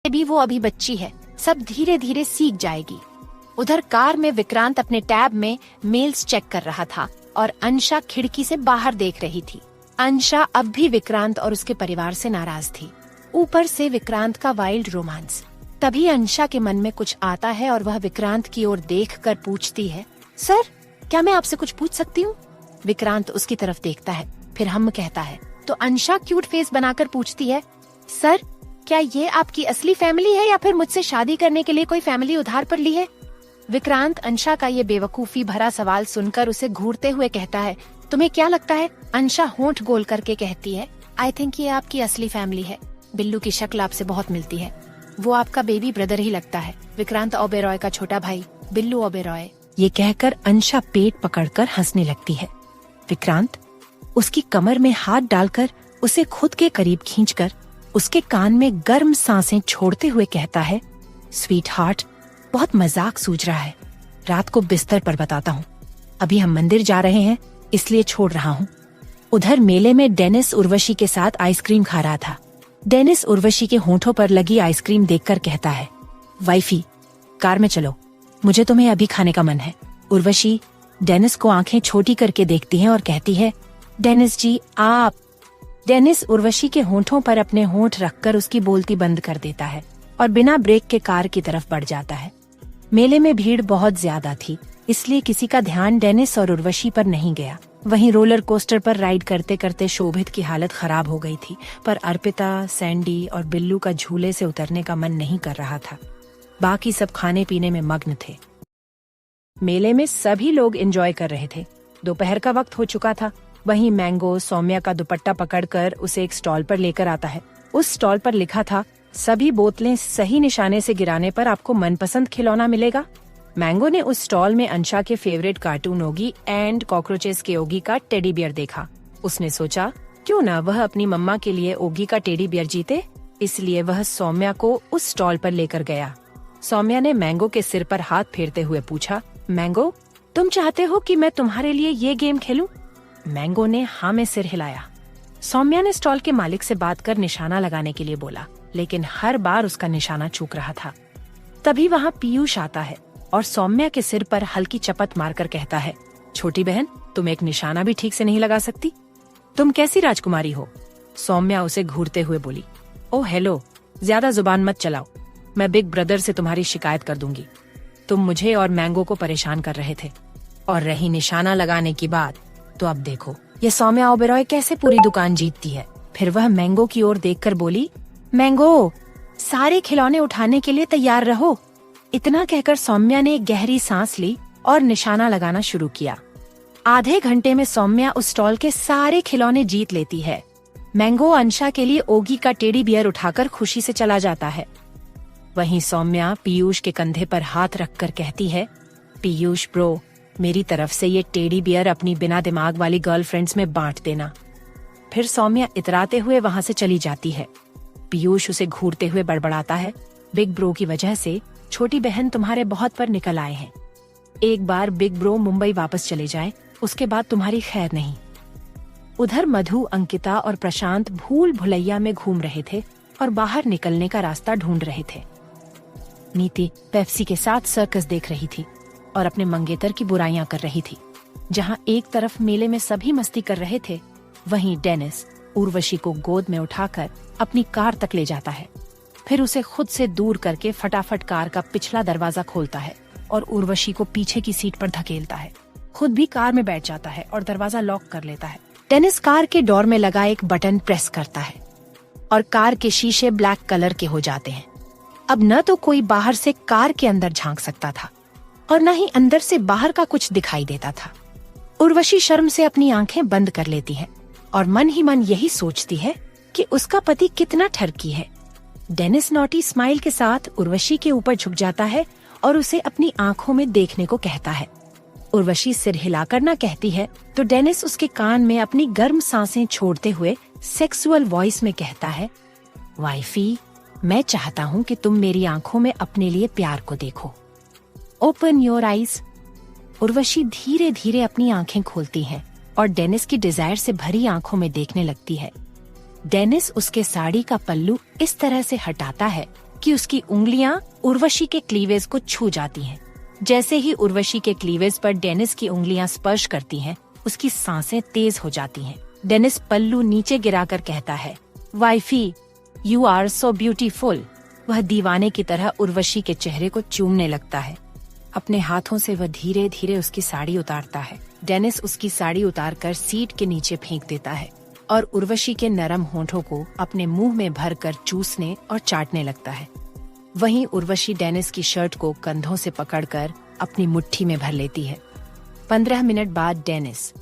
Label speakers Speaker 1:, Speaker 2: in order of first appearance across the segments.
Speaker 1: भी वो अभी बच्ची है, सब धीरे धीरे सीख जाएगी। उधर कार में विक्रांत अपने टैब में मेल्स चेक कर रहा था और अंशा खिड़की से बाहर देख रही थी। अंशा अब भी विक्रांत और उसके परिवार से नाराज थी, ऊपर से विक्रांत का वाइल्ड रोमांस। तभी अंशा के मन में कुछ आता है और वह विक्रांत की ओर देखकर पूछती है, सर क्या मैं आपसे कुछ पूछ सकती हूँ? विक्रांत उसकी तरफ देखता है, फिर हम कहता है तो अंशा क्यूट फेस बनाकर पूछती है, सर क्या ये आपकी असली फैमिली है या फिर मुझसे शादी करने के लिए कोई फैमिली उधार पर ली है? विक्रांत अंशा का ये बेवकूफी भरा सवाल सुनकर उसे घूरते हुए कहता है, तुम्हें क्या लगता है? अंशा होंठ गोल करके कहती है, आई थिंक ये आपकी असली फैमिली है। बिल्लू की शक्ल आपसे बहुत मिलती है, वो आपका बेबी ब्रदर ही लगता है, विक्रांत ओबेरॉय का छोटा भाई बिल्लू ओबेरॉय। ये कहकर अंशा पेट पकड़कर हंसने लगती है। विक्रांत उसकी कमर में हाथ डालकर उसे खुद के करीब खींचकर उसके कान में गर्म सांसें छोड़ते हुए कहता है, स्वीट हार्ट बहुत मजाक सूझ रहा है, रात को बिस्तर पर बताता हूँ। अभी हम मंदिर जा रहे हैं इसलिए छोड़ रहा हूँ। उधर मेले में डेनिस उर्वशी के साथ आइसक्रीम खा रहा था। डेनिस उर्वशी के होंठों पर लगी आइसक्रीम देखकर कहता है, वाइफी कार में चलो, मुझे तुम्हें अभी खाने का मन है। उर्वशी डेनिस को आंखें छोटी करके देखती है और कहती है, डेनिस जी आप। डेनिस उर्वशी के होंठों पर अपने होंठ रखकर उसकी बोलती बंद कर देता है और बिना ब्रेक के कार की तरफ बढ़ जाता है। मेले में भीड़ बहुत ज्यादा थी, इसलिए किसी का ध्यान डेनिस और उर्वशी पर नहीं गया। वहीं रोलर कोस्टर पर राइड करते करते शोभित की हालत खराब हो गई थी, पर अर्पिता, सैंडी और बिल्लू का झूले से उतरने का मन नहीं कर रहा था। बाकी सब खाने पीने में मग्न थे। मेले में सभी लोग एंजॉय कर रहे थे। दोपहर का वक्त हो चुका था। वहीं मैंगो सौम्या का दुपट्टा पकड़कर उसे एक स्टॉल पर लेकर आता है। उस स्टॉल पर लिखा था, सभी बोतलें सही निशाने से गिराने पर आपको मनपसंद खिलौना मिलेगा। मैंगो ने उस स्टॉल में अंशा के favourite cartoon Oggy and cockroaches के ओगी का टेडी बियर देखा। उसने सोचा क्यों ना वह अपनी मम्मा के लिए ओगी का टेडी बियर जीते, इसलिए वह सौम्या को उस स्टॉल पर लेकर गया। सौम्या ने मैंगो के सिर पर हाथ फेरते हुए पूछा, मैंगो तुम चाहते हो कि मैं तुम्हारे लिए ये गेम खेलूं? मैंगो ने हाँ में सिर हिलाया। सौम्या ने स्टॉल के मालिक से बात कर निशाना लगाने के लिए बोला, लेकिन हर बार उसका निशाना चूक रहा था। तभी वहाँ पीयूष आता है और सौम्या के सिर पर हल्की चपत मारकर कहता है, छोटी बहन तुम एक निशाना भी ठीक से नहीं लगा सकती, तुम कैसी राजकुमारी हो? सौम्या उसे घूरते हुए बोली, ओ हेलो, ज्यादा जुबान मत चलाओ, मैं बिग ब्रदर से तुम्हारी शिकायत कर दूंगी। तुम मुझे और मैंगो को परेशान कर रहे थे, और रही निशाना लगाने की बात, तो अब देखो ये सौम्या ओबेरॉय कैसे पूरी दुकान जीतती है। फिर वह मैंगो की ओर देखकर बोली, मैंगो सारे खिलौने उठाने के लिए तैयार रहो। इतना कहकर सौम्या ने एक गहरी सांस ली और निशाना लगाना शुरू किया। आधे घंटे में सौम्या उस स्टॉल के सारे खिलौने जीत लेती है। मैंगो अंशा के लिए ओगी का टेडी बियर उठाकर खुशी से चला जाता है। वहीं सौम्या पीयूष के कंधे पर हाथ रखकर कहती है, पीयूष ब्रो, मेरी तरफ से ये टेडी बियर अपनी बिना दिमाग वाली गर्लफ्रेंड्स में बांट देना। फिर सौम्या इतराते हुए वहाँ से चली जाती है। पीयूष उसे घूरते हुए बड़बड़ाता है, बिग ब्रो की वजह से छोटी बहन तुम्हारे बहुत पर निकल आए हैं। एक बार बिग ब्रो मुंबई वापस चले जाए, उसके बाद तुम्हारी खैर नहीं। उधर मधु, अंकिता और प्रशांत भूल भुलैया में घूम रहे थे और बाहर निकलने का रास्ता ढूंढ रहे थे। नीति पेप्सी के साथ सर्कस देख रही थी और अपने मंगेतर की बुराइयां कर रही थी। जहां एक तरफ मेले में सभी मस्ती कर रहे थे, वहीं डेनिस उर्वशी को गोद में उठाकर अपनी कार तक ले जाता है। फिर उसे खुद से दूर करके फटाफट कार का पिछला दरवाजा खोलता है और उर्वशी को पीछे की सीट पर धकेलता है। खुद भी कार में बैठ जाता है और दरवाजा लॉक कर लेता है। डेनिस कार के डोर में लगा एक बटन प्रेस करता है और कार के शीशे ब्लैक कलर के हो जाते हैं। अब न तो कोई बाहर से कार के अंदर झांक सकता था और न ही अंदर से बाहर का कुछ दिखाई देता था। उर्वशी शर्म से अपनी आंखें बंद कर लेती है और मन ही मन यही सोचती है कि उसका पति कितना ठरकी है। डेनिस नॉटी स्माइल के साथ उर्वशी के ऊपर झुक जाता है और उसे अपनी आंखों में देखने को कहता है। उर्वशी सिर हिलाकर ना कहती है तो डेनिस उसके कान में अपनी गर्म सांसें छोड़ते हुए सेक्सुअल वॉइस में कहता है, वाइफी मैं चाहता हूँ कि तुम मेरी आंखों में अपने लिए प्यार को देखो। Open your eyes. उर्वशी धीरे धीरे अपनी आंखें खोलती है और डेनिस की डिजायर से भरी आंखों में देखने लगती है। डेनिस उसके साड़ी का पल्लू इस तरह से हटाता है कि उसकी उंगलियां उर्वशी के क्लीवेज को छू जाती हैं। जैसे ही उर्वशी के क्लीवेज पर डेनिस की उंगलियां स्पर्श करती हैं, उसकी सांसें तेज हो जाती हैं। डेनिस पल्लू नीचे गिराकर कहता है, wifey, you are so beautiful. वह दीवाने की तरह उर्वशी के चेहरे को चूमने लगता है। अपने हाथों से वह धीरे धीरे उसकी साड़ी उतारता है। डेनिस उसकी साड़ी उतारकर सीट के नीचे फेंक देता है और उर्वशी के नरम होंठों को अपने मुंह में भरकर चूसने और चाटने लगता है। वहीं उर्वशी डेनिस की शर्ट को कंधों से पकड़कर अपनी मुट्ठी में भर लेती है। 15 मिनट बाद डेनिस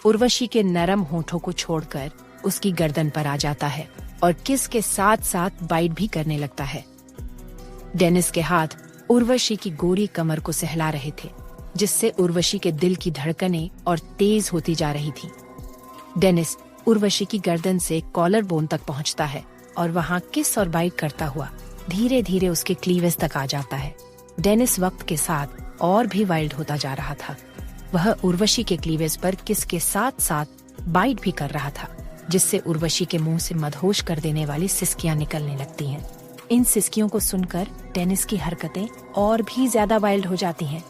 Speaker 1: उर्वशी के नरम होंठों को छोड़कर उसकी गर्दन पर आ जाता है और किस के साथ साथ बाइट भी करने लगता है। डेनिस के हाथ उर्वशी की गोरी कमर को सहला रहे थे, जिससे उर्वशी के दिल की धड़कनें और तेज होती जा रही थी। डेनिस उर्वशी की गर्दन से कॉलर बोन तक पहुंचता है और वहां किस और बाइट करता हुआ धीरे धीरे उसके क्लीवेज तक आ जाता है। डेनिस वक्त के साथ और भी वाइल्ड होता जा रहा था। वह उर्वशी के क्लीवेज पर किस के साथ साथ बाइट भी कर रहा था, जिससे उर्वशी के मुंह से मदहोश कर देने वाली सिसकियां निकलने लगती हैं। इन सिसकियों को सुनकर डेनिस की हरकतें और भी ज्यादा वाइल्ड हो जाती हैं।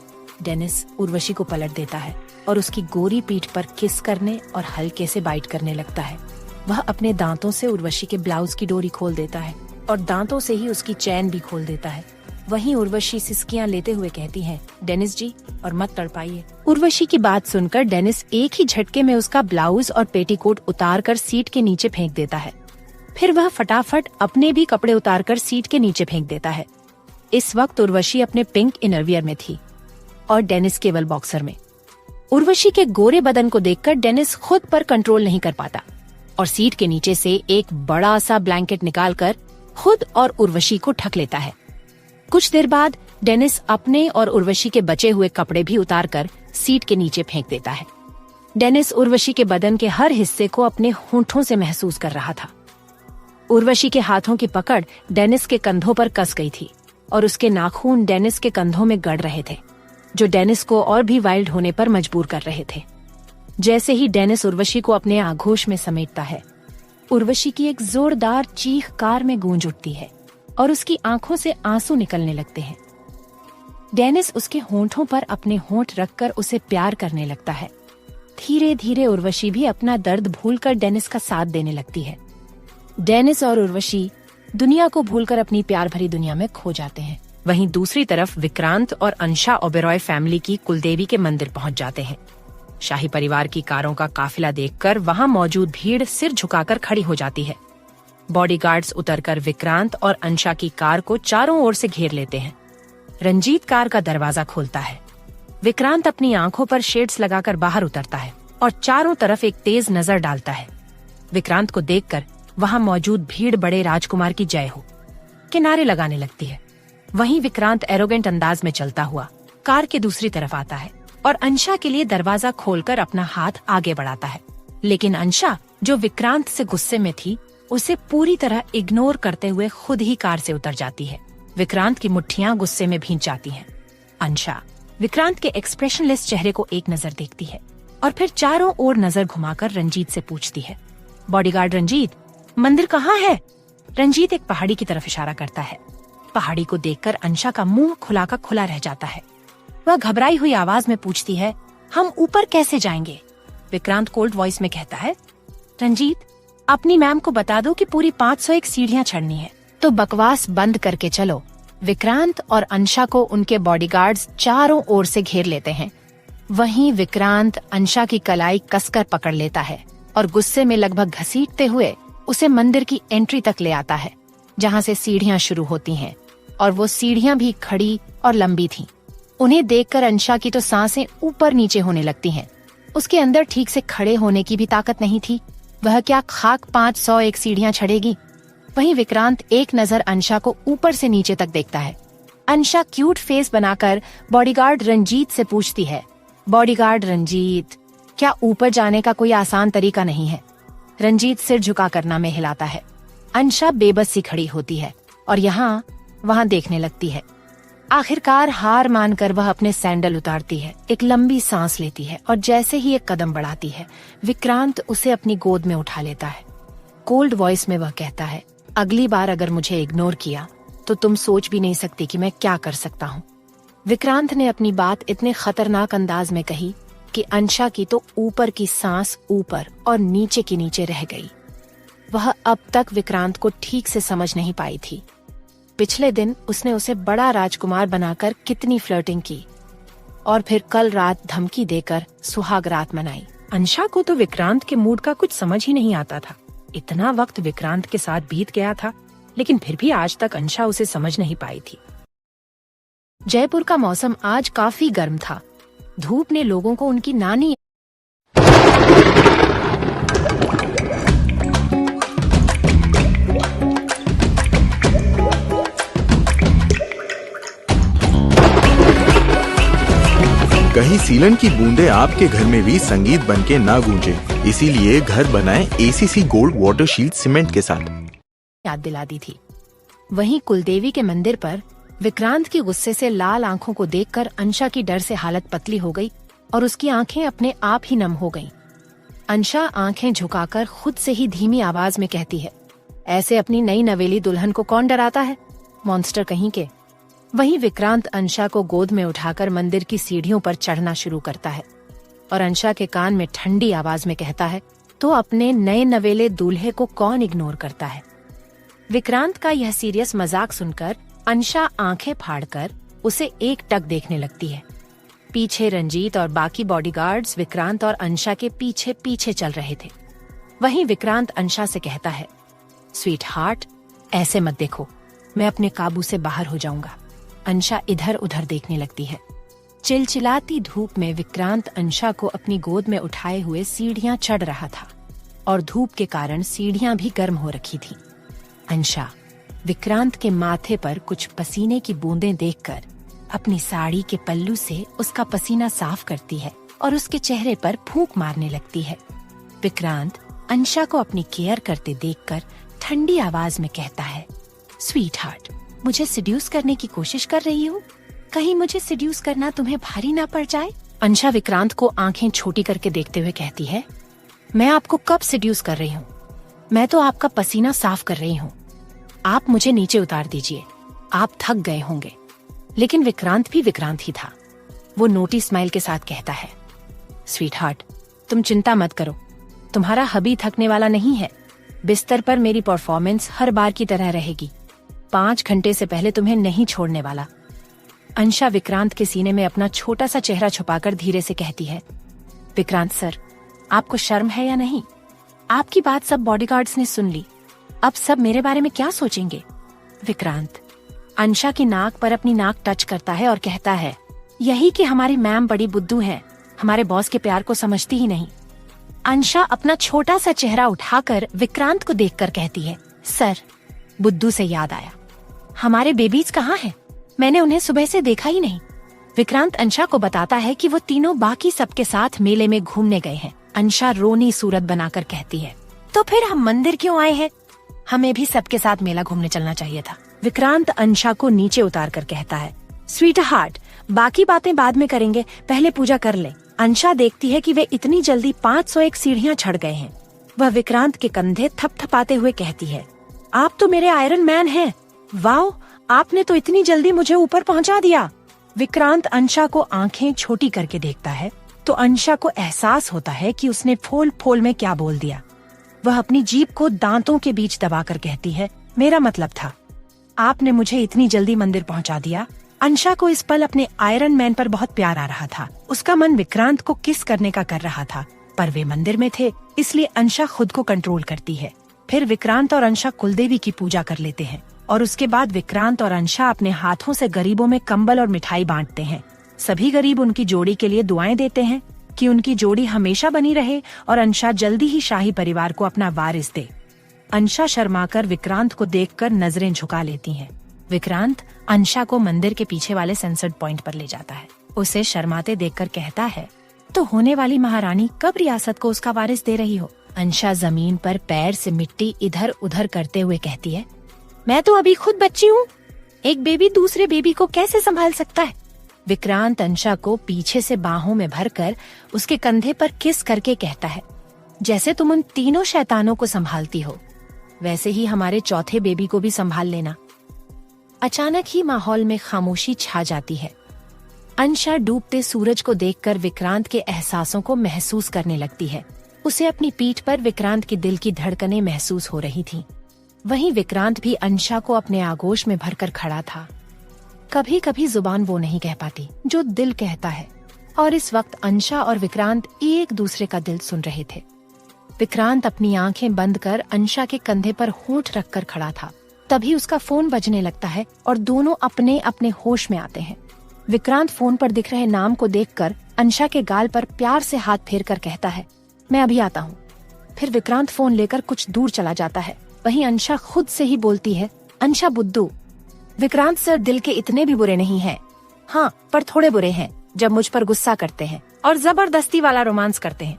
Speaker 1: डेनिस उर्वशी को पलट देता है और उसकी गोरी पीठ पर किस करने और हल्के से बाइट करने लगता है। वह अपने दांतों से उर्वशी के ब्लाउज की डोरी खोल देता है और दांतों से ही उसकी चैन भी खोल देता है। वहीं उर्वशी सिसकियां लेते हुए कहती है, डेनिस जी, और मत तड़पाइए। उर्वशी की बात सुनकर डेनिस एक ही झटके में उसका ब्लाउज और पेटीकोट उतारकर सीट के नीचे फेंक देता है। फिर वह फटाफट अपने भी कपड़े उतारकर सीट के नीचे फेंक देता है। इस वक्त उर्वशी अपने पिंक इनरवियर में थी और डेनिस केवल बॉक्सर में। उर्वशी के गोरे बदन को देखकर डेनिस खुद पर कंट्रोल नहीं कर पाता और सीट के नीचे से एक बड़ा सा ब्लैंकेट निकालकर खुद और उर्वशी को ढक लेता है। कुछ देर बाद डेनिस अपने और उर्वशी के बचे हुए कपड़े भी उतारकर सीट के नीचे फेंक देता है। डेनिस उर्वशी के बदन के हर हिस्से को अपने होंठों से महसूस कर रहा था। उर्वशी के हाथों की पकड़ डेनिस के कंधों पर कस गई थी और उसके नाखून डेनिस के कंधों में गड़ रहे थे, जो डेनिस को और भी वाइल्ड होने पर मजबूर कर रहे थे। जैसे ही डेनिस उर्वशी को अपने आगोश में समेटता है, उर्वशी की एक जोरदार चीख कार में गूंज उठती है और उसकी आंखों से आंसू निकलने लगते हैं। डेनिस उसके होंठों पर अपने होंठ रखकर उसे प्यार करने लगता है। धीरे धीरे उर्वशी भी अपना दर्द भूलकर डेनिस का साथ देने लगती है। डेनिस और उर्वशी दुनिया को भूलकर अपनी प्यार भरी दुनिया में खो जाते हैं। वहीं दूसरी तरफ विक्रांत और अंशा ओबेरॉय फैमिली की कुलदेवी के मंदिर पहुंच जाते हैं। शाही परिवार की कारों का काफिला देखकर वहां मौजूद भीड़ सिर झुकाकर खड़ी हो जाती है। बॉडीगार्ड्स उतरकर विक्रांत और अंशा की कार को चारों ओर से घेर लेते हैं। रंजीत कार का दरवाजा खोलता है। विक्रांत अपनी आंखों पर शेड्स लगाकर बाहर उतरता है और चारों तरफ एक तेज नजर डालता है। विक्रांत को देखकर वहां मौजूद भीड़ बड़े राजकुमार की जय हो के नारे लगाने लगती है। वहीं विक्रांत एरोगेंट अंदाज में चलता हुआ कार के दूसरी तरफ आता है और अंशा के लिए दरवाजा खोलकर अपना हाथ आगे बढ़ाता है। लेकिन अंशा, जो विक्रांत से गुस्से में थी, उसे पूरी तरह इग्नोर करते हुए खुद ही कार से उतर जाती है। विक्रांत की मुट्ठियां गुस्से में भींच जाती हैं। अंशा विक्रांत के एक्सप्रेशनलेस चेहरे को एक नजर देखती है और फिर चारों ओर नजर घुमाकर रंजीत से पूछती है, बॉडीगार्ड रंजीत, मंदिर कहाँ है? रंजीत एक पहाड़ी की तरफ इशारा करता है। पहाड़ी को देखकर अंशा का मुंह खुला का खुला रह जाता है। वह घबराई हुई आवाज में पूछती है, हम ऊपर कैसे जाएंगे? विक्रांत कोल्ड वॉइस में कहता है, रंजीत, अपनी मैम को बता दो कि पूरी 501 सीढ़ियां चढ़नी है, तो बकवास बंद करके चलो। विक्रांत और अंशा को उनके बॉडीगार्ड्स चारों ओर से घेर लेते हैं। वहीं विक्रांत अंशा की कलाई कसकर पकड़ लेता है और गुस्से में लगभग घसीटते हुए उसे मंदिर की एंट्री तक ले आता है, जहां से सीढ़ियां शुरू होती हैं, और वो सीढ़ियां भी खड़ी और लंबी थीं। उन्हें देखकर अंशा की तो सांसें ऊपर नीचे होने लगती हैं। उसके अंदर ठीक से खड़े होने की भी ताकत नहीं थी। वह क्या खाक 501 सीढ़ियां चढ़ेगी? वहीं विक्रांत एक नजर अंशा को ऊपर से नीचे तक देखता है। अंशा क्यूट फेस बनाकर बॉडीगार्ड रंजीत से पूछती है, बॉडीगार्ड रंजीत, क्या ऊपर जाने का कोई आसान तरीका नहीं है? रंजीत सिर झुकाकर नामे हिलाता है। अंशा बेबस सी खड़ी होती है और यहाँ वहाँ देखने लगती है। आखिरकार हार मानकर वह अपने सैंडल उतारती है, एक लंबी सांस लेती है और जैसे ही एक कदम बढ़ाती है, विक्रांत उसे अपनी गोद में उठा लेता है। कोल्ड वॉइस में वह कहता है, अगली बार अगर मुझे इग्नोर किया तो तुम सोच भी नहीं सकती कि मैं क्या कर सकता हूँ। विक्रांत ने अपनी बात इतने खतरनाक अंदाज में कही कि अंशा की तो ऊपर की सांस ऊपर और नीचे की नीचे रह गई। वह अब तक विक्रांत को ठीक से समझ नहीं पाई थी। पिछले दिन उसने उसे बड़ा राजकुमार बनाकर कितनी फ्लर्टिंग की और फिर कल रात धमकी देकर सुहाग रात मनाई। अंशा को तो विक्रांत के मूड का कुछ समझ ही नहीं आता था। इतना वक्त विक्रांत के साथ बीत गया था, लेकिन फिर भी आज तक अंशा उसे समझ नहीं पाई थी। जयपुर का मौसम आज काफी गर्म था। धूप ने लोगों को उनकी नानी
Speaker 2: कहीं सीलन की बूंदे आपके घर में भी संगीत बनके ना गूंजे, इसीलिए घर बनाएं ACC gold water shield cement के साथ।
Speaker 1: याद दिला दी थी। वहीं कुलदेवी के मंदिर पर विक्रांत की गुस्से से लाल आंखों को देखकर अंशा की डर से हालत पतली हो गई और उसकी आंखें अपने आप ही नम हो गईं। अंशा आंखें झुकाकर खुद से ही धीमी आवाज में कहती है, ऐसे अपनी नई नवेली दुल्हन को कौन डराता है, मॉन्स्टर कहीं के। वहीं विक्रांत अंशा को गोद में उठाकर मंदिर की सीढ़ियों पर चढ़ना शुरू करता है और अंशा के कान में ठंडी आवाज में कहता है, तो अपने नए नवेले दूल्हे को कौन इग्नोर करता है। विक्रांत का यह सीरियस मजाक सुनकर अंशा आंखें फाड़कर उसे एक टक देखने लगती है। पीछे रंजीत और बाकी बॉडीगार्ड्स विक्रांत और अंशा के पीछे पीछे चल रहे थे। वहीं विक्रांत अंशा से कहता है, स्वीट हार्ट, ऐसे मत देखो, मैं अपने काबू से बाहर हो जाऊंगा। अंशा इधर उधर देखने लगती है। चिलचिलाती धूप में विक्रांत अंशा को अपनी गोद में उठाए हुए सीढ़ियां चढ़ रहा था और धूप के कारण सीढ़ियां भी गर्म हो रखी थी। अंशा विक्रांत के माथे पर कुछ पसीने की बूंदें देखकर अपनी साड़ी के पल्लू से उसका पसीना साफ करती है और उसके चेहरे पर फूंक मारने लगती है। विक्रांत अंशा को अपनी केयर करते देखकर ठंडी आवाज में कहता है, स्वीट हार्ट, मुझे सिड्यूस करने की कोशिश कर रही हो? कहीं मुझे सिड्यूस करना तुम्हें भारी ना पड़ जाए? अंशा विक्रांत को आंखें छोटी करके देखते हुए कहती है, मैं आपको कब सिड्यूस कर रही हूँ? मैं तो आपका पसीना साफ कर रही हूँ। आप मुझे नीचे उतार दीजिए, आप थक गए होंगे। लेकिन विक्रांत भी विक्रांत ही था। वो नोटी स्माइल के साथ कहता है, स्वीट हार्ट, तुम चिंता मत करो, तुम्हारा हबी थकने वाला नहीं है। बिस्तर पर मेरी परफॉर्मेंस हर बार की तरह रहेगी। 5 घंटे से पहले तुम्हें नहीं छोड़ने वाला। अंशा विक्रांत के सीने में अपना छोटा सा चेहरा छुपाकर धीरे से कहती है, विक्रांत सर, आपको शर्म है या नहीं? आपकी बात सब बॉडीगार्ड्स ने सुन ली, अब सब मेरे बारे में क्या सोचेंगे? विक्रांत अंशा की नाक पर अपनी नाक टच करता है और कहता है, यही कि हमारी मैम बड़ी बुद्धू है, हमारे बॉस के प्यार को समझती ही नहीं। अंशा अपना छोटा सा चेहरा उठाकर विक्रांत को देखकर कहती है, सर, बुद्धू से याद आया, हमारे बेबीज कहाँ हैं? मैंने उन्हें सुबह से देखा ही नहीं। विक्रांत अंशा को बताता है कि वो तीनों बाकी सबके साथ मेले में घूमने गए हैं। अंशा रोनी सूरत बनाकर कहती है, तो फिर हम मंदिर क्यों आए हैं? हमें भी सबके साथ मेला घूमने चलना चाहिए था। विक्रांत अंशा को नीचे उतार कर कहता है, स्वीट हार्ट, बाकी बातें बाद में करेंगे, पहले पूजा कर ले। अंशा देखती है कि वे इतनी जल्दी 501 सीढ़ियां चढ़ गए हैं। वह विक्रांत के कंधे थपथपाते हुए कहती है, आप तो मेरे आयरन मैन हैं। वाओ, आपने तो इतनी जल्दी मुझे ऊपर पहुंचा दिया। विक्रांत अंशा को आंखें छोटी करके देखता है तो अंशा को एहसास होता है कि उसने फोल फोल में क्या बोल दिया। वह अपनी जीभ को दांतों के बीच दबाकर कहती है, मेरा मतलब था, आपने मुझे इतनी जल्दी मंदिर पहुंचा दिया। अंशा को इस पल अपने आयरन मैन पर बहुत प्यार आ रहा था। उसका मन विक्रांत को किस करने का कर रहा था, पर वे मंदिर में थे, इसलिए अंशा खुद को कंट्रोल करती है। फिर विक्रांत और अंशा कुलदेवी की पूजा कर लेते हैं और उसके बाद विक्रांत और अंशा अपने हाथों से गरीबों में कंबल और मिठाई बांटते हैं। सभी गरीब उनकी जोड़ी के लिए दुआएं देते हैं कि उनकी जोड़ी हमेशा बनी रहे और अंशा जल्दी ही शाही परिवार को अपना वारिस दे। अंशा शर्माकर विक्रांत को देखकर नजरें झुका लेती हैं। विक्रांत अंशा को मंदिर के पीछे वाले सनसेट पॉइंट पर ले जाता है। उसे शर्माते देखकर कहता है, तो होने वाली महारानी कब रियासत को उसका वारिस दे रही हो? अंशा जमीन पर पैर से मिट्टी इधर उधर करते हुए कहती है, मैं तो अभी खुद बच्ची हूँ, एक बेबी दूसरे बेबी को कैसे संभाल सकता है? विक्रांत अंशा को पीछे से बाहों में भरकर उसके कंधे पर किस करके कहता है, जैसे तुम उन तीनों शैतानों को संभालती हो, वैसे ही हमारे चौथे बेबी को भी संभाल लेना। अचानक ही माहौल में खामोशी छा जाती है। अंशा डूबते सूरज को देखकर विक्रांत के एहसासों को महसूस करने लगती है। उसे अपनी पीठ पर विक्रांत की दिल की धड़कनें महसूस हो रही थीं। वहीं विक्रांत भी अंशा को अपने आगोश में भरकर खड़ा था। कभी कभी जुबान वो नहीं कह पाती जो दिल कहता है, और इस वक्त अंशा और विक्रांत एक दूसरे का दिल सुन रहे थे। विक्रांत अपनी आंखें बंद कर अंशा के कंधे पर होंठ रखकर खड़ा था। तभी उसका फोन बजने लगता है और दोनों अपने अपने होश में आते हैं। विक्रांत फोन पर दिख रहे नाम को देखकर अंशा के गाल पर प्यार से हाथ फेर कर कहता है, मैं अभी आता हूँ। फिर विक्रांत फोन लेकर कुछ दूर चला जाता है। वहीं अंशा खुद से ही बोलती है, अंशा बुद्धू, विक्रांत सर दिल के इतने भी बुरे नहीं हैं। हाँ, पर थोड़े बुरे हैं जब मुझ पर गुस्सा करते हैं और जबरदस्ती वाला रोमांस करते हैं।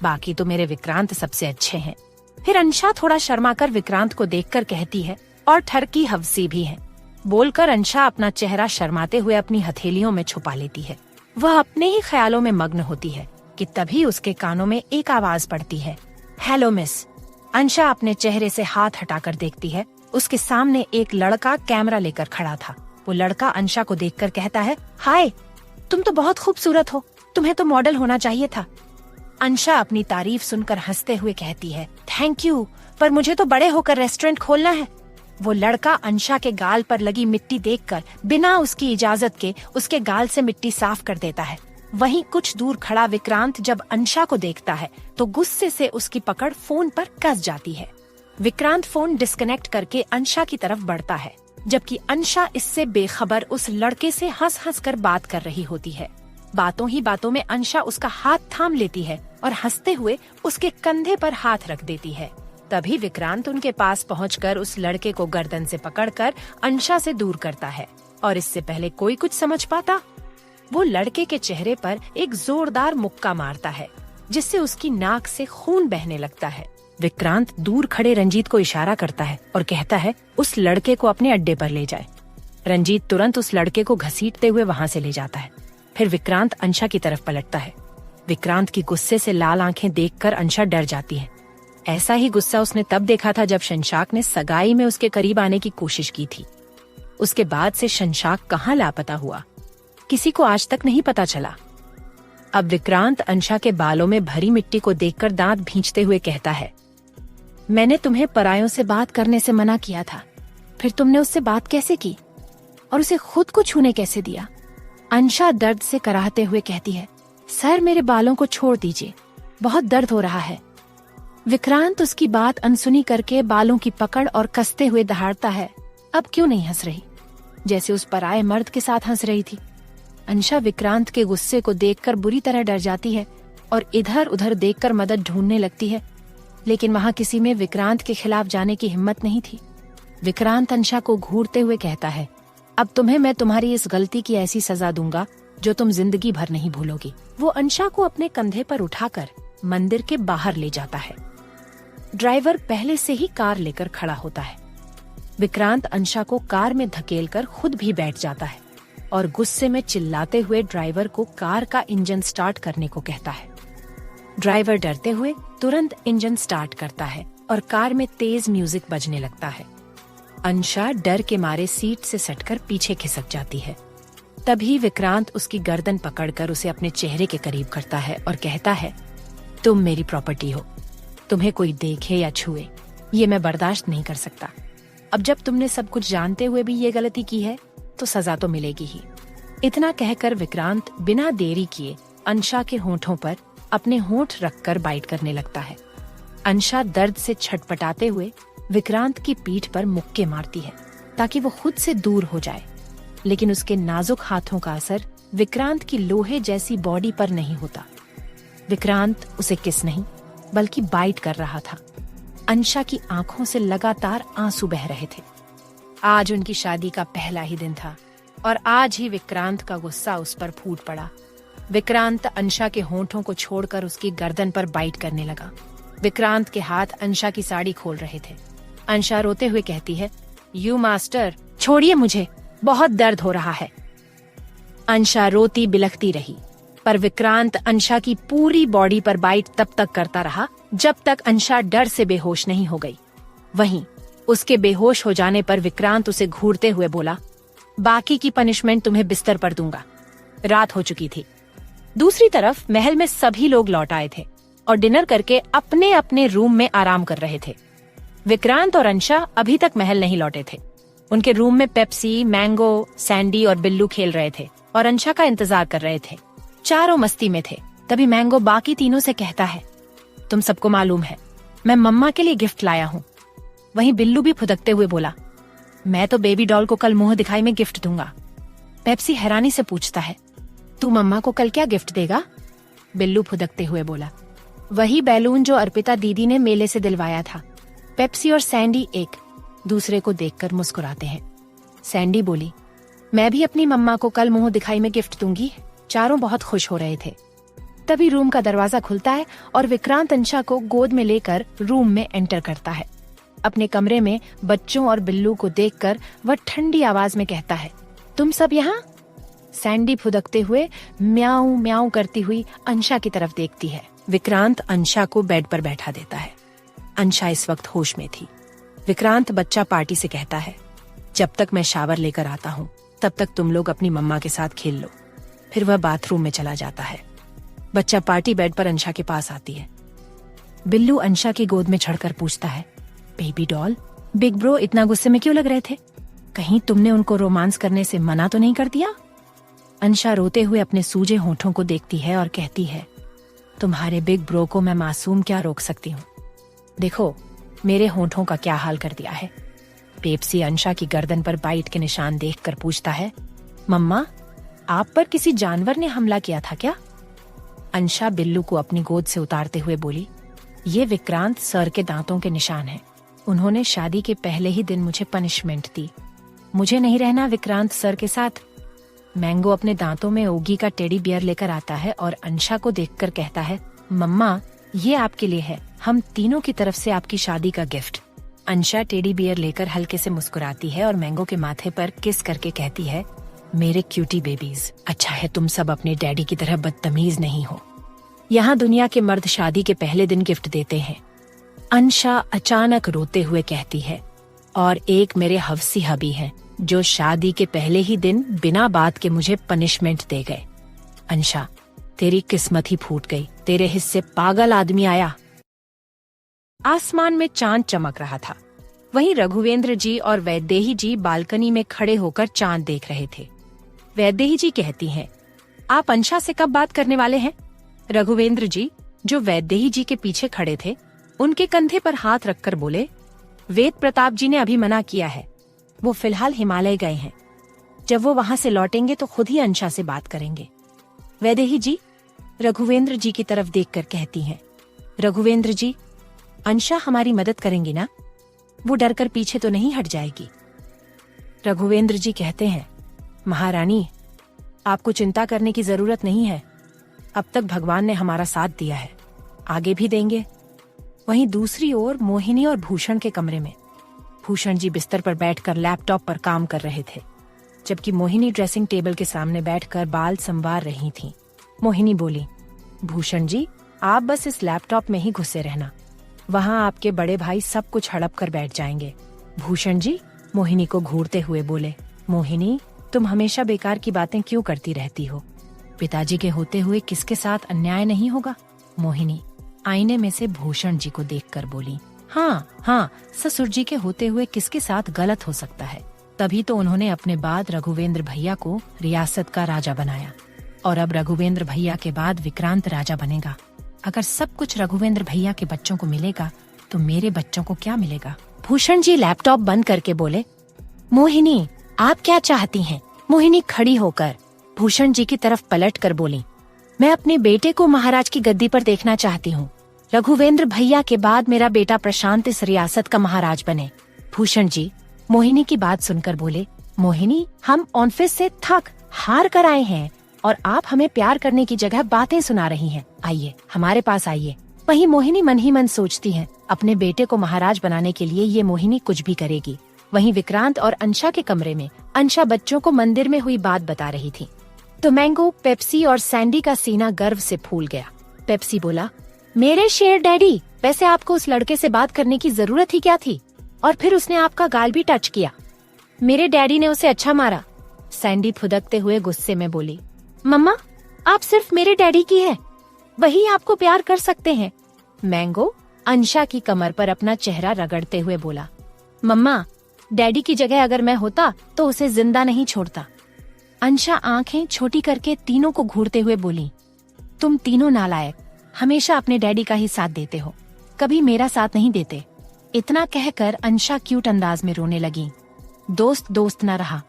Speaker 1: बाकी तो मेरे विक्रांत सबसे अच्छे हैं। फिर अंशा थोड़ा शर्मा कर विक्रांत को देखकर कहती है, और ठरकी हवसी भी है। बोलकर अंशा अपना चेहरा शर्माते हुए अपनी हथेलियों में छुपा लेती है। वह अपने ही ख्यालों में मग्न होती है कि तभी उसके कानों में एक आवाज पड़ती है, हेलो मिस। अंशा अपने चेहरे से हाथ हटाकर देखती है। उसके सामने एक लड़का कैमरा लेकर खड़ा था। वो लड़का अंशा को देखकर कहता है, हाय, तुम तो बहुत खूबसूरत हो, तुम्हें तो मॉडल होना चाहिए था। अंशा अपनी तारीफ सुनकर हंसते हुए कहती है, थैंक यू, पर मुझे तो बड़े होकर रेस्टोरेंट खोलना है। वो लड़का अंशा के गाल पर लगी मिट्टी देखकर बिना उसकी इजाजत के उसके गाल से मिट्टी साफ कर देता है। वहीं कुछ दूर खड़ा विक्रांत जब अंशा को देखता है तो गुस्से से उसकी पकड़ फोन पर कस जाती है। विक्रांत फोन डिस्कनेक्ट करके अंशा की तरफ बढ़ता है, जबकि अंशा इससे बेखबर उस लड़के से हंस हंस कर बात कर रही होती है। बातों ही बातों में अंशा उसका हाथ थाम लेती है और हंसते हुए उसके कंधे पर हाथ रख देती है। तभी विक्रांत उनके पास पहुंचकर उस लड़के को गर्दन से पकड़कर अंशा से दूर करता है, और इससे पहले कोई कुछ समझ पाता, वो लड़के के चेहरे पर एक जोरदार मुक्का मारता है, जिससे उसकी नाक से खून बहने लगता है। विक्रांत दूर खड़े रंजीत को इशारा करता है और कहता है, उस लड़के को अपने अड्डे पर ले जाए। रंजीत तुरंत उस लड़के को घसीटते हुए वहाँ से ले जाता है। फिर विक्रांत अंशा की तरफ पलटता है। विक्रांत की गुस्से से लाल आंखें देखकर अंशा डर जाती है। ऐसा ही गुस्सा उसने तब देखा था जब शंशाक ने सगाई में उसके करीब आने की कोशिश की थी। उसके बाद से शंशाक कहाँ लापता हुआ, किसी को आज तक नहीं पता चला। अब विक्रांत अंशा के बालों में भरी मिट्टी को देखकर दांत भींचते हुए कहता है, मैंने तुम्हें परायों से बात करने से मना किया था, फिर तुमने उससे बात कैसे की और उसे खुद को छूने कैसे दिया? अंशा दर्द से कराहते हुए कहती है, सर मेरे बालों को छोड़ दीजिए, बहुत दर्द हो रहा है। विक्रांत उसकी बात अनसुनी करके बालों की पकड़ और कसते हुए दहाड़ता है, अब क्यों नहीं हंस रही, जैसे उस पराये मर्द के साथ हंस रही थी। अंशा विक्रांत के गुस्से को देखकर बुरी तरह डर जाती है और इधर उधर देखकर मदद ढूंढने लगती है, लेकिन वहाँ किसी में विक्रांत के खिलाफ जाने की हिम्मत नहीं थी। विक्रांत अंशा को घूरते हुए कहता है, अब तुम्हें मैं तुम्हारी इस गलती की ऐसी सजा दूंगा जो तुम जिंदगी भर नहीं भूलोगी। वो अंशा को अपने कंधे पर उठाकर मंदिर के बाहर ले जाता है। ड्राइवर पहले से ही कार लेकर खड़ा होता है। विक्रांत अंशा को कार में धकेलकर खुद भी बैठ जाता है और गुस्से में चिल्लाते हुए ड्राइवर को कार का इंजन स्टार्ट करने को कहता है। ड्राइवर डरते हुए तुरंत इंजन स्टार्ट करता है और कार में तेज म्यूजिक बजने लगता है। अंशा डर के मारे सीट से सटकर पीछे खिसक जाती है। तभी विक्रांत उसकी गर्दन पकड़कर उसे अपने चेहरे के करीब करता है और कहता है, तुम मेरी प्रॉपर्टी हो, तुम्हें कोई देखे या छुए ये मैं बर्दाश्त नहीं कर सकता। अब जब तुमने सब कुछ जानते हुए भी ये गलती की है तो सजा तो मिलेगी ही। इतना कहकर विक्रांत बिना देरी किए अंशा के होंठों पर अपने होंठ रखकर बाइट करने लगता है। अंशा दर्द से छटपटाते हुए विक्रांत की पीठ पर मुक्के मारती है ताकि वो खुद से दूर हो जाए, लेकिन उसके नाजुक हाथों का असर विक्रांत की लोहे जैसी बॉडी पर नहीं होता। विक्रांत उसे किस नहीं बल्कि बाइट कर रहा था। अंशा की आंखों से लगातार आंसू बह रहे थे। आज उनकी शादी का पहला ही दिन था और आज ही विक्रांत का गुस्सा उस पर फूट पड़ा। विक्रांत अंशा के होंठों को छोड़कर उसकी गर्दन पर बाइट करने लगा। विक्रांत के हाथ अंशा की साड़ी खोल रहे थे। अंशा रोते हुए कहती है, यू मास्टर, छोड़िए मुझे, बहुत दर्द हो रहा है। अंशा रोती बिलखती रही, पर विक्रांत अंशा की पूरी बॉडी पर बाइट तब तक करता रहा जब तक अंशा डर से बेहोश नहीं हो गई। वहीं उसके बेहोश हो जाने पर विक्रांत उसे घूरते हुए बोला, बाकी की पनिशमेंट तुम्हें बिस्तर पर दूंगा। रात हो चुकी थी। दूसरी तरफ महल में सभी लोग लौट आए थे और डिनर करके अपने अपने रूम में आराम कर रहे थे। विक्रांत और अंशा अभी तक महल नहीं लौटे थे। उनके रूम में पेप्सी, मैंगो, सैंडी और बिल्लू खेल रहे थे और अंशा का इंतजार कर रहे थे। चारों मस्ती में थे। तभी मैंगो बाकी तीनों से कहता है, तुम सबको मालूम है मैं मम्मा के लिए गिफ्ट लाया हूँ। वहीं बिल्लू भी फुदकते हुए बोला, मैं तो बेबी डॉल को कल मुंह दिखाई में गिफ्ट दूंगा। पेप्सी हैरानी से पूछता है, तू मम्मा को कल क्या गिफ्ट देगा? बिल्लू फुदकते हुए बोला, वही बैलून जो अर्पिता दीदी ने मेले से दिलवाया था। पेप्सी और सैंडी एक दूसरे को देखकर मुस्कुराते हैं। सैंडी बोली, मैं भी अपनी मम्मा को कल मुंह दिखाई में गिफ्ट दूंगी। चारों बहुत खुश हो रहे थे। तभी रूम का दरवाजा खुलता है और विक्रांत अंशा को गोद में लेकर रूम में एंटर करता है। अपने कमरे में बच्चों और बिल्लू को देखकर वह ठंडी आवाज में कहता है, तुम सब यहाँ? सैंडी फुदकते हुए म्याऊ म्याऊ करती हुई अंशा की तरफ देखती है। विक्रांत अंशा को बेड पर बैठा देता है। अंशा इस वक्त होश में थी। विक्रांत बच्चा पार्टी से कहता है, जब तक मैं शावर लेकर आता हूँ तब तक तुम लोग अपनी मम्मा के साथ खेल लो। फिर वह बाथरूम में चला जाता है। बच्चा पार्टी बेड पर अंशा के पास आती है। बिल्लू अंशा की गोद में चढ़कर पूछता है, बेबी डॉल, बिग ब्रो इतना गुस्से में क्यों लग रहे थे? कहीं तुमने उनको रोमांस करने से मना तो नहीं कर दिया? अंशा रोते हुए अपने सूजे होठों को देखती है और कहती है, तुम्हारे बिग ब्रो को मैं मासूम क्या रोक सकती हूँ? देखो मेरे होठों का क्या हाल कर दिया है। पेप्सी अंशा की गर्दन पर बाइट के निशान देखकर पूछता है, मम्मा आप पर किसी जानवर ने हमला किया था क्या? अंशा बिल्लू को अपनी गोद से उतारते हुए बोली, ये विक्रांत सर के दांतों के निशान हैं। उन्होंने शादी के पहले ही दिन मुझे पनिशमेंट दी। मुझे नहीं रहना विक्रांत सर के साथ। मैंगो अपने दांतों में ओगी का टेडी बियर लेकर आता है और अंशा को देखकर कहता है, मम्मा ये आपके लिए है, हम तीनों की तरफ से आपकी शादी का गिफ्ट। अंशा टेडी बियर लेकर हल्के से मुस्कुराती है और मैंगो के माथे पर किस करके कहती है, मेरे क्यूटी बेबीज, अच्छा है तुम सब अपने डैडी की तरह बदतमीज नहीं हो। यहाँ दुनिया के मर्द शादी के पहले दिन गिफ्ट देते हैं। अंशा अचानक रोते हुए कहती है, और एक मेरे हवसी हबी हैं जो शादी के पहले ही दिन बिना बात के मुझे पनिशमेंट दे गए। अंशा तेरी किस्मत ही फूट गई, तेरे हिस्से पागल आदमी आया। आसमान में चांद चमक रहा था। वहीं रघुवेंद्र जी और वैदेही जी बालकनी में खड़े होकर चांद देख रहे थे। वैदेही जी कहती हैं, आप अंशा से कब बात करने वाले हैं? रघुवेंद्र जी, जो वैदेही जी के पीछे खड़े थे, उनके कंधे पर हाथ रखकर बोले, वेद प्रताप जी ने अभी मना किया है, वो फिलहाल हिमालय गए हैं। जब वो वहाँ से लौटेंगे तो खुद ही अंशा से बात करेंगे। वैदेही जी रघुवेंद्र जी की तरफ देखकर कहती हैं, रघुवेंद्र जी, अंशा हमारी मदद करेंगी ना? वो डरकर पीछे तो नहीं हट जाएगी? रघुवेंद्र जी कहते हैं, महारानी आपको चिंता करने की जरूरत नहीं है। अब तक भगवान ने हमारा साथ दिया है, आगे भी देंगे। वहीं दूसरी ओर मोहिनी और भूषण के कमरे में भूषण जी बिस्तर पर बैठकर लैपटॉप पर काम कर रहे थे, जबकि मोहिनी ड्रेसिंग टेबल के सामने बैठकर बाल संवार रही थीं। मोहिनी बोली, भूषण जी आप बस इस लैपटॉप में ही घुसे रहना, वहाँ आपके बड़े भाई सब कुछ हड़प कर बैठ जाएंगे। भूषण जी मोहिनी को घूरते हुए बोले, मोहिनी तुम हमेशा बेकार की बातें क्यों करती रहती हो? पिताजी के होते हुए किसके साथ अन्याय नहीं होगा? मोहिनी आईने में से भूषण जी को देखकर बोली, हाँ, ससुर जी के होते हुए किसके साथ गलत हो सकता है? तभी तो उन्होंने अपने बाद रघुवेंद्र भैया को रियासत का राजा बनाया, और अब रघुवेंद्र भैया के बाद विक्रांत राजा बनेगा। अगर सब कुछ रघुवेंद्र भैया के बच्चों को मिलेगा तो मेरे बच्चों को क्या मिलेगा? भूषण जी लैपटॉप बंद करके बोले, मोहिनी आप क्या चाहती हैं? मोहिनी खड़ी होकर भूषण जी की तरफ पलट कर बोली, मैं अपने बेटे को महाराज की गद्दी पर देखना चाहती हूँ। रघुवेंद्र भैया के बाद मेरा बेटा प्रशांत इस रियासत का महाराज बने। भूषण जी मोहिनी की बात सुनकर बोले, मोहिनी हम ऑफिस से थक हार कर आए हैं और आप हमें प्यार करने की जगह बातें सुना रही हैं। आइए हमारे पास आइए। वहीं मोहिनी मन ही मन सोचती है, अपने बेटे को महाराज बनाने के लिए ये मोहिनी कुछ भी करेगी। वहीं विक्रांत और अंशा के कमरे में अंशा बच्चों को मंदिर में हुई बात बता रही थी, तो मैंगो, पेप्सी और सैंडी का सीना गर्व से फूल गया। पेप्सी बोला, मेरे शेर डैडी, वैसे आपको उस लड़के से बात करने की जरूरत ही क्या थी? और फिर उसने आपका गाल भी टच किया। मेरे डैडी ने उसे अच्छा मारा, सैंडी फुदकते हुए गुस्से में बोली। मम्मा, आप सिर्फ मेरे डैडी की है, वही आपको प्यार कर सकते हैं। मैंगो अंशा की कमर पर अपना चेहरा रगड़ते हुए बोला। मम्मा, डैडी की जगह अगर मैं होता तो उसे जिंदा नहीं छोड़ता। अंशा आंखें छोटी करके तीनों को घूरते हुए बोली। तुम तीनों नालायक, हमेशा अपने डैडी का ही साथ देते हो, कभी मेरा साथ नहीं देते। इतना कहकर अंशा क्यूट अंदाज में रोने लगी। दोस्त दोस्त न रहा,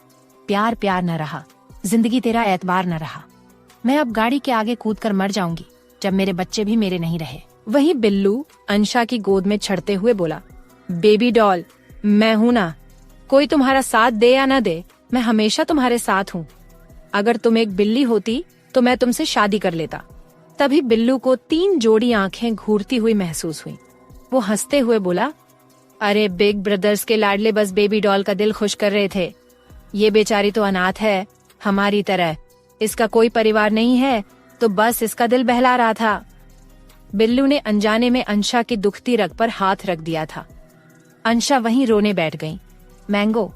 Speaker 1: प्यार प्यार न रहा, जिंदगी तेरा एतबार न रहा। मैं अब गाड़ी के आगे कूदकर मर जाऊंगी जब मेरे बच्चे भी मेरे नहीं रहे। वहीं बिल्लू अंशा की गोद में चढ़ते हुए बोला। बेबी डॉल, मैं हूं ना, कोई तुम्हारा साथ दे या न दे, मैं हमेशा तुम्हारे साथ हूँ। अगर तुम एक बिल्ली होती तो मैं तुमसे शादी कर लेता। तभी बिल्लू को 3 जोड़ी आंखें घूरती हुई महसूस हुई। वो हंसते हुए बोला, अरे बिग ब्रदर्स के लाडले बस बेबी डॉल का दिल खुश कर रहे थे। ये बेचारी तो अनाथ है, हमारी तरह, इसका कोई परिवार नहीं है, तो बस इसका दिल बहला रहा था। बिल्लू ने अनजाने में अंशा की दुखती रग पर हाथ रख दिया था। अंशा वहीं रोने बैठ गई। मैंगो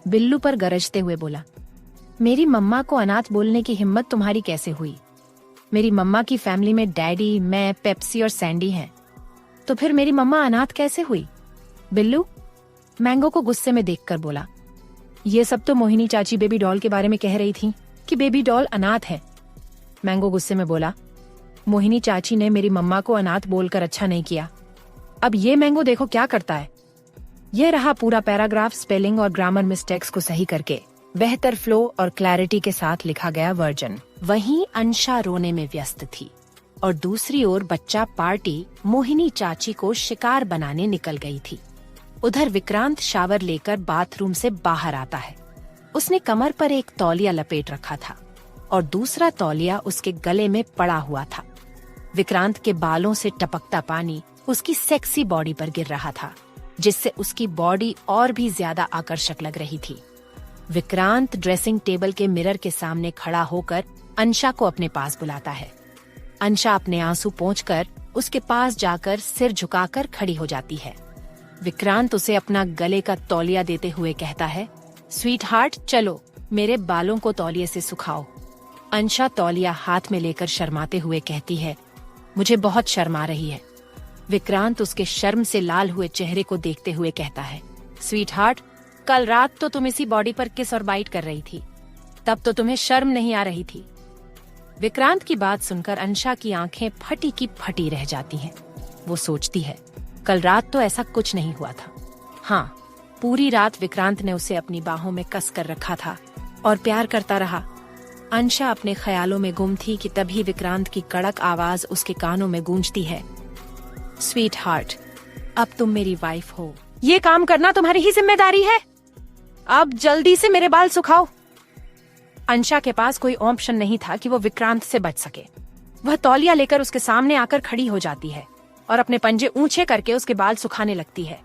Speaker 1: बिल्लू पर गरजते हुए बोला, मेरी मम्मा को अनाथ बोलने की हिम्मत तुम्हारी कैसे हुई? मेरी मम्मा की फैमिली में डैडी, मैं, पेप्सी और सैंडी हैं, तो फिर मेरी मम्मा अनाथ कैसे हुई? बिल्लू मैंगो को गुस्से में देखकर बोला। ये सब तो मोहिनी चाची बेबी डॉल के बारे में कह रही थी कि बेबी डॉल अनाथ है। मैंगो गुस्से में बोला, मोहिनी चाची ने मेरी मम्मा को अनाथ बोलकर अच्छा नहीं किया। अब ये मैंगो देखो क्या करता है। यह रहा पूरा पैराग्राफ स्पेलिंग और ग्रामर मिस्टेक्स को सही करके बेहतर फ्लो और क्लैरिटी के साथ लिखा गया वर्जन। वहीं अंशा रोने में व्यस्त थी और दूसरी ओर बच्चा पार्टी मोहिनी चाची को शिकार बनाने निकल गई थी। उधर विक्रांत शावर लेकर बाथरूम से बाहर आता है। उसने कमर पर एक तौलिया लपेट रखा था और दूसरा तौलिया उसके गले में पड़ा हुआ था। विक्रांत के बालों से टपकता पानी उसकी सेक्सी बॉडी पर गिर रहा था, जिससे उसकी बॉडी और भी ज्यादा आकर्षक लग रही थी। विक्रांत ड्रेसिंग टेबल के मिरर के सामने खड़ा होकर अंशा को अपने पास बुलाता है। अंशा अपने आंसू पोंछकर उसके पास जाकर सिर झुकाकर खड़ी हो जाती है। विक्रांत उसे अपना गले का तौलिया देते हुए कहता है, स्वीट हार्ट, चलो मेरे बालों को तौलिए से सुखाओ। अंशा तौलिया हाथ में लेकर शर्माते हुए कहती है, मुझे बहुत शर्म आ रही है। विक्रांत उसके शर्म से लाल हुए चेहरे को देखते हुए कहता है, स्वीट हार्ट, कल रात तो तुम इसी बॉडी पर किस और बाइट कर रही थी, तब तो तुम्हें शर्म नहीं आ रही थी। विक्रांत की बात सुनकर अंशा की आंखें फटी की फटी रह जाती हैं। वो सोचती है, कल रात तो ऐसा कुछ नहीं हुआ था। हाँ, पूरी रात विक्रांत ने उसे अपनी बाहों में कस कर रखा था और प्यार करता रहा। अंशा अपने ख्यालों में गुम थी कि तभी विक्रांत की कड़क आवाज उसके कानों में गूंजती है, स्वीट हार्ट, अब तुम मेरी वाइफ हो, ये काम करना तुम्हारी ही जिम्मेदारी है। अब जल्दी से मेरे बाल सुखाओ। अंशा के पास कोई ऑप्शन नहीं था कि वो विक्रांत से बच सके। वह तौलिया लेकर उसके सामने आकर खड़ी हो जाती है और अपने पंजे ऊंचे करके उसके बाल सुखाने लगती है।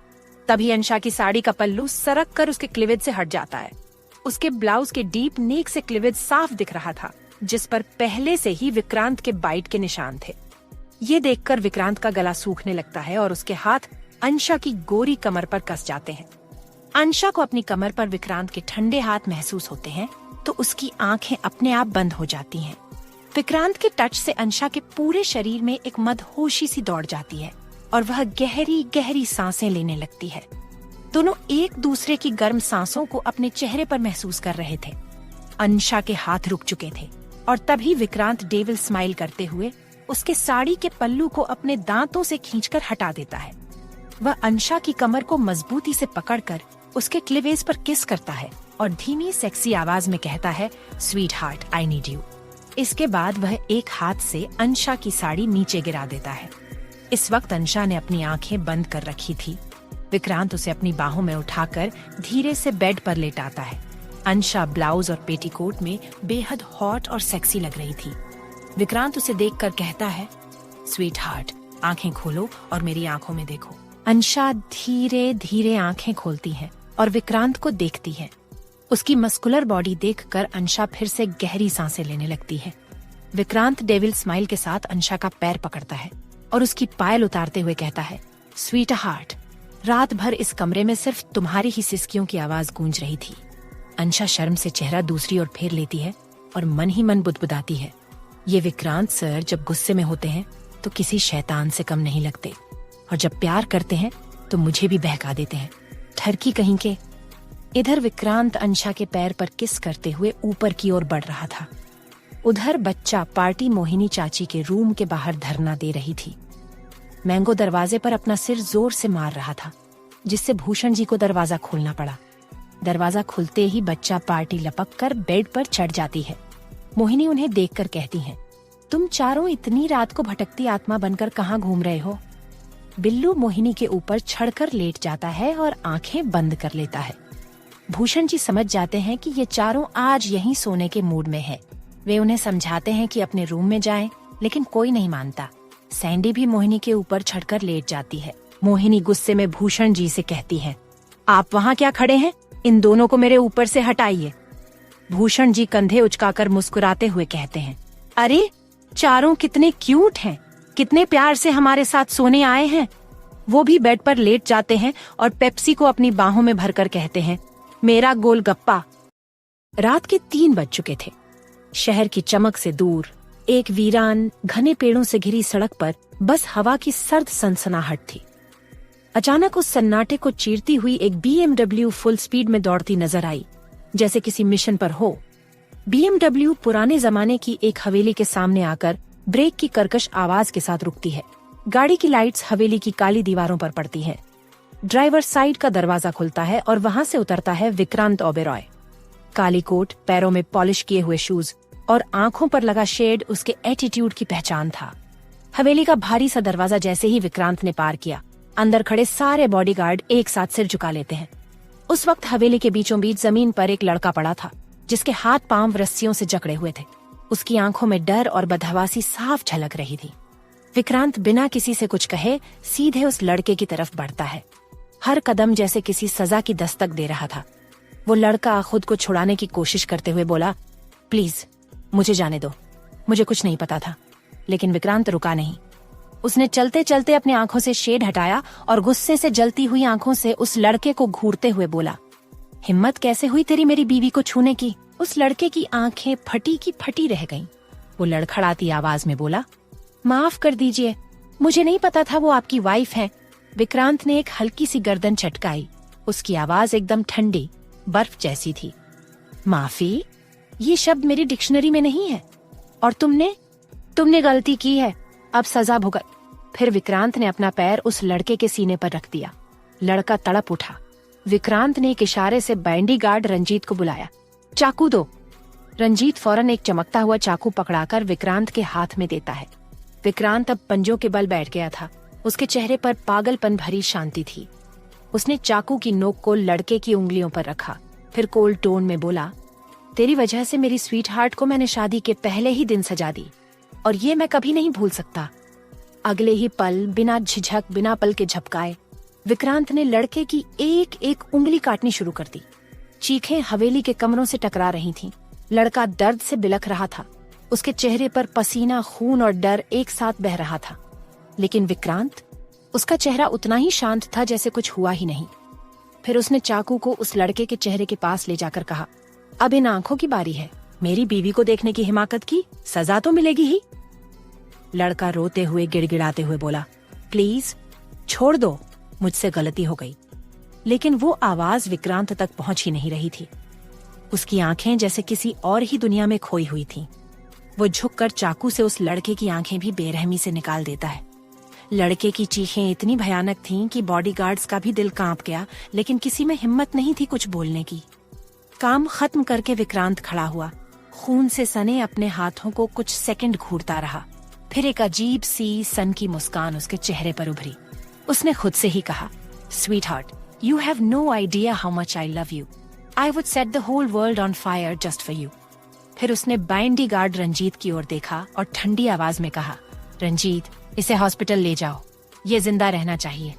Speaker 1: तभी अंशा की साड़ी का पल्लू सरक कर उसके क्लीवेज से हट जाता है। उसके ब्लाउज के डीप नेक से क्लीवेज साफ दिख रहा था, जिस पर पहले से ही विक्रांत के बाइट के निशान थे। ये देखकर विक्रांत का गला सूखने लगता है और उसके हाथ अंशा की गोरी कमर पर कस जाते हैं। अंशा को अपनी कमर पर विक्रांत के ठंडे हाथ महसूस होते हैं तो उसकी आंखें अपने आप बंद हो जाती हैं। विक्रांत के टच से अंशा के पूरे शरीर में एक मदहोशी सी दौड़ जाती है और वह गहरी गहरी सांसें लेने लगती है। दोनों एक दूसरे की गर्म सांसों को अपने चेहरे पर महसूस कर रहे थे। अंशा के हाथ रुक चुके थे और तभी विक्रांत डेविल स्माइल करते हुए उसके साड़ी के पल्लू को अपने दांतों से खींचकर हटा देता है। वह अंशा की कमर को मजबूती से पकड़कर उसके क्लीवेज पर किस करता है और धीमी सेक्सी आवाज में कहता है, sweet heart, I need you. इसके बाद वह एक हाथ से अंशा की साड़ी नीचे गिरा देता है। इस वक्त अंशा ने अपनी आंखें बंद कर रखी थी। विक्रांत उसे अपनी बाहों में उठाकर धीरे से बेड पर लेटाता है। अंशा ब्लाउज और पेटीकोट में बेहद हॉट और सेक्सी लग रही थी। विक्रांत उसे देखकर कहता है, स्वीट हार्ट, आंखें खोलो और मेरी आंखों में देखो। अंशा धीरे धीरे आंखें खोलती है और विक्रांत को देखती है। उसकी मस्कुलर बॉडी देखकर अंशा फिर से गहरी सांसें लेने लगती है। विक्रांत डेविल स्माइल के साथ अंशा का पैर पकड़ता है और उसकी पायल उतारते हुए कहता है, स्वीट हार्ट, रात भर इस कमरे में सिर्फ तुम्हारी ही सिसकियों की आवाज गूंज रही थी। अंशा शर्म से चेहरा दूसरी ओर फेर लेती है और मन ही मन बुदबुदाती है, ये विक्रांत सर जब गुस्से में होते हैं तो किसी शैतान से कम नहीं लगते, और जब प्यार करते हैं तो मुझे भी बहका देते हैं, ठरकी कहीं के। इधर विक्रांत अंशा के पैर पर किस करते हुए ऊपर की ओर बढ़ रहा था। उधर बच्चा पार्टी मोहिनी चाची के रूम के बाहर धरना दे रही थी। मैंगो दरवाजे पर अपना सिर जोर से मार रहा था, जिससे भूषण जी को दरवाजा खोलना पड़ा। दरवाजा खुलते ही बच्चा पार्टी लपक कर बेड पर चढ़ जाती है। मोहिनी उन्हें देखकर कहती है, तुम चारों इतनी रात को भटकती आत्मा बनकर कहाँ घूम रहे हो? बिल्लू मोहिनी के ऊपर चढ़कर लेट जाता है और आंखें बंद कर लेता है। भूषण जी समझ जाते हैं कि ये चारों आज यहीं सोने के मूड में है। वे उन्हें समझाते हैं कि अपने रूम में जाएं, लेकिन कोई नहीं मानता। सैंडी भी मोहिनी के ऊपर चढ़कर लेट जाती है। मोहिनी गुस्से में भूषण जी से कहती है, आप वहाँ क्या खड़े हैं? इन दोनों को मेरे ऊपर से हटाइए। भूषण जी कंधे उचकाकर मुस्कुराते हुए कहते हैं, अरे चारों कितने क्यूट हैं, कितने प्यार से हमारे साथ सोने आए हैं। वो भी बेड पर लेट जाते हैं और पेप्सी को अपनी बाहों में भरकर कहते हैं, मेरा गोलगप्पा। रात के 3 बज चुके थे। शहर की चमक से दूर एक वीरान घने पेड़ों से घिरी सड़क पर बस हवा की सर्द सनसनाहट थी। अचानक उस सन्नाटे को चीरती हुई एक BMW फुल स्पीड में दौड़ती नजर आई, जैसे किसी मिशन पर हो। BMW पुराने जमाने की एक हवेली के सामने आकर ब्रेक की कर्कश आवाज के साथ रुकती है। गाड़ी की लाइट्स हवेली की काली दीवारों पर पड़ती हैं। ड्राइवर साइड का दरवाजा खुलता है और वहां से उतरता है विक्रांत ओबेरॉय। काली कोट, पैरों में पॉलिश किए हुए शूज और आंखों पर लगा शेड उसके एटीट्यूड की पहचान था। हवेली का भारी सा दरवाजा जैसे ही विक्रांत ने पार किया, अंदर खड़े सारे बॉडीगार्ड एक साथ सिर झुका लेते हैं। उस वक्त हवेली के बीचों बीच जमीन पर एक लड़का पड़ा था, जिसके हाथ पांव रस्सियों से जकड़े हुए थे। उसकी आंखों में डर और बदहवासी साफ झलक रही थी। विक्रांत बिना किसी से कुछ कहे सीधे उस लड़के की तरफ बढ़ता है। हर कदम जैसे किसी सजा की दस्तक दे रहा था। वो लड़का खुद को छुड़ाने की कोशिश करते हुए बोला, प्लीज मुझे जाने दो, मुझे कुछ नहीं पता था। लेकिन विक्रांत रुका नहीं। उसने चलते चलते अपनी आंखों से शेड हटाया और गुस्से से जलती हुई आंखों से उस लड़के को घूरते हुए बोला, हिम्मत कैसे हुई तेरी मेरी बीवी को छूने की? उस लड़के की आंखें फटी की फटी रह गईं। वो लड़खड़ाती आवाज में बोला, माफ कर दीजिए, मुझे नहीं पता था वो आपकी वाइफ है। विक्रांत ने एक हल्की सी गर्दन चटकाई। उसकी आवाज एकदम ठंडी, बर्फ जैसी थी। माफी? ये शब्द मेरी डिक्शनरी में नहीं है। और तुमने गलती की है, अब सजा भुगत। फिर विक्रांत ने अपना पैर उस लड़के के सीने पर रख दिया। लड़का तड़प उठा। विक्रांत ने एक इशारे से बैंडी गार्ड रंजीत को बुलाया, चाकू दो। रंजीत फौरन एक चमकता हुआ चाकू पकड़ाकर विक्रांत के हाथ में देता है। विक्रांत अब पंजों के बल बैठ गया था। उसके चेहरे पर पागलपन भरी शांति थी। उसने चाकू की नोक को लड़के की उंगलियों पर रखा, फिर कोल्ड टोन में बोला, तेरी वजह से मेरी स्वीट हार्ट को मैंने शादी के पहले ही दिन सजा दी, और ये मैं कभी नहीं भूल सकता। अगले ही पल बिना झिझक, बिना पल के झपकाए विक्रांत ने लड़के की एक एक उंगली काटनी शुरू कर दी। चीखें हवेली के कमरों से टकरा रही थीं। लड़का दर्द से बिलख रहा था। उसके चेहरे पर पसीना, खून और डर एक साथ बह रहा था। लेकिन विक्रांत, उसका चेहरा उतना ही शांत था जैसे कुछ हुआ ही नहीं। फिर उसने चाकू को उस लड़के के चेहरे के पास ले जाकर कहा, अब इन आंखों की बारी है। मेरी बीवी को देखने की हिमाकत की, सजा तो मिलेगी ही। लड़का रोते हुए गिड़गिड़ाते हुए बोला, प्लीज छोड़ दो, मुझसे गलती हो गई। लेकिन वो आवाज विक्रांत तक पहुंच ही नहीं रही थी। उसकी आंखें जैसे किसी और ही दुनिया में खोई हुई थीं। वो झुककर चाकू से उस लड़के की आंखें भी बेरहमी से निकाल देता है। लड़के की चीखें इतनी भयानक थीं कि बॉडीगार्ड्स का भी दिल कांप गया, लेकिन किसी में हिम्मत नहीं थी कुछ बोलने की। काम खत्म करके विक्रांत खड़ा हुआ। खून से सने अपने हाथों को कुछ सेकंड घूरता रहा। फिर एक अजीब सी सन की मुस्कान उसके चेहरे पर उभरी। उसने खुद से ही कहा, sweetheart, you have no idea how much I love you. I would set the whole world on fire just for you. फिर उसने बैंडी गार्ड रंजीत की ओर देखा और ठंडी आवाज में कहा, रंजीत, इसे हॉस्पिटल ले जाओ, ये जिंदा रहना चाहिए,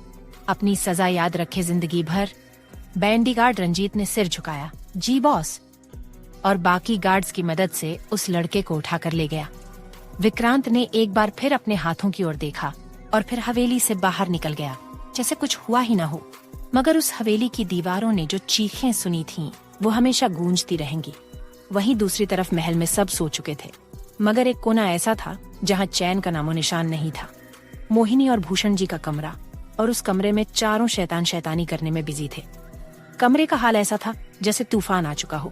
Speaker 1: अपनी सजा याद रखे जिंदगी भर। बैंडी गार्ड रंजीत ने सिर झुकाया, जी बॉस, और बाकी गार्ड्स की मदद से उस लड़के को उठाकर ले गया। विक्रांत ने एक बार फिर अपने हाथों की ओर देखा और फिर हवेली से बाहर निकल गया। जैसे कुछ हुआ ही ना हो। मगर उस हवेली की दीवारों ने जो चीखें सुनी थीं, वो हमेशा गूंजती रहेंगी। वहीं दूसरी तरफ महल में सब सो चुके थे, मगर एक कोना ऐसा था जहां चैन का नामो निशान नहीं था। मोहिनी और भूषण जी का कमरा, और उस कमरे में चारों शैतान शैतानी करने में बिजी थे। कमरे का हाल ऐसा था जैसे तूफान आ चुका हो।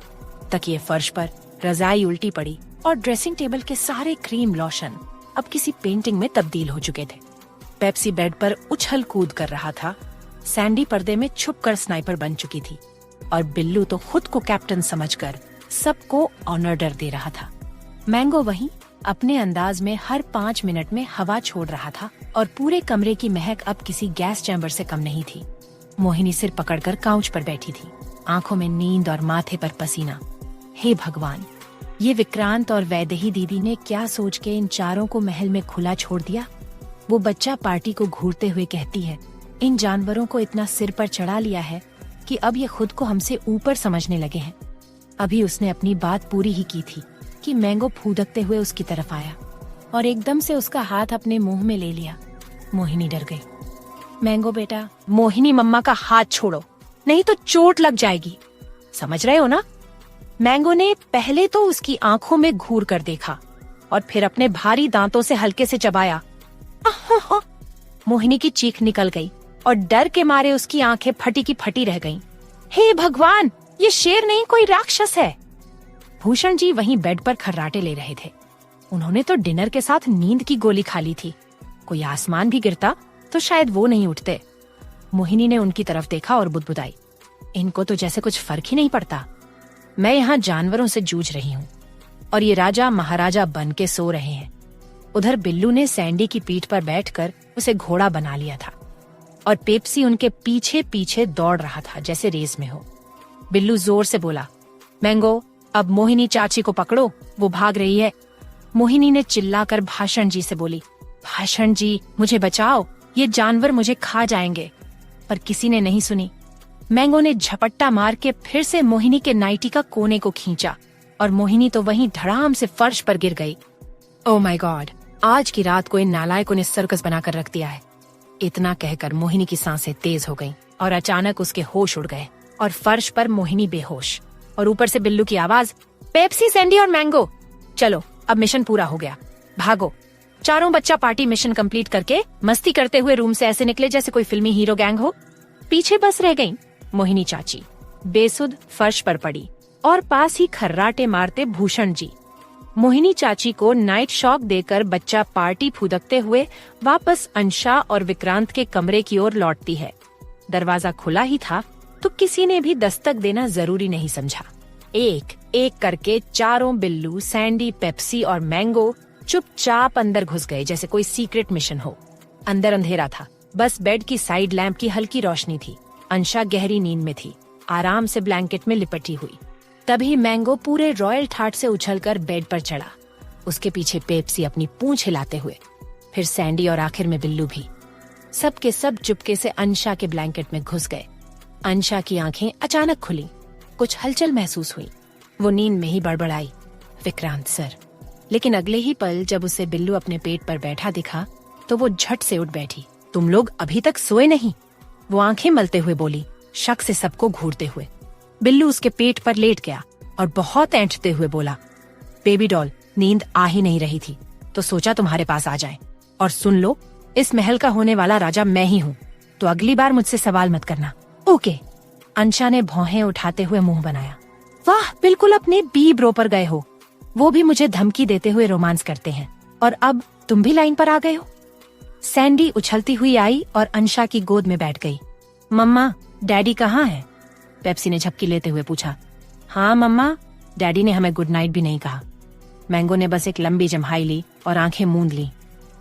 Speaker 1: तकिए फर्श पर, रजाई उल्टी पड़ी और ड्रेसिंग टेबल के सारे क्रीम लोशन अब किसी पेंटिंग में तब्दील हो चुके थे। पेप्सी बेड पर उछल कूद कर रहा था, सैंडी पर्दे में छुपकर स्नाइपर बन चुकी थी, और बिल्लू तो खुद को कैप्टन समझकर सबको ऑनर दे रहा था। मैंगो वहीं अपने अंदाज में हर 5 मिनट में हवा छोड़ रहा था, और पूरे कमरे की महक अब किसी गैस चैम्बर से कम नहीं थी। मोहिनी सिर पकड़कर काउच पर बैठी थी, आंखों में नींद और माथे पर पसीना। हे भगवान, ये विक्रांत और वैदेही दीदी ने क्या सोच के इन चारों को महल में खुला छोड़ दिया। वो बच्चा पार्टी को घूरते हुए कहती है, इन जानवरों को इतना सिर पर चढ़ा लिया है कि अब ये खुद को हमसे ऊपर समझने लगे हैं। अभी उसने अपनी बात पूरी ही की थी कि मैंगो फूदकते हुए उसकी तरफ आया और एकदम से उसका हाथ अपने मुंह में ले लिया। मोहिनी डर गई। मैंगो बेटा, मोहिनी मम्मा का हाथ छोड़ो, नहीं तो चोट लग जाएगी, समझ रहे हो ना? मैंगो ने पहले तो उसकी आंखों में घूर कर देखा और फिर अपने भारी दांतों से हल्के से चबाया। मोहिनी की चीख निकल गई और डर के मारे उसकी आंखें फटी की फटी रह गईं। हे भगवान, ये शेर नहीं कोई राक्षस है। भूषण जी वहीं बेड पर खर्राटे ले रहे थे। उन्होंने तो डिनर के साथ नींद की गोली खा ली थी। कोई आसमान भी गिरता तो शायद वो नहीं उठते। मोहिनी ने उनकी तरफ देखा और बुदबुदाई, इनको तो जैसे कुछ फर्क ही नहीं पड़ता। मैं यहाँ जानवरों से जूझ रही हूँ और ये राजा महाराजा बन के सो रहे हैं। उधर बिल्लू ने सैंडी की पीठ पर बैठकर उसे घोड़ा बना लिया था और पेप्सी उनके पीछे पीछे दौड़ रहा था जैसे रेस में हो। बिल्लू जोर से बोला, मैंगो, अब मोहिनी चाची को पकड़ो, वो भाग रही है। मोहिनी ने चिल्लाकर भाषण जी से बोली, भाषण जी मुझे बचाओ, ये जानवर मुझे खा जाएंगे। पर किसी ने नहीं सुनी। मैंगो ने झपट्टा मार के फिर से मोहिनी के नाइटी का कोने को खींचा और मोहिनी तो वहीं धड़ाम से फर्श पर गिर गई। ओह माय गॉड, आज की रात को इन नालायकों ने सर्कस बनाकर रख दिया है। इतना कहकर मोहिनी की सांसें तेज हो गईं और अचानक उसके होश उड़ गए और फर्श पर मोहिनी बेहोश और ऊपर से बिल्लू की आवाज, पेप्सी, सैंडी और मैंगो, चलो अब मिशन पूरा हो गया, भागो। चारों बच्चा पार्टी मिशन कंप्लीट करके मस्ती करते हुए रूम से ऐसे निकले जैसे कोई फिल्मी हीरो गैंग हो। पीछे बस रह गईं मोहिनी चाची बेसुध फर्श पर पड़ी और पास ही खर्राटे मारते भूषण जी। मोहिनी चाची को नाइट शॉक देकर बच्चा पार्टी फुदकते हुए वापस अंशा और विक्रांत के कमरे की ओर लौटती है। दरवाजा खुला ही था तो किसी ने भी दस्तक देना जरूरी नहीं समझा। एक एक करके चारों बिल्लू, सैंडी, पेप्सी और मैंगो चुपचाप अंदर घुस गए जैसे कोई सीक्रेट मिशन हो। अंदर अंधेरा था, बस बेड की साइड लैंप की हल्की रोशनी थी। अंशा गहरी नींद में थी, आराम से ब्लैंकेट में लिपटी हुई। तभी मैंगो पूरे रॉयल ठाट से उछलकर बेड पर चढ़ा, उसके पीछे पेप्सी अपनी पूंछ हिलाते हुए, फिर सैंडी और आखिर में बिल्लू भी। सब के सब चुपके से अंशा के ब्लैंकेट में घुस गए। अंशा की आंखें अचानक खुली, कुछ हलचल महसूस हुई। वो नींद में ही बड़बड़ाई, विक्रांत सर। लेकिन अगले ही पल जब उसे बिल्लू अपने पेट पर बैठा दिखा तो वो झट से उठ बैठी। तुम लोग अभी तक सोए नहीं? वो आंखें मलते हुए बोली, शक से सबको घूरते हुए। बिल्लू उसके पेट पर लेट गया और बहुत ऐंठते हुए बोला, बेबी डॉल, नींद आ ही नहीं रही थी तो सोचा तुम्हारे पास आ जाए। और सुन लो, इस महल का होने वाला राजा मैं ही हूँ, तो अगली बार मुझसे सवाल मत करना, ओके? अंशा ने भौहें उठाते हुए मुंह बनाया। वाह, बिल्कुल अपने बी ब्रो पर गए हो। वो भी मुझे धमकी देते हुए रोमांस करते हैं और अब तुम भी लाइन पर आ गए हो। सैंडी उछलती हुई आई और अंशा की गोद में बैठ गई। मम्मा, डैडी कहाँ है? पेप्सी ने झपकी लेते हुए पूछा। हाँ मम्मा, डैडी ने हमें गुड नाइट भी नहीं कहा। मैंगो ने बस एक लंबी जम्हाई ली और आंखें मूंद ली।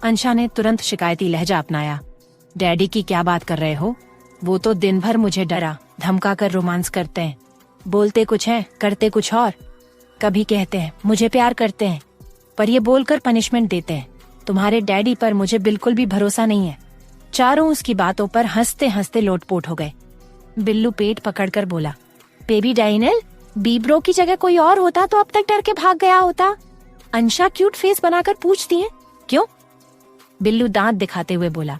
Speaker 1: अंशा ने तुरंत शिकायती लहजा अपनाया। डैडी की क्या बात कर रहे हो? वो तो दिन भर मुझे डरा धमका कर रोमांस करते हैं, बोलते कुछ है करते कुछ और। कभी कहते हैं मुझे प्यार करते हैं, पर ये बोलकर पनिशमेंट देते हैं। तुम्हारे डैडी पर मुझे बिल्कुल भी भरोसा नहीं है। चारों उसकी बातों पर हंसते हंसते लोटपोट हो गए। बिल्लू पेट पकड़कर बोला, बेबी डाइनल, बीब्रो की जगह कोई और होता तो अब तक डर के भाग गया होता। अंशा क्यूट फेस बनाकर पूछती है, क्यों? बिल्लू दांत दिखाते हुए बोला,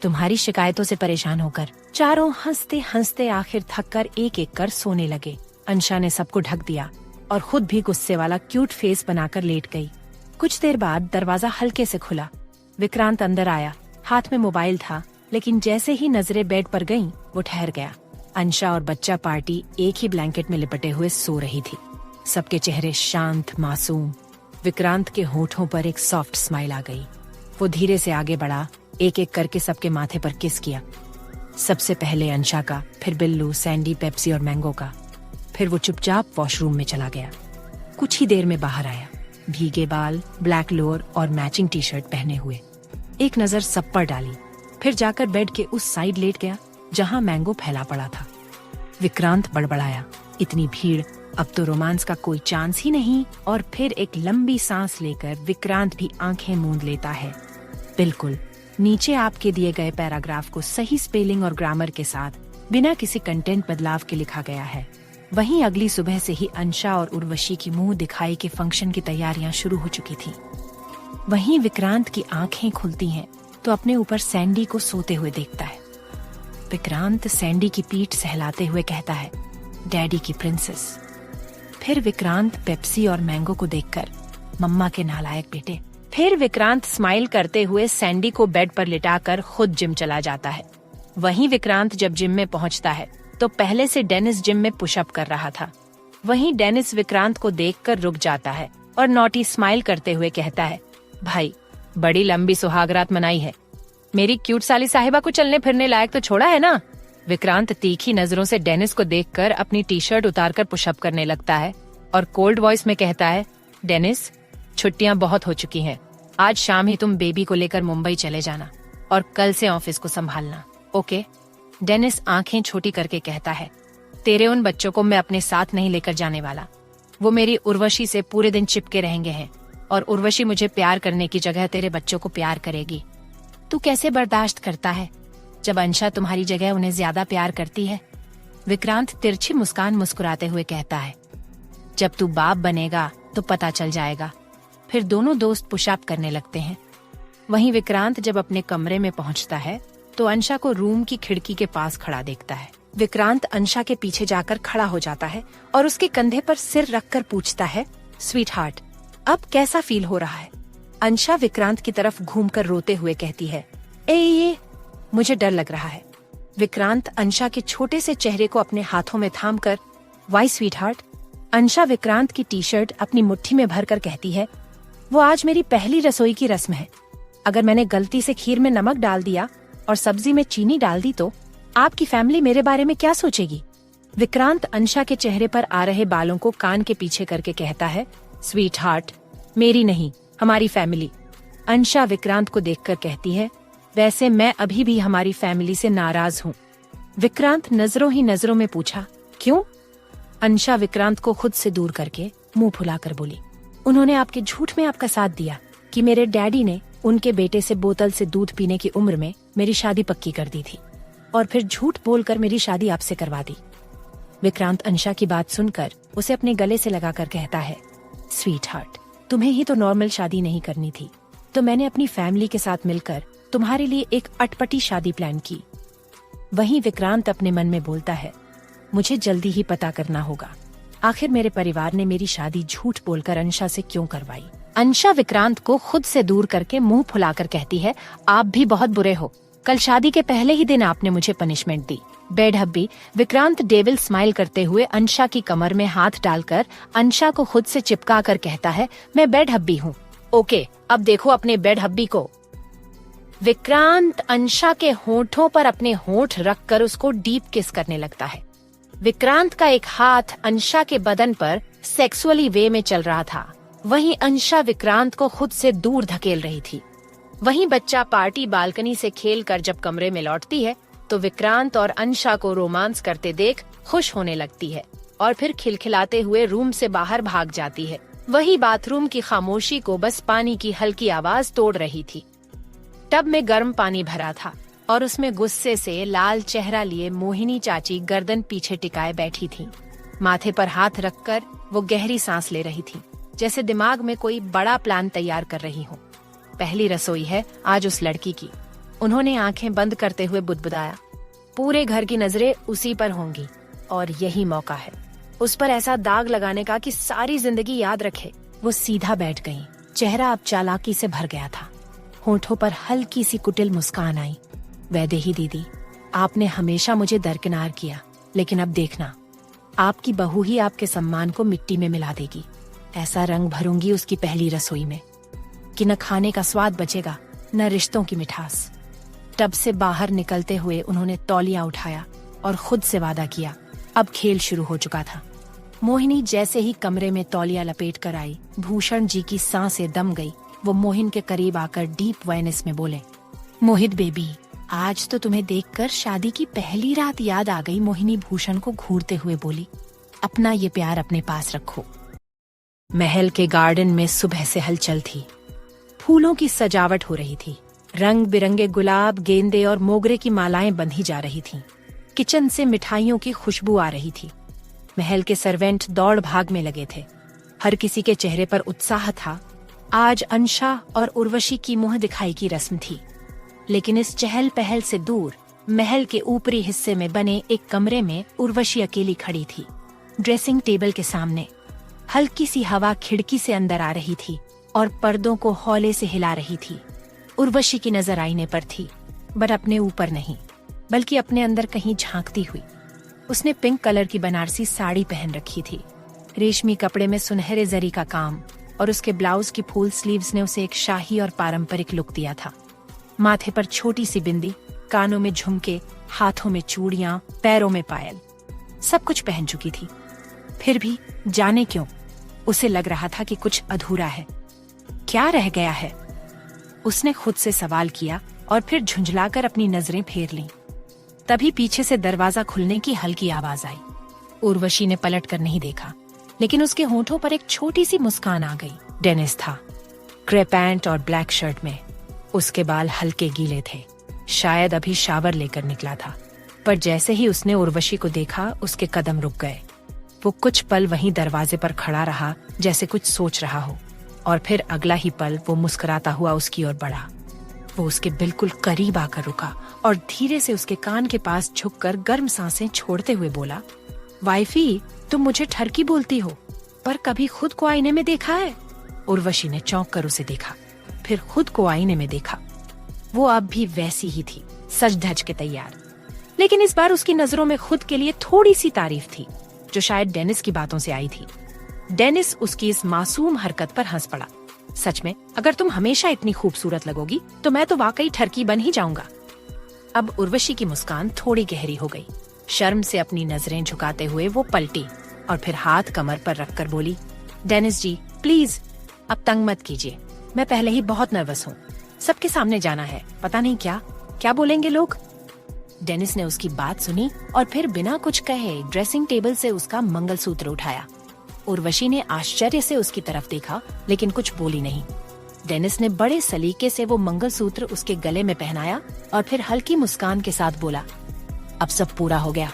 Speaker 1: तुम्हारी शिकायतों से परेशान होकर। चारों हंसते हंसते आखिर थक कर एक एक कर सोने लगे। अंशा ने सबको ढक दिया और खुद भी गुस्से वाला क्यूट फेस बनाकर लेट गई। कुछ देर बाद दरवाजा हल्के से खुला। विक्रांत अंदर आया। हाथ में मोबाइल था, लेकिन जैसे ही नजरें बेड पर गईं, वो ठहर गया। अंशा और बच्चा पार्टी एक ही ब्लैंकेट में लिपटे हुए सो रही थी। सबके चेहरे शांत मासूम। विक्रांत के होठों पर एक सॉफ्ट स्माइल आ गई। वो धीरे से आगे बढ़ा, एक एक करके सबके माथे पर किस किया। सबसे पहले अंशा का, फिर बिल्लू, सैंडी, पेप्सी और मैंगो का। फिर वो चुपचाप वॉशरूम में चला गया। कुछ ही देर में बाहर आया, भीगे बाल, ब्लैक लोअर और मैचिंग टी शर्ट पहने हुए। एक नजर सब पर डाली, फिर जाकर बेड के उस साइड लेट गया जहां मैंगो फैला पड़ा था। विक्रांत बड़बड़ाया, इतनी भीड़, अब तो रोमांस का कोई चांस ही नहीं। और फिर एक लंबी सांस लेकर विक्रांत भी आंखें मूंद लेता है। बिल्कुल नीचे आपके दिए गए पैराग्राफ को सही स्पेलिंग और ग्रामर के साथ बिना किसी कंटेंट बदलाव के लिखा गया है। वहीं अगली सुबह से ही अंशा और उर्वशी की मुंह दिखाई के फंक्शन की तैयारियां शुरू हो चुकी थी। वहीं विक्रांत की आंखें खुलती हैं तो अपने ऊपर सैंडी को सोते हुए देखता है। विक्रांत सैंडी की पीठ सहलाते हुए कहता है, डैडी की प्रिंसेस। फिर विक्रांत पेप्सी और मैंगो को देखकर, मम्मा के नालायक बेटे। फिर विक्रांत स्माइल करते हुए सैंडी को बेड पर लिटाकर खुद जिम चला जाता है। वहीं विक्रांत जब जिम में पहुंचता है तो पहले से डेनिस जिम में पुशअप कर रहा था। वहीं डेनिस विक्रांत को देखकर रुक जाता है और नॉटी स्माइल करते हुए कहता है, भाई बड़ी लंबी सुहागरात मनाई है, मेरी क्यूट साली साहिबा को चलने फिरने लायक तो छोड़ा है ना। विक्रांत तीखी नजरों से डेनिस को देखकर अपनी टी शर्ट उतारकर पुशअप करने लगता है और कोल्ड वॉइस में कहता है, डेनिस छुट्टियां बहुत हो चुकी हैं, आज शाम ही तुम बेबी को लेकर मुंबई चले जाना और कल से ऑफिस को संभालना, ओके। डेनिस आंखें छोटी करके कहता है, तेरे उन बच्चों को मैं अपने साथ नहीं लेकर जाने वाला। वो मेरी उर्वशी से पूरे दिन चिपके रहेंगे हैं और उर्वशी मुझे प्यार करने की जगह तेरे बच्चों को प्यार करेगी। तू कैसे बर्दाश्त करता है जब अंशा तुम्हारी जगह उन्हें ज्यादा प्यार करती है। विक्रांत तिरछी मुस्कान मुस्कुराते हुए कहता है, जब तू बाप बनेगा तो पता चल जाएगा। फिर दोनों दोस्त पुशअप करने लगते हैं। वहीं विक्रांत जब अपने कमरे में पहुंचता है तो अंशा को रूम की खिड़की के पास खड़ा देखता है। विक्रांत अंशा के पीछे जाकर खड़ा हो जाता है और उसके कंधे पर सिर रखकर पूछता है, स्वीट हार्ट अब कैसा फील हो रहा है। अंशा विक्रांत की तरफ घूमकर रोते हुए कहती है, ये मुझे डर लग रहा है। विक्रांत अंशा के छोटे से चेहरे को अपने हाथों में थामकर, why sweetheart. Ansha Vikrant की टी शर्ट अपनी मुट्ठी में भरकर कहती है, वो आज मेरी पहली रसोई की रस्म है। अगर मैंने गलती से खीर में नमक डाल दिया और सब्जी में चीनी डाल दी तो आपकी फैमिली मेरे बारे में क्या सोचेगी। विक्रांत अंशा के चेहरे पर आ रहे बालों को कान के पीछे करके कहता है, स्वीट हार्ट मेरी नहीं, हमारी फैमिली। अंशा विक्रांत को देखकर कहती है, वैसे मैं अभी भी हमारी फैमिली से नाराज हूँ। विक्रांत नजरों ही नजरों में पूछा, क्यों? अंशा विक्रांत को खुद से दूर करके मुंह फुलाकर बोली, उन्होंने आपके झूठ में आपका साथ दिया कि मेरे डैडी ने उनके बेटे से बोतल से दूध पीने की उम्र में मेरी शादी पक्की कर दी थी और फिर झूठ बोलकर मेरी शादी आपसे करवा दी। विक्रांत अंशा की बात सुनकर उसे अपने गले से लगाकर कहता है, स्वीट हार्ट तुम्हें ही तो नॉर्मल शादी नहीं करनी थी, तो मैंने अपनी फैमिली के साथ मिलकर तुम्हारे लिए एक अटपटी शादी प्लान की। वहीं विक्रांत अपने मन में बोलता है, मुझे जल्दी ही पता करना होगा आखिर मेरे परिवार ने मेरी शादी झूठ बोलकर अंशा से क्यों करवाई। अंशा विक्रांत को खुद से दूर करके मुंह फुलाकर कहती है, आप भी बहुत बुरे हो, कल शादी के पहले ही दिन आपने मुझे पनिशमेंट दी। Bed hubby. Vikrant devil smile करते हुए अंशा की कमर में हाथ डालकर अंशा को खुद से चिपका कर कहता है, मैं बेड हब्बी हूँ, ओके अब देखो अपने बेड हब्बी को। विक्रांत अंशा के होठों पर अपने होठ रखकर उसको डीप किस करने लगता है। विक्रांत का एक हाथ अंशा के बदन पर सेक्सुअली वे में चल रहा था, वहीं अंशा विक्रांत को खुद से दूर धकेल रही थी। वहीं बच्चा पार्टी बालकनी से खेलकर जब कमरे में लौटती है तो विक्रांत और अंशा को रोमांस करते देख खुश होने लगती है और फिर खिलखिलाते हुए रूम से बाहर भाग जाती है। वही बाथरूम की खामोशी को बस पानी की हल्की आवाज तोड़ रही थी। टब में गर्म पानी भरा था और उसमें गुस्से से लाल चेहरा लिए मोहिनी चाची गर्दन पीछे टिकाए बैठी थी। माथे पर हाथ रखकर वो गहरी सांस ले रही थी, जैसे दिमाग में कोई बड़ा प्लान तैयार कर रही हो। पहली रसोई है आज उस लड़की की, उन्होंने आंखें बंद करते हुए बुदबुदाया, पूरे घर की नजरें उसी पर होंगी और यही मौका है उस पर ऐसा दाग लगाने का कि सारी जिंदगी याद रखे। वो सीधा बैठ गईं। चेहरा अब चालाकी से भर गया था। होठों पर हल्की सी कुटिल मुस्कान आई। वैदेही दीदी, आपने हमेशा मुझे दरकिनार किया, लेकिन अब देखना, आपकी बहू ही आपके सम्मान को मिट्टी में मिला देगी। ऐसा रंग भरूंगी उसकी पहली रसोई में कि न खाने का स्वाद बचेगा न रिश्तों की मिठास। टब से बाहर निकलते हुए उन्होंने तौलिया उठाया और खुद से वादा किया। अब खेल शुरू हो चुका था। मोहिनी जैसे ही कमरे में तौलिया लपेट कर आई, भूषण जी की सांसें दम गई। वो मोहिन के करीब आकर डीप वॉइस में बोले, मोहित बेबी, आज तो तुम्हें देखकर शादी की पहली रात याद आ गई। मोहिनी भूषण को घूरते हुए बोली, अपना ये प्यार अपने पास रखो। महल के गार्डन में सुबह से हलचल थी। फूलों की सजावट हो रही थी। रंग बिरंगे गुलाब, गेंदे और मोगरे की मालाएं बंधी जा रही थीं। किचन से मिठाइयों की खुशबू आ रही थी। महल के सर्वेंट दौड़ भाग में लगे थे। हर किसी के चेहरे पर उत्साह था। आज अंशा और उर्वशी की मुंह दिखाई की रस्म थी। लेकिन इस चहल पहल से दूर महल के ऊपरी हिस्से में बने एक कमरे में उर्वशी अकेली खड़ी थी। ड्रेसिंग टेबल के सामने हल्की सी हवा खिड़की से अंदर आ रही थी और पर्दों को हौले से हिला रही थी। उर्वशी की नजर आईने पर थी, बट अपने ऊपर नहीं, बल्कि अपने अंदर कहीं झांकती हुई। उसने पिंक कलर की बनारसी साड़ी पहन रखी थी। रेशमी कपड़े में सुनहरे जरी का काम और उसके ब्लाउज की फूल स्लीव्स ने उसे एक शाही और पारंपरिक लुक दिया था। माथे पर छोटी सी बिंदी, कानों में झुमके, हाथों में चूड़ियां, पैरों में पायल, सब कुछ पहन चुकी थी। फिर भी जाने क्यों उसे लग रहा था कि कुछ अधूरा है। क्या रह गया है? उसने खुद से सवाल किया और फिर झुंझलाकर अपनी नजरें फेर लीं। तभी पीछे से दरवाजा खुलने की हल्की आवाज आई। उर्वशी ने पलट कर नहीं देखा, लेकिन उसके होठों पर एक छोटी सी मुस्कान आ गई। डेनिस था, ग्रे पैंट और ब्लैक शर्ट में। उसके बाल हल्के गीले थे, शायद अभी शावर लेकर निकला था। पर जैसे ही उसने उर्वशी को देखा, उसके कदम रुक गए। वो कुछ पल वहीं दरवाजे पर खड़ा रहा, जैसे कुछ सोच रहा हो, और फिर अगला ही पल वो मुस्कुराता हुआ उसकी ओर बढ़ा। वो उसके बिल्कुल करीब आकर रुका और धीरे से उसके कान के पास झुककर गर्म सांसें छोड़ते हुए बोला, वाइफी, तुम मुझे ठरकी बोलती हो, पर कभी खुद को आईने में देखा है? उर्वशी ने चौंक कर उसे देखा, फिर खुद को आईने में देखा। वो अब भी वैसी ही थी, सज धज के तैयार। लेकिन इस बार उसकी नजरों में खुद के लिए थोड़ी सी तारीफ थी, जो शायद डेनिस की बातों से आई थी। डेनिस उसकी इस मासूम हरकत पर हंस पड़ा। सच में, अगर तुम हमेशा इतनी खूबसूरत लगोगी तो मैं तो वाकई ठरकी बन ही जाऊंगा। अब उर्वशी की मुस्कान थोड़ी गहरी हो गई। शर्म से अपनी नजरें झुकाते हुए वो पलटी और फिर हाथ कमर पर रखकर बोली, डेनिस जी, प्लीज अब तंग मत कीजिए। मैं पहले ही बहुत नर्वस हूँ। सबके सामने जाना है, पता नहीं क्या क्या बोलेंगे लोग। डेनिस ने उसकी बात सुनी और फिर बिना कुछ कहे ड्रेसिंग टेबल से उसका मंगलसूत्र उठाया। उर्वशी ने आश्चर्य से उसकी तरफ देखा, लेकिन कुछ बोली नहीं। डेनिस ने बड़े सलीके से वो मंगलसूत्र उसके गले में पहनाया और फिर हल्की मुस्कान के साथ बोला, अब सब पूरा हो गया,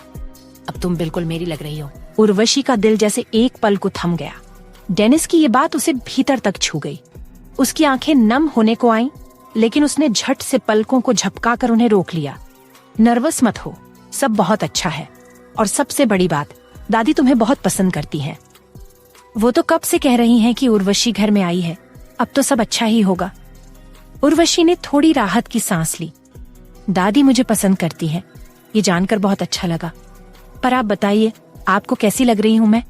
Speaker 1: अब तुम बिल्कुल मेरी लग रही हो। उर्वशी का दिल जैसे एक पल को थम गया। डेनिस की ये बात उसे भीतर तक छू गई। उसकी आंखें नम होने को आईं, लेकिन उसने झट से पलकों को झपकाकर उन्हें रोक लिया। नर्वस मत हो, सब बहुत अच्छा है। और सबसे बड़ी बात, दादी तुम्हें बहुत पसंद करती है। वो तो कब से कह रही हैं कि उर्वशी घर में आई है, अब तो सब अच्छा ही होगा। उर्वशी ने थोड़ी राहत की सांस ली। दादी मुझे पसंद करती है, ये जानकर बहुत अच्छा लगा। पर आप बताइए, आपको कैसी लग रही हूँ मैं?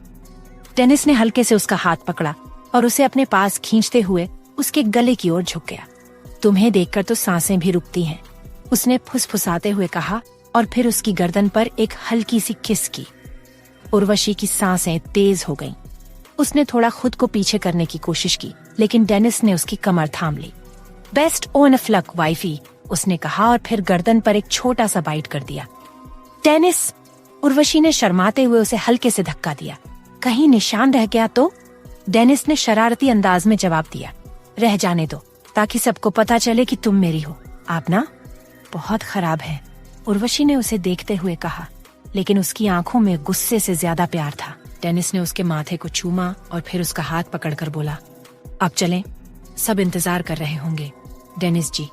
Speaker 1: डेनिस ने हल्के से उसका हाथ पकड़ा और उसे अपने पास खींचते हुए उसके गले की ओर झुक गया। तुम्हें देखकर तो सांसें भी रुकती हैं, उसने फुसफुसाते हुए कहा और फिर उसकी गर्दन पर एक हल्की सी किस की। उर्वशी की सांसें तेज हो गईं। उसने थोड़ा खुद को पीछे करने की कोशिश की, लेकिन डेनिस ने उसकी कमर थाम ली। Best on of luck wifey, उसने कहा और फिर गर्दन पर एक छोटा सा बाइट कर दिया। डेनिस, उर्वशी ने शर्माते हुए उसे हल्के से धक्का दिया। कहीं निशान रह गया तो? डेनिस ने शरारती अंदाज में जवाब दिया, रह जाने दो, ताकि सबको पता चले कि तुम मेरी हो। आप ना बहुत खराब है, उर्वशी ने उसे देखते हुए कहा, लेकिन उसकी आंखों में गुस्से से ज्यादा प्यार था। डेनिस ने उसके माथे को चूमा और फिर उसका हाथ पकड़कर बोला, अब चलें, सब इंतजार कर रहे होंगे। डेनिस जी,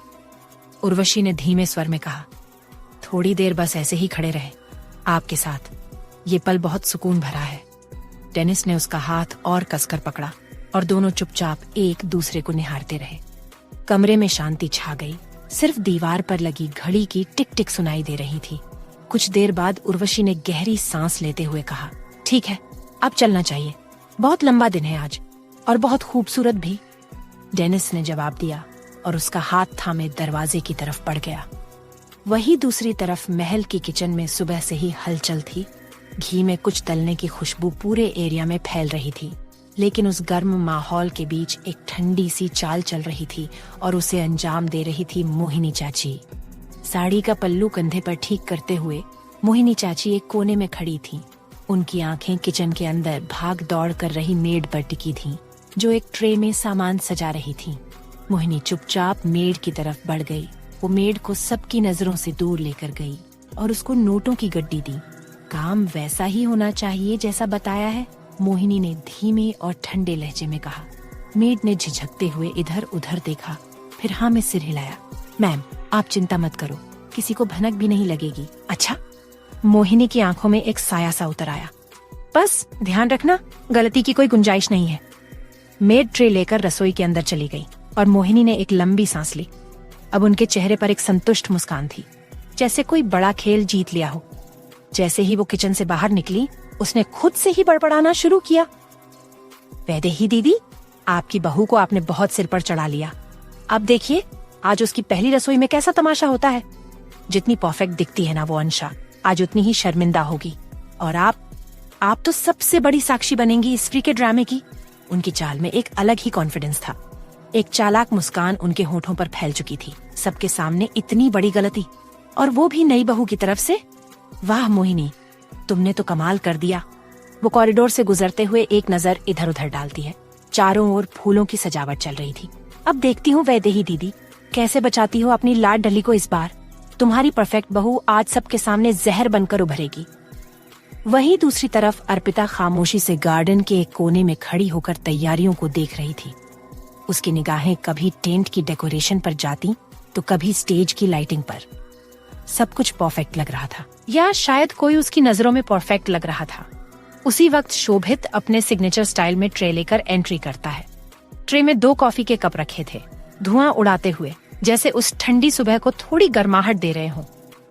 Speaker 1: उर्वशी ने धीमे स्वर में कहा। थोड़ी देर बस ऐसे ही खड़े रहे आपके साथ, ये पल बहुत सुकून भरा है। डेनिस ने उसका हाथ और कसकर पकड़ा और दोनों चुपचाप एक दूसरे को निहारते रहे। कमरे में शांति छा गई, सिर्फ दीवार पर लगी घड़ी की टिक टिक सुनाई दे रही थी। कुछ देर बाद उर्वशी ने गहरी सांस लेते हुए कहा, ठीक है, अब चलना चाहिए, बहुत लंबा दिन है आज और बहुत खूबसूरत भी। डेनिस ने जवाब दिया और उसका हाथ थामे दरवाजे की तरफ बढ़ गया। वही दूसरी तरफ महल की किचन में सुबह से ही हलचल थी। घी में कुछ तलने की खुशबू पूरे एरिया में फैल रही थी, लेकिन उस गर्म माहौल के बीच एक ठंडी सी चाल चल रही थी और उसे अंजाम दे रही थी मोहिनी चाची। साड़ी का पल्लू कंधे पर ठीक करते हुए मोहिनी चाची एक कोने में खड़ी थी। उनकी आंखें किचन के अंदर भाग दौड़ कर रही मेड पर टिकी थीं, जो एक ट्रे में सामान सजा रही थी। मोहिनी चुपचाप मेड की तरफ बढ़ गई। वो मेड को सबकी नजरों से दूर लेकर गई और उसको नोटों की गड्डी दी। काम वैसा ही होना चाहिए जैसा बताया है, मोहिनी ने धीमे और ठंडे लहजे में कहा। मेड ने झिझकते हुए इधर उधर देखा, फिर हाँ में सिर हिलाया। मैम, आप चिंता मत करो, किसी को भनक भी नहीं लगेगी। अच्छा? मोहिनी की आंखों में एक साया सा उतर आया। बस ध्यान रखना, गलती की कोई गुंजाइश नहीं है। मेड ट्रे लेकर रसोई के अंदर चली गई और मोहिनी ने एक लंबी सांस ली। अब उनके चेहरे पर एक संतुष्ट मुस्कान थी, जैसे कोई बड़ा खेल जीत लिया हो। जैसे ही वो किचन से बाहर निकली, उसने खुद से ही बड़बड़ाना शुरू किया। वैदेही दीदी, आपकी बहू को आपने बहुत सिर पर चढ़ा लिया। अब देखिए आज उसकी पहली रसोई में कैसा तमाशा होता है। जितनी परफेक्ट दिखती है ना वो अंशा, आज उतनी ही शर्मिंदा होगी। और आप तो सबसे बड़ी साक्षी बनेंगी इस फ्री के ड्रामे की। उनकी चाल में एक अलग ही कॉन्फिडेंस था। एक चालाक मुस्कान उनके होठों पर फैल चुकी थी। सबके सामने इतनी बड़ी गलती, और वो भी नई बहू की तरफ से। वाह मोहिनी, तुमने तो कमाल कर दिया। वो कॉरिडोर से गुजरते हुए एक नजर इधर उधर डालती है। चारों ओर फूलों की सजावट चल रही थी। अब देखती हूँ वैदेही दीदी कैसे बचाती हो अपनी लाड डली को इस बार। तुम्हारी परफेक्ट बहू आज सबके सामने जहर बनकर उभरेगी। वहीं दूसरी तरफ अर्पिता खामोशी से गार्डन के एक कोने में खड़ी होकर तैयारियों को देख रही थी। उसकी निगाहें कभी टेंट की डेकोरेशन पर जाती तो कभी स्टेज की लाइटिंग पर। सब कुछ परफेक्ट लग रहा था, या शायद कोई उसकी नजरों में परफेक्ट लग रहा था। उसी वक्त शोभित अपने सिग्नेचर स्टाइल में ट्रे लेकर एंट्री करता है। ट्रे में 2 कॉफी के कप रखे थे, धुआं उड़ाते हुए, जैसे उस ठंडी सुबह को थोड़ी गर्माहट दे रहे हों।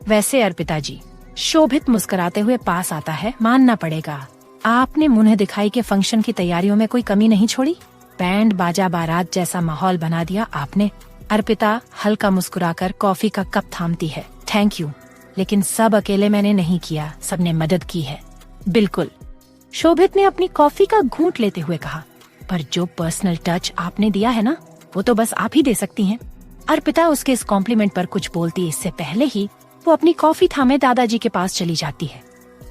Speaker 1: वैसे अर्पिता जी, शोभित मुस्कुराते हुए पास आता है। मानना पड़ेगा, आपने मुन्ह दिखाई के फंक्शन की तैयारियों में कोई कमी नहीं छोड़ी। बैंड बाजा बारात जैसा माहौल बना दिया आपने। अर्पिता हल्का मुस्कुराकर कॉफी का कप थामती है। थैंक यू, लेकिन सब अकेले मैंने नहीं किया, सबने मदद की है। बिल्कुल, शोभित ने अपनी कॉफी का घूंट लेते हुए कहा। पर जो पर्सनल टच आपने दिया है ना, वो तो बस आप ही दे सकती हैं। अर्पिता उसके इस कॉम्प्लीमेंट पर कुछ बोलती इससे पहले ही वो अपनी कॉफी थामे दादाजी के पास चली जाती है।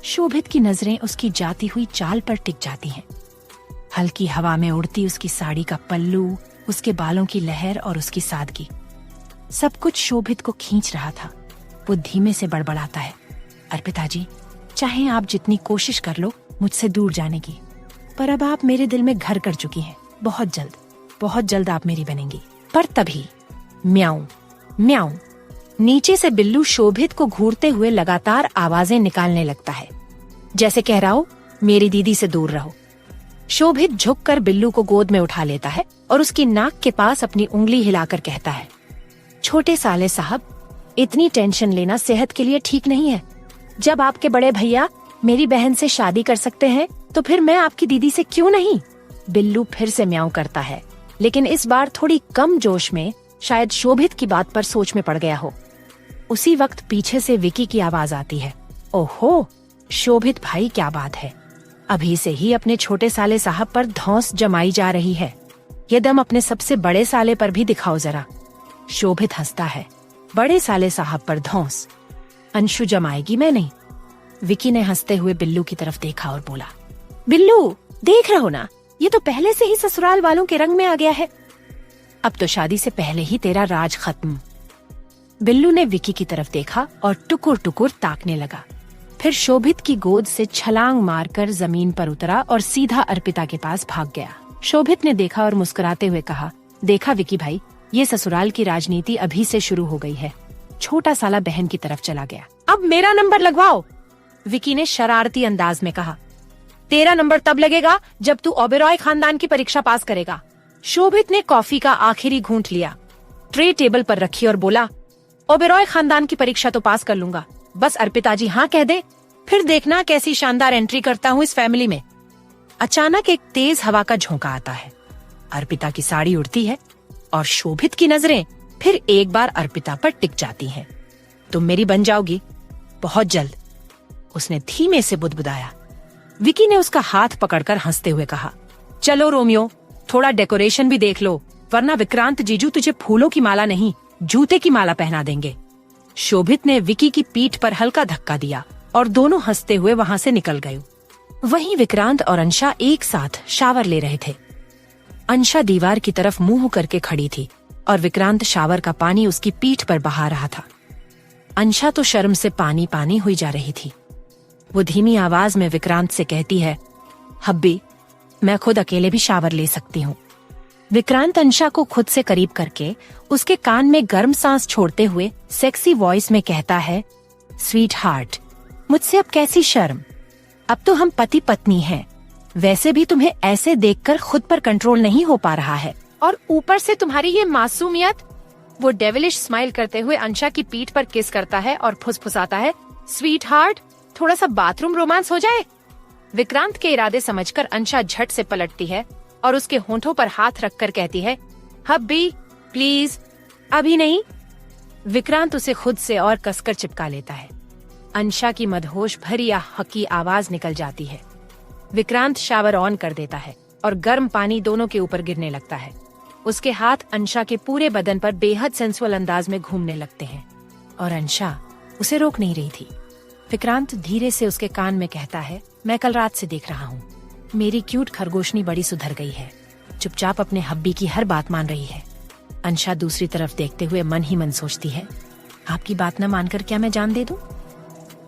Speaker 1: शोभित की नजरें उसकी जाती हुई चाल पर टिक जाती हैं। हल्की हवा में उड़ती उसकी साड़ी का पल्लू, उसके बालों की लहर और उसकी सादगी, सब कुछ शोभित को खींच रहा था। वो धीमे से बड़बड़ाता है। अर्पिता जी, चाहे आप जितनी कोशिश कर लो मुझसे दूर जाने की, पर अब आप मेरे दिल में घर कर चुकी हैं। बहुत जल्द आप मेरी बनेंगी। पर तभी म्याऊं म्याऊं, नीचे से बिल्लू शोभित को घूरते हुए लगातार आवाजें निकालने लगता है, जैसे कह रहा हो मेरी दीदी से दूर रहो। शोभित झुककर बिल्लू को गोद में उठा लेता है और उसकी नाक के पास अपनी उंगली हिलाकर कहता है, छोटे साले साहब, इतनी टेंशन लेना सेहत के लिए ठीक नहीं है। जब आपके बड़े भैया मेरी बहन से शादी कर सकते हैं तो फिर मैं आपकी दीदी से क्यों नहीं। बिल्लू फिर से म्याऊं करता है, लेकिन इस बार थोड़ी कम जोश में, शायद शोभित की बात पर सोच में पड़ गया हो। उसी वक्त पीछे से विकी की आवाज आती है। ओहो शोभित भाई, क्या बात है, अभी से ही अपने छोटे साले साहब पर धौंस जमाई जा रही है। ये दम अपने सबसे बड़े साले पर भी दिखाओ जरा। शोभित हंसता है। बड़े साले साहब पर धौंस? अंशु जमाएगी, मैं नहीं। विकी ने हंसते हुए बिल्लू की तरफ देखा और बोला, बिल्लू देख रहो ना, ये तो पहले से ही ससुराल वालों के रंग में आ गया है। अब तो शादी से पहले ही तेरा राज खत्म। बिल्लू ने विकी की तरफ देखा और टुकुर टुकुर ताकने लगा। फिर शोभित की गोद से छलांग मारकर जमीन पर उतरा और सीधा अर्पिता के पास भाग गया। शोभित ने देखा और मुस्कुराते हुए कहा, देखा विकी भाई, ये ससुराल की राजनीति अभी से शुरू हो गई है। छोटा साला बहन की तरफ चला गया। अब मेरा नंबर लगवाओ, विकी ने शरारती अंदाज में कहा। तेरा नंबर तब लगेगा जब तू ओबेरॉय खानदान की परीक्षा पास करेगा। शोभित ने कॉफी का आखिरी घूंट लिया, ट्रे टेबल पर रखी और बोला, ओबेरॉय खानदान की परीक्षा तो पास कर लूंगा, बस अर्पिता जी हाँ कह दे, फिर देखना कैसी शानदार एंट्री करता हूँ इस फैमिली में। अचानक एक तेज हवा का झोंका आता है। अर्पिता की साड़ी उड़ती है और शोभित की नजरें फिर एक बार अर्पिता पर टिक जाती हैं। तुम मेरी बन जाओगी बहुत जल्द, उसने धीमे से बुदबुदाया। विकी ने उसका हाथ पकड़कर हंसते हुए कहा, चलो रोमियो, थोड़ा डेकोरेशन भी देख लो, वरना विक्रांत जीजू तुझे फूलों की माला नहीं जूते की माला पहना देंगे। शोभित ने विकी की पीठ पर हल्का धक्का दिया और दोनों हंसते हुए वहां से निकल गए। वहीं विक्रांत और अंशा एक साथ शावर ले रहे थे। अंशा दीवार की तरफ मुंह करके खड़ी थी और विक्रांत शावर का पानी उसकी पीठ पर बहा रहा था। अंशा तो शर्म से पानी पानी हुई जा रही थी। वो धीमी आवाज में विक्रांत से कहती है, हब्बी, मैं खुद अकेले भी शावर ले सकती हूँ। विक्रांत अंशा को खुद से करीब करके उसके कान में गर्म सांस छोड़ते हुए सेक्सी वॉइस में कहता है, स्वीट हार्ट, मुझसे अब कैसी शर्म, अब तो हम पति पत्नी हैं। वैसे भी तुम्हें ऐसे देखकर खुद पर कंट्रोल नहीं हो पा रहा है, और ऊपर से तुम्हारी ये मासूमियत। वो डेविलिश स्माइल करते हुए अंशा की पीठ पर किस करता है और फुसफुसाता है, स्वीट हार्ट, थोड़ा सा बाथरूम रोमांस हो जाए। विक्रांत के इरादे समझकर अंशा झट से पलटती है और उसके होंठों पर हाथ रखकर कहती है, हब्बी प्लीज, अभी नहीं। विक्रांत उसे खुद से और कसकर चिपका लेता है। अंशा की मदहोश भरी या हकी आवाज निकल जाती है। विक्रांत शावर ऑन कर देता है और गर्म पानी दोनों के ऊपर गिरने लगता है। उसके हाथ अंशा के पूरे बदन पर बेहद सेंसुअल अंदाज में घूमने लगते हैं और अंशा उसे रोक नहीं रही थी। विक्रांत धीरे से उसके कान में कहता है, मैं कल रात से देख रहा हूँ, मेरी क्यूट खरगोशनी बड़ी सुधर गई है, चुपचाप अपने हब्बी की हर बात मान रही है। अंशा दूसरी तरफ देखते हुए मन ही मन सोचती है, आपकी बात न मानकर क्या मैं जान दे दूं?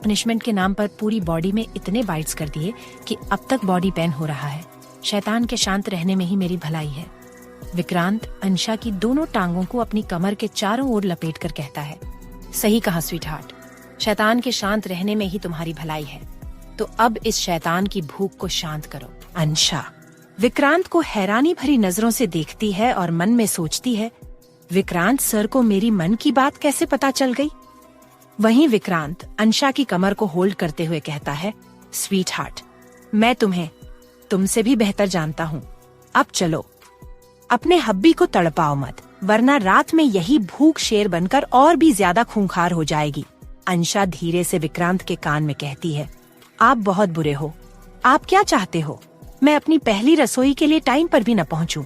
Speaker 1: पनिशमेंट के नाम पर पूरी बॉडी में इतने बाइट्स कर दिए कि अब तक बॉडी पेन हो रहा है। शैतान के शांत रहने में ही मेरी भलाई है। विक्रांत अंशा की दोनों टांगों को अपनी कमर के चारों ओर लपेट कर कहता है, सही कहा स्वीट हार्ट, शैतान के शांत रहने में ही तुम्हारी भलाई है। तो अब इस शैतान की भूख को शांत करो। अंशा विक्रांत को हैरानी भरी नजरों से देखती है और मन में सोचती है, विक्रांत सर को मेरी मन की बात कैसे पता चल गई? वहीं विक्रांत अंशा की कमर को होल्ड करते हुए कहता है, स्वीट हार्ट, मैं तुम्हें तुमसे भी बेहतर जानता हूँ। अब चलो, अपने हब्बी को तड़पाओ मत, वरना रात में यही भूख शेर बनकर और भी ज्यादा खूंखार हो जाएगी। अंशा धीरे से विक्रांत के कान में कहती है, आप बहुत बुरे हो। आप क्या चाहते हो? मैं अपनी पहली रसोई के लिए टाइम पर भी न पहुंचूं।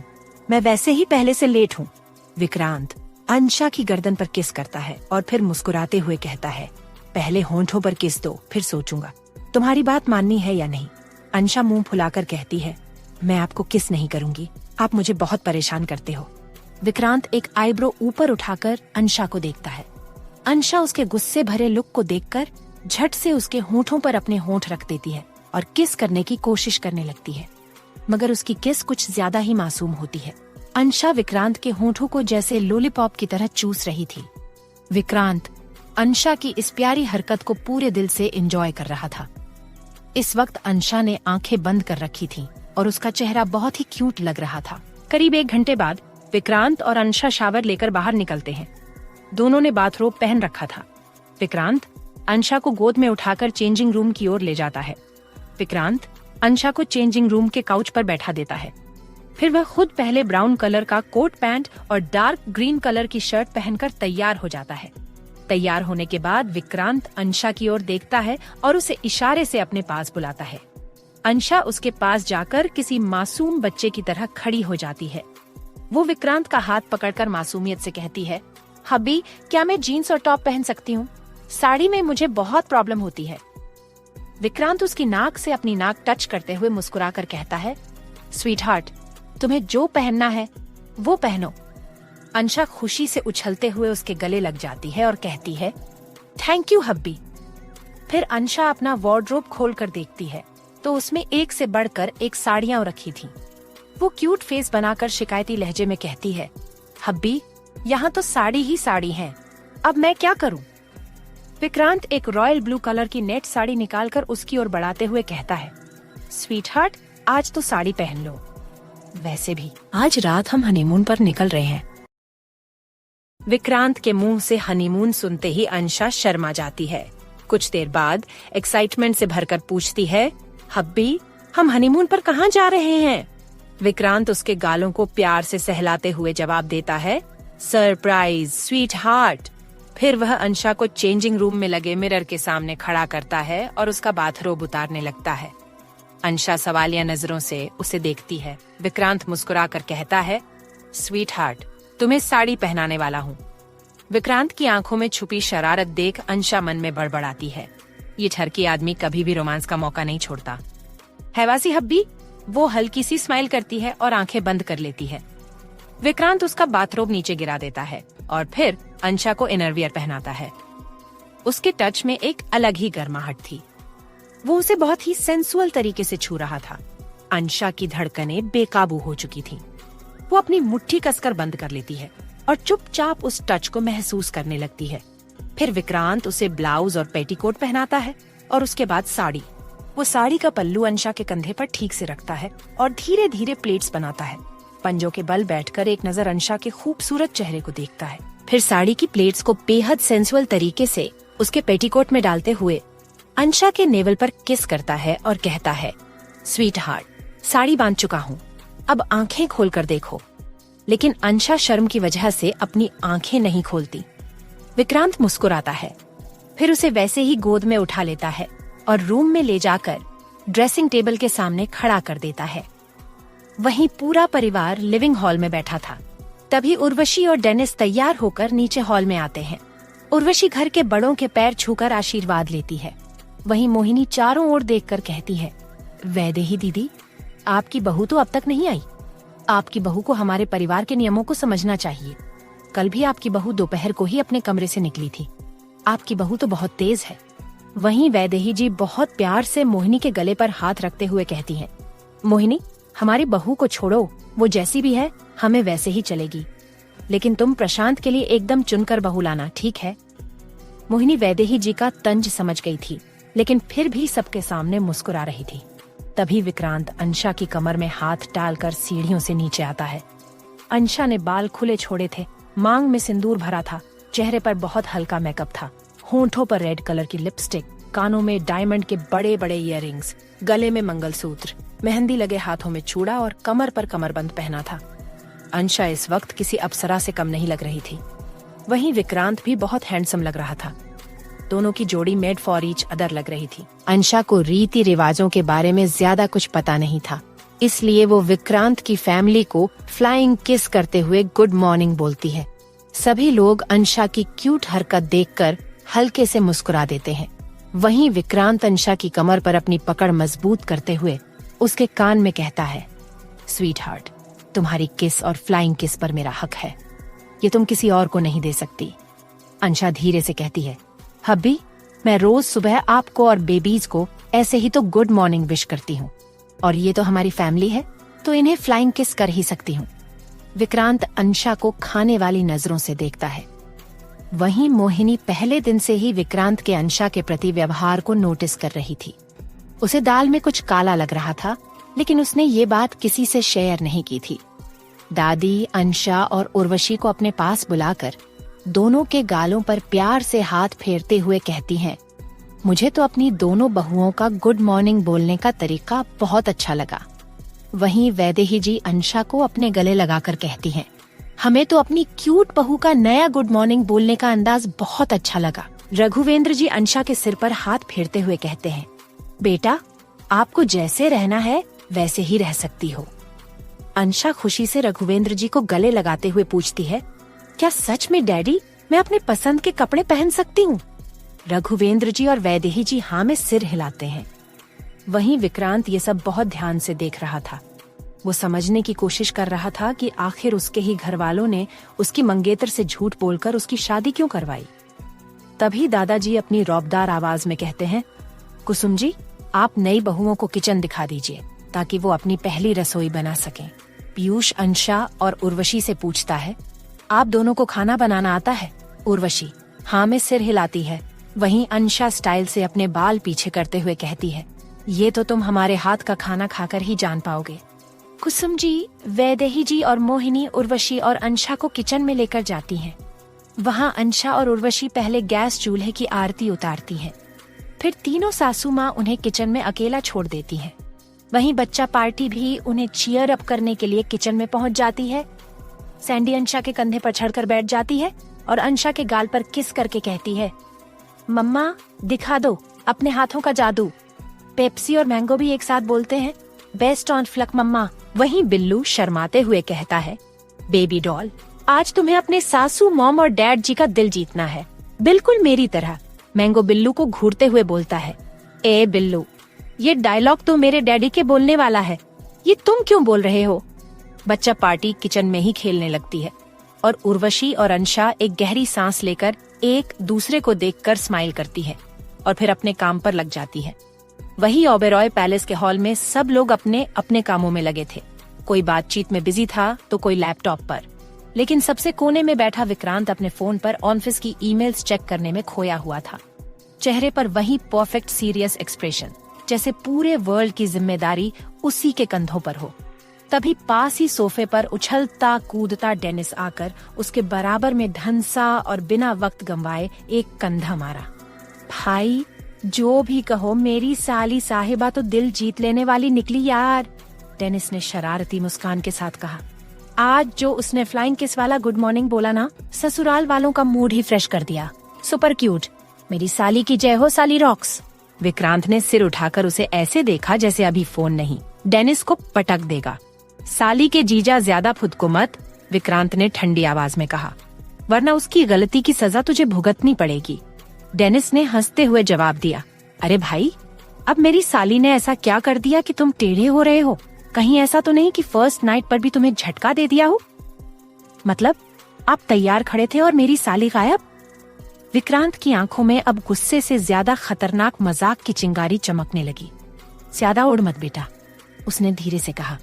Speaker 1: मैं वैसे ही पहले से लेट हूँ। विक्रांत अंशा की गर्दन पर किस करता है और फिर मुस्कुराते हुए कहता है, पहले होंठों पर किस दो, फिर सोचूंगा तुम्हारी बात माननी है या नहीं। अंशा मुंह फुलाकर कहती है, मैं आपको किस नहीं करूंगी, आप मुझे बहुत परेशान करते हो। विक्रांत एक आईब्रो ऊपर उठाकर अंशा को देखता है। अंशा उसके गुस्से भरे लुक को देखकर झट से उसके होंठों पर अपने होंठ रख देती है और किस करने की कोशिश करने लगती है, मगर उसकी किस कुछ ज्यादा ही मासूम होती है। अंशा विक्रांत के होंठों को जैसे लॉलीपॉप की तरह चूस रही थी। विक्रांत अंशा की इस प्यारी हरकत को पूरे दिल से एंजॉय कर रहा था। इस वक्त अंशा ने आंखें बंद कर रखी थी और उसका चेहरा बहुत ही क्यूट लग रहा था। करीब 1 घंटे बाद विक्रांत और अंशा शावर लेकर बाहर निकलते हैं। दोनों ने बाथरोब पहन रखा था। विक्रांत अंशा को गोद में उठाकर चेंजिंग रूम की ओर ले जाता है। विक्रांत अंशा को चेंजिंग रूम के काउच पर बैठा देता है। फिर वह खुद पहले ब्राउन कलर का कोट पैंट और डार्क ग्रीन कलर की शर्ट पहनकर तैयार हो जाता है। तैयार होने के बाद विक्रांत अंशा की ओर देखता है और उसे इशारे से अपने पास बुलाता है। अंशा उसके पास जाकर किसी मासूम बच्चे की तरह खड़ी हो जाती है। वो विक्रांत का हाथ पकड़कर मासूमियत से कहती है, हब्बी, क्या मैं जीन्स और टॉप पहन सकती हूँ? साड़ी में मुझे बहुत प्रॉब्लम होती है। विक्रांत उसकी नाक से अपनी नाक टच करते हुए मुस्कुराकर कहता है, स्वीट हार्ट, तुम्हें जो पहनना है वो पहनो। अंशा खुशी से उछलते हुए उसके गले लग जाती है और कहती है, थैंक यू हब्बी। फिर अंशा अपना वार्डरोब खोल कर देखती है तो उसमें एक से बढ़कर एक साड़ियां रखी थी। वो क्यूट फेस बनाकर शिकायती लहजे में कहती है, हब्बी, यहाँ तो साड़ी ही साड़ी है, अब मैं क्या करूँ? विक्रांत एक रॉयल ब्लू कलर की नेट साड़ी निकालकर उसकी ओर बढ़ाते हुए कहता है, स्वीट हार्ट, आज तो साड़ी पहन लो। वैसे भी आज रात हम हनीमून पर निकल रहे हैं। विक्रांत के मुंह से हनीमून सुनते ही अंशा शर्मा जाती है। कुछ देर बाद एक्साइटमेंट से भरकर पूछती है, हब्बी, हम हनीमून पर कहाँ जा रहे हैं? विक्रांत उसके गालों को प्यार से सहलाते हुए जवाब देता है, सरप्राइज स्वीट हार्ट। फिर वह अंशा को चेंजिंग रूम में लगे मिरर के सामने खड़ा करता है और उसका बाथरोब उतारने लगता है। अंशा सवालिया नजरों से उसे देखती है। विक्रांत मुस्कुराकर कहता है, स्वीट हार्ट, तुम्हें साड़ी पहनाने वाला हूँ। विक्रांत की आंखों में छुपी शरारत देख अंशा मन में बड़बड़ाती है। ये ठरकी आदमी कभी भी रोमांस का मौका नहीं छोड़ता। हैवासी हब्बी, वो हल्की सी स्माइल करती है और आंखें बंद कर लेती है। विक्रांत उसका बाथरोब नीचे गिरा देता है और फिर अंशा को इनरवियर पहनाता है। उसके टच में एक अलग ही गर्माहट थी। वो उसे बहुत ही सेंसुअल तरीके से छू रहा था। अंशा की धड़कनें बेकाबू हो चुकी थीं। वो अपनी मुट्ठी कसकर बंद कर लेती है और चुपचाप उस टच को महसूस करने लगती है। फिर विक्रांत उसे ब्लाउज और पेटीकोट पहनाता है और उसके बाद साड़ी। वो साड़ी का पल्लू अंशा के कंधे पर ठीक से रखता है और धीरे धीरे प्लेट्स बनाता है। पंजों के बल बैठकर एक नजर अंशा के खूबसूरत चेहरे को देखता है। फिर साड़ी की प्लेट्स को बेहद सेंसुअल तरीके से उसके पेटीकोट में डालते हुए अंशा के नेवल पर किस करता है और कहता है, स्वीट हार्ट, साड़ी बांध चुका हूँ, अब आंखें खोल कर देखो। लेकिन अंशा शर्म की वजह से अपनी आंखें नहीं खोलती। विक्रांत मुस्कुराता है, फिर उसे वैसे ही गोद में उठा लेता है और रूम में ले जाकर ड्रेसिंग टेबल के सामने खड़ा कर देता है। वहीं पूरा परिवार लिविंग हॉल में बैठा था। तभी उर्वशी और डेनिस तैयार होकर नीचे हॉल में आते हैं। उर्वशी घर के बड़ों के पैर छूकर आशीर्वाद लेती है। वहीं मोहिनी चारों ओर देखकर कहती है, वैदेही दीदी, आपकी बहू तो अब तक नहीं आई। आपकी बहू को हमारे परिवार के नियमों को समझना चाहिए। कल भी आपकी बहू दोपहर को ही अपने कमरे से निकली थी। आपकी बहू तो बहुत तेज है। वहीं वैदेही जी बहुत प्यार से मोहिनी के गले पर हाथ रखते हुए कहती हैं, मोहिनी, हमारी बहू को छोड़ो, वो जैसी भी है हमें वैसे ही चलेगी। लेकिन तुम प्रशांत के लिए एकदम चुनकर बहू लाना, ठीक है? मोहिनी वैदेही जी का तंज समझ गई थी, लेकिन फिर भी सबके सामने मुस्कुरा रही थी। तभी विक्रांत अंशा की कमर में हाथ डालकर सीढ़ियों से नीचे आता है। अंशा ने बाल खुले छोड़े थे, मांग में सिंदूर भरा था, चेहरे पर बहुत हल्का मेकअप था, होंठों पर रेड कलर की लिपस्टिक, कानों में डायमंड के बड़े बड़े इयररिंग्स, गले में मंगलसूत्र, मेहंदी लगे हाथों में चूड़ा और कमर पर कमरबंद पहना था। अंशा इस वक्त किसी अप्सरा से कम नहीं लग रही थी। वहीं विक्रांत भी बहुत हैंडसम लग रहा था। दोनों की जोड़ी मेड फॉर ईच अदर लग रही थी। अंशा को रीति रिवाजों के बारे में ज्यादा कुछ पता नहीं था, इसलिए वो विक्रांत की फैमिली को फ्लाइंग किस करते हुए गुड मॉर्निंग बोलती है। सभी लोग अंशा की क्यूट हरकत देखकर हल्के से मुस्कुरा देते हैं। वहीं विक्रांत अंशा की कमर पर अपनी पकड़ मजबूत करते हुए उसके कान में कहता है, स्वीट हार्ट, तुम्हारी किस और फ्लाइंग किस पर मेरा हक है, ये तुम किसी और को नहीं दे सकती। अंशा धीरे से कहती है, हब्बी, मैं रोज सुबह आपको और बेबीज को ऐसे ही तो गुड मॉर्निंग विश करती हूँ, और ये तो हमारी फैमिली है, तो इन्हें फ्लाइंग किस कर ही सकती हूँ। विक्रांत अंशा को खाने वाली नजरों से देखता है। वहीं मोहिनी पहले दिन से ही विक्रांत के अंशा के प्रति व्यवहार को नोटिस कर रही थी। उसे दाल में कुछ काला लग रहा था, लेकिन उसने ये बात किसी से शेयर नहीं की थी। दादी अंशा और उर्वशी को अपने पास बुलाकर दोनों के गालों पर प्यार से हाथ फेरते हुए कहती हैं, मुझे तो अपनी दोनों बहुओं का गुड मॉर्निंग बोलने का तरीका बहुत अच्छा लगा। वहीं वैदेही जी अंशा को अपने गले लगाकर कहती हैं, हमें तो अपनी क्यूट बहू का नया गुड मॉर्निंग बोलने का अंदाज बहुत अच्छा लगा। रघुवेंद्र जी अंशा के सिर पर हाथ फेरते हुए कहते हैं, बेटा, आपको जैसे रहना है वैसे ही रह सकती हो। अंशा खुशी से रघुवेंद्र जी को गले लगाते हुए पूछती है, क्या सच में डैडी, मैं अपने पसंद के कपड़े पहन सकती हूँ? रघुवेंद्र जी और वैदेही जी हाँ में सिर हिलाते हैं। वहीं विक्रांत ये सब बहुत ध्यान से देख रहा था। वो समझने की कोशिश कर रहा था कि आखिर उसके ही घर वालों ने उसकी मंगेतर से झूठ बोलकर उसकी शादी क्यों करवाई। तभी दादाजी अपनी रौबदार आवाज में कहते हैं, कुसुम जी, आप नई बहुओं को किचन दिखा दीजिए ताकि वो अपनी पहली रसोई बना सकें। पीयूष अंशा और उर्वशी से पूछता है, आप दोनों को खाना बनाना आता है? उर्वशी हाँ में सिर हिलाती है। वहीं अंशा स्टाइल से अपने बाल पीछे करते हुए कहती है, ये तो तुम हमारे हाथ का खाना खाकर ही जान पाओगे। कुसुम जी, वैदेही जी और मोहिनी उर्वशी और अंशा को किचन में लेकर जाती हैं। वहां अंशा और उर्वशी पहले गैस चूल्हे की आरती उतारती हैं। फिर तीनों सासू माँ उन्हें किचन में अकेला छोड़ देती हैं। वहीं बच्चा पार्टी भी उन्हें चीयर अप करने के लिए किचन में पहुंच जाती है। सैंडी अंशा के कंधे पर चढ़कर बैठ जाती है और अंशा के गाल पर किस करके कहती है, मम्मा दिखा दो अपने हाथों का जादू। पेप्सी और मैंगो भी एक साथ बोलते हैं, बेस्ट ऑन फ्लक मम्मा। वहीं बिल्लू शर्माते हुए कहता है, बेबी डॉल, आज तुम्हें अपने सासू मॉम और डैड जी का दिल जीतना है, बिल्कुल मेरी तरह। मैंगो बिल्लू को घूरते हुए बोलता है, ए बिल्लू, ये डायलॉग तो मेरे डैडी के बोलने वाला है, ये तुम क्यों बोल रहे हो? बच्चा पार्टी किचन में ही खेलने लगती है और उर्वशी और अंशा एक गहरी सांस लेकर एक दूसरे को देखकर स्माइल करती है और फिर अपने काम पर लग जाती है। वही ओबेरॉय पैलेस के हॉल में सब लोग अपने अपने कामों में लगे थे। कोई बातचीत में बिजी था तो कोई लैपटॉप पर, लेकिन सबसे कोने में बैठा विक्रांत अपने फोन पर ऑफिस की ईमेल्स चेक करने में खोया हुआ था। चेहरे पर वही परफेक्ट सीरियस एक्सप्रेशन, जैसे पूरे वर्ल्ड की जिम्मेदारी उसी के कंधों पर हो। तभी पास ही सोफे पर उछलता कूदता डेनिस आकर उसके बराबर में धंसा और बिना वक्त गंवाए एक कंधा मारा। भाई, जो भी कहो, मेरी साली साहिबा तो दिल जीत लेने वाली निकली यार, डेनिस ने शरारती मुस्कान के साथ कहा। आज जो उसने फ्लाइंग किस वाला गुड मॉर्निंग बोला ना, ससुराल वालों का मूड ही फ्रेश कर दिया। सुपर क्यूट, मेरी साली की जय हो साली रॉक्स। विक्रांत ने सिर उठाकर उसे ऐसे देखा जैसे अभी फोन नहीं, डेनिस को पटक देगा। साली के जीजा ज्यादा खुद को मत, विक्रांत ने ठंडी आवाज में कहा, वरना उसकी गलती की सजा तुझे भुगतनी पड़ेगी। डेनिस ने हंसते हुए जवाब दिया, अरे भाई, अब मेरी साली ने ऐसा क्या कर दिया कि तुम टेढ़े हो रहे हो? कहीं ऐसा तो नहीं कि फर्स्ट नाइट पर भी तुम्हें झटका दे दिया हो? मतलब आप तैयार खड़े थे और मेरी साली गायब? विक्रांत की आंखों में अब गुस्से से ज्यादा खतरनाक मजाक की चिंगारी चमकने लगी। ज्यादा उड़ मत बेटा, उसने धीरे से कहा।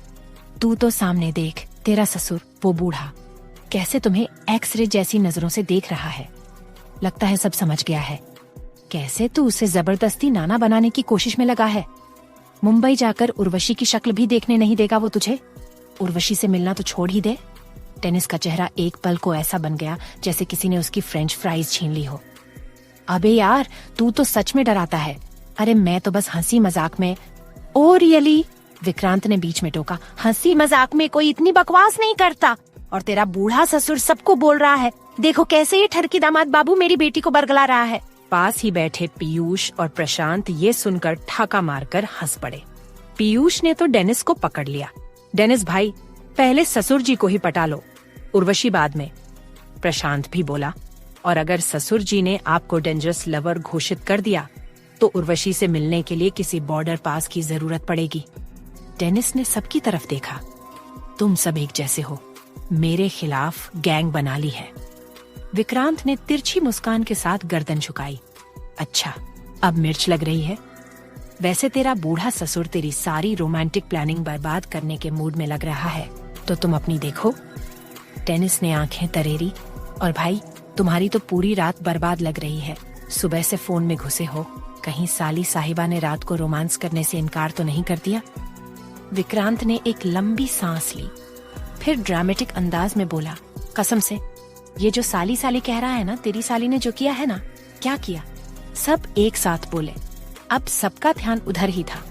Speaker 1: तू तो सामने देख, तेरा ससुर, वो बूढ़ा, कैसे तुम्हें एक्सरे जैसी नजरों से देख रहा है। लगता है सब समझ गया है। कैसे तू उसे जबरदस्ती नाना बनाने की कोशिश में लगा है। मुंबई जाकर उर्वशी की शक्ल भी देखने नहीं देगा वो तुझे। उर्वशी से मिलना तो छोड़ ही दे। डेनिस का चेहरा एक पल को ऐसा बन गया जैसे किसी ने उसकी फ्रेंच फ्राइज छीन ली हो। अबे यार, तू तो सच में डराता है। अरे मैं तो बस हंसी मजाक में। Oh really? विक्रांत ने बीच में टोका। हंसी मजाक में कोई इतनी बकवास नहीं करता। और तेरा बूढ़ा ससुर सबको बोल रहा है, देखो कैसे ये ठरकी दामाद बाबू मेरी बेटी को बरगला रहा है। पास ही बैठे पीयूष और प्रशांत ये सुनकर ठाका मारकर हंस पड़े। पीयूष ने तो डेनिस को पकड़ लिया। डेनिस भाई, पहले ससुर जी को ही पटा लो, उर्वशी बाद में। प्रशांत भी बोला, और अगर ससुर जी ने आपको डेंजरस लवर घोषित कर दिया तो उर्वशी से मिलने के लिए किसी बॉर्डर पास की जरूरत पड़ेगी। डेनिस ने सबकी तरफ देखा। तुम सब एक जैसे हो, मेरे खिलाफ गैंग बना ली है। विक्रांत ने तिरछी मुस्कान के साथ गर्दन झुकाई। अच्छा, अब मिर्च लग रही है। वैसे तेरा बूढ़ा ससुर तेरी सारी रोमांटिक प्लानिंग बर्बाद करने के मूड में लग रहा है, तो तुम अपनी देखो। डेनिस ने आंखें तरेरी। और भाई, तुम्हारी तो पूरी रात बर्बाद लग रही है। सुबह से फोन में घुसे हो, कहीं साली साहिबा ने रात को रोमांस करने से इनकार तो नहीं कर दिया? विक्रांत ने एक लंबी सांस ली, फिर ड्रामेटिक अंदाज में बोला, कसम से, ये जो साली साली कह रहा है ना, तेरी साली ने जो किया है ना। क्या किया? सब एक साथ बोले। अब सबका ध्यान उधर ही था।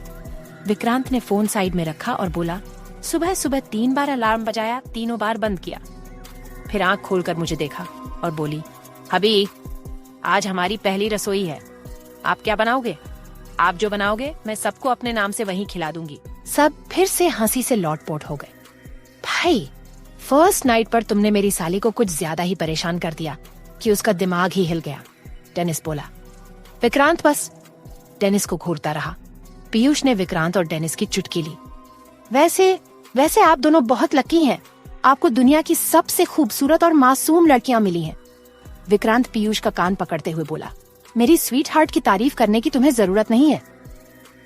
Speaker 1: विक्रांत ने फोन साइड में रखा और बोला, सुबह सुबह 3 बार अलार्म बजाया, 3 बार बंद किया। फिर आंख खोलकर मुझे देखा और बोली, हबी, आज हमारी पहली रसोई है। आप क्या बनाओगे? आप जो बनाओगे मैं सबको अपने नाम से वहीं खिला दूंगी। सब फिर से हंसी से लौटपोट हो गए। भाई, फर्स्ट नाइट पर तुमने मेरी साली को कुछ ज्यादा ही परेशान कर दिया कि उसका दिमाग ही हिल गया, डेनिस बोला। विक्रांत बस डेनिस को घूरता रहा। पीयूष ने विक्रांत और डेनिस की चुटकी ली। वैसे आप दोनों बहुत लकी हैं। आपको दुनिया की सबसे खूबसूरत और मासूम लड़कियां मिली हैं। विक्रांत पीयूष का कान पकड़ते हुए बोला, मेरी स्वीट हार्ट की तारीफ करने की तुम्हें जरूरत नहीं है।